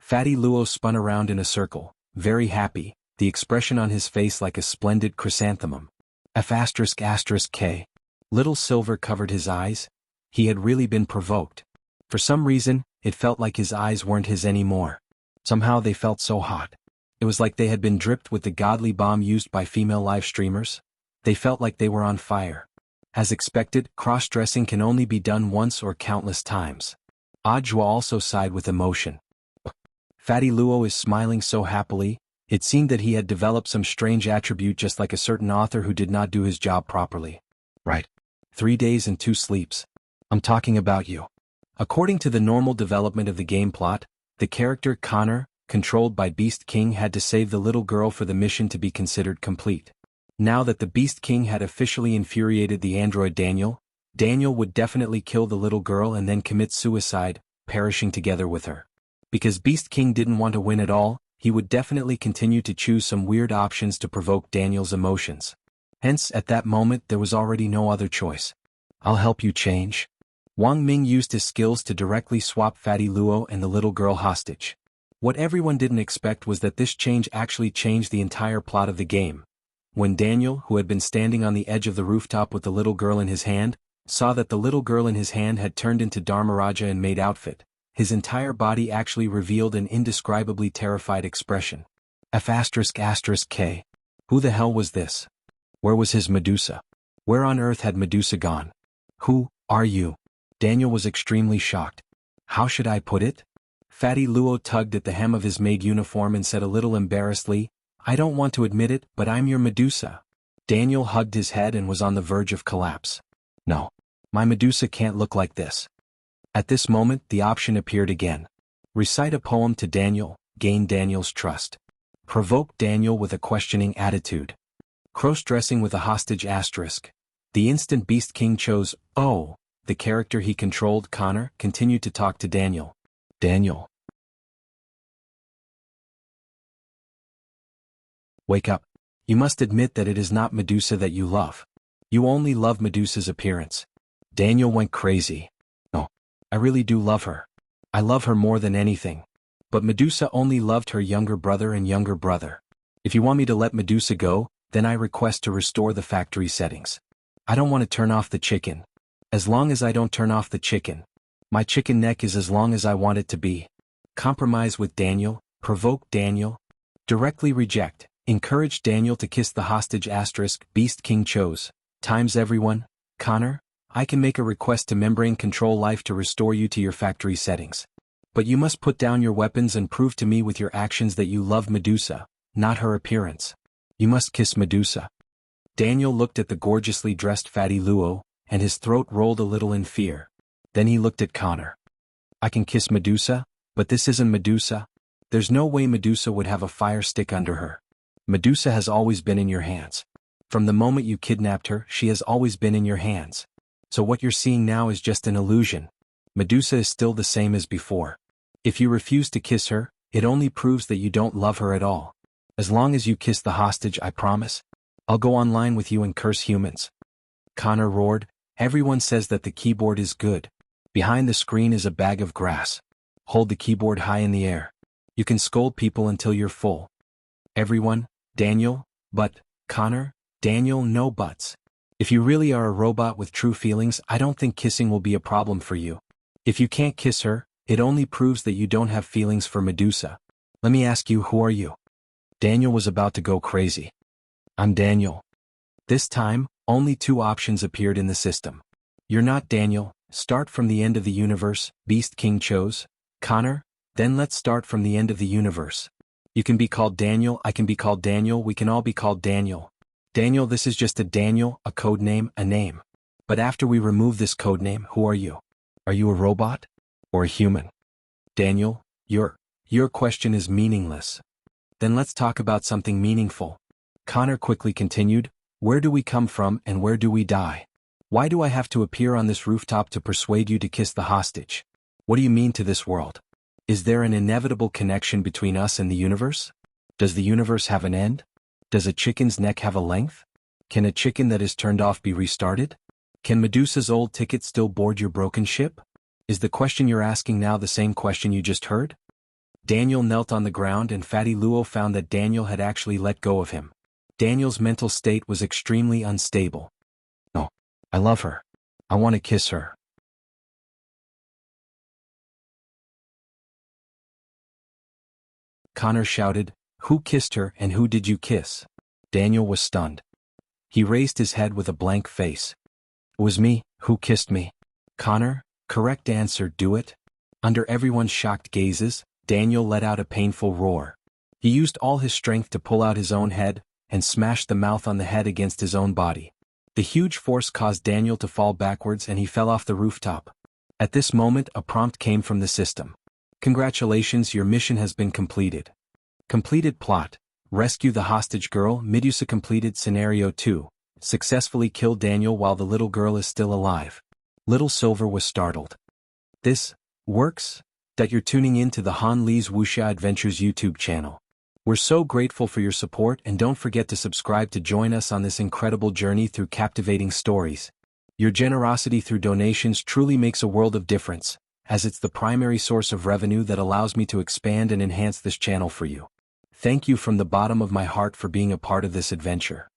Fatty Luo spun around in a circle, very happy, the expression on his face like a splendid chrysanthemum. F***K. Little Silver covered his eyes. He had really been provoked. For some reason, it felt like his eyes weren't his anymore. Somehow they felt so hot. It was like they had been dripped with the godly balm used by female live streamers. They felt like they were on fire. As expected, cross-dressing can only be done once or countless times. Ajwa also sighed with emotion. Fatty Luo is smiling so happily. It seemed that he had developed some strange attribute, just like a certain author who did not do his job properly. Right. 3 days and 2 sleeps. I'm talking about you. According to the normal development of the game plot, the character Connor, controlled by Beast King, had to save the little girl for the mission to be considered complete. Now that the Beast King had officially infuriated the android Daniel, Daniel would definitely kill the little girl and then commit suicide, perishing together with her. Because Beast King didn't want to win at all, he would definitely continue to choose some weird options to provoke Daniel's emotions. Hence, at that moment there was already no other choice. "I'll help you change." Wang Ming used his skills to directly swap Fatty Luo and the little girl hostage. What everyone didn't expect was that this change actually changed the entire plot of the game. When Daniel, who had been standing on the edge of the rooftop with the little girl in his hand, saw that the little girl in his hand had turned into Dharmaraja in maid outfit, his entire body actually revealed an indescribably terrified expression. F***K. Who the hell was this? Where was his Medusa? Where on earth had Medusa gone? Who are you? Daniel was extremely shocked. How should I put it? Fatty Luo tugged at the hem of his maid uniform and said a little embarrassedly, I don't want to admit it, but I'm your Medusa. Daniel hugged his head and was on the verge of collapse. No. My Medusa can't look like this. At this moment, the option appeared again. Recite a poem to Daniel, gain Daniel's trust. Provoke Daniel with a questioning attitude. Cross-dressing with a hostage asterisk. The instant Beast King chose, oh, the character he controlled, Connor, continued to talk to Daniel. Daniel. Wake up. You must admit that it is not Medusa that you love. You only love Medusa's appearance. Daniel went crazy. No, I really do love her. I love her more than anything. But Medusa only loved her younger brother and younger brother. If you want me to let Medusa go, then I request to restore the factory settings. I don't want to turn off the chicken. As long as I don't turn off the chicken, my chicken neck is as long as I want it to be. Compromise with Daniel, provoke Daniel. Directly reject, encourage Daniel to kiss the hostage asterisk Beast King chose. Times everyone, Connor, I can make a request to Membrane Control Life to restore you to your factory settings. But you must put down your weapons and prove to me with your actions that you love Medusa, not her appearance. You must kiss Medusa. Daniel looked at the gorgeously dressed Fatty Luo, and his throat rolled a little in fear. Then he looked at Connor. I can kiss Medusa, but this isn't Medusa. There's no way Medusa would have a fire stick under her. Medusa has always been in your hands. From the moment you kidnapped her, she has always been in your hands. So what you're seeing now is just an illusion. Medusa is still the same as before. If you refuse to kiss her, it only proves that you don't love her at all. As long as you kiss the hostage, I promise, I'll go online with you and curse humans. Connor roared, everyone says that the keyboard is good. Behind the screen is a bag of grass. Hold the keyboard high in the air. You can scold people until you're full. Everyone, Daniel, but, Connor, Daniel, no buts. If you really are a robot with true feelings, I don't think kissing will be a problem for you. If you can't kiss her, it only proves that you don't have feelings for Medusa. Let me ask you, who are you? Daniel was about to go crazy. I'm Daniel. This time, only two options appeared in the system. You're not Daniel, start from the end of the universe, Beast King chose. Connor, then let's start from the end of the universe. You can be called Daniel, I can be called Daniel, we can all be called Daniel. Daniel, this is just a Daniel, a code name, a name. But after we remove this code name, who are you? Are you a robot? Or a human? Daniel, your question is meaningless. Then let's talk about something meaningful. Connor quickly continued, where do we come from and where do we die? Why do I have to appear on this rooftop to persuade you to kiss the hostage? What do you mean to this world? Is there an inevitable connection between us and the universe? Does the universe have an end? Does a chicken's neck have a length? Can a chicken that is turned off be restarted? Can Medusa's old ticket still board your broken ship? Is the question you're asking now the same question you just heard? Daniel knelt on the ground and Fatty Luo found that Daniel had actually let go of him. Daniel's mental state was extremely unstable. No, I love her. I want to kiss her. Connor shouted, who kissed her and who did you kiss? Daniel was stunned. He raised his head with a blank face. It was me, who kissed me. Connor, correct answer, do it. Under everyone's shocked gazes, Daniel let out a painful roar. He used all his strength to pull out his own head, and smashed the mouth on the head against his own body. The huge force caused Daniel to fall backwards and he fell off the rooftop. At this moment, a prompt came from the system. Congratulations, your mission has been completed. Completed plot. Rescue the hostage girl. Medusa completed scenario 2. Successfully kill Daniel while the little girl is still alive. Little Silver was startled. This works? That you're tuning in to the Han Lee's Wuxia Adventures YouTube channel. We're so grateful for your support and don't forget to subscribe to join us on this incredible journey through captivating stories. Your generosity through donations truly makes a world of difference, as it's the primary source of revenue that allows me to expand and enhance this channel for you. Thank you from the bottom of my heart for being a part of this adventure.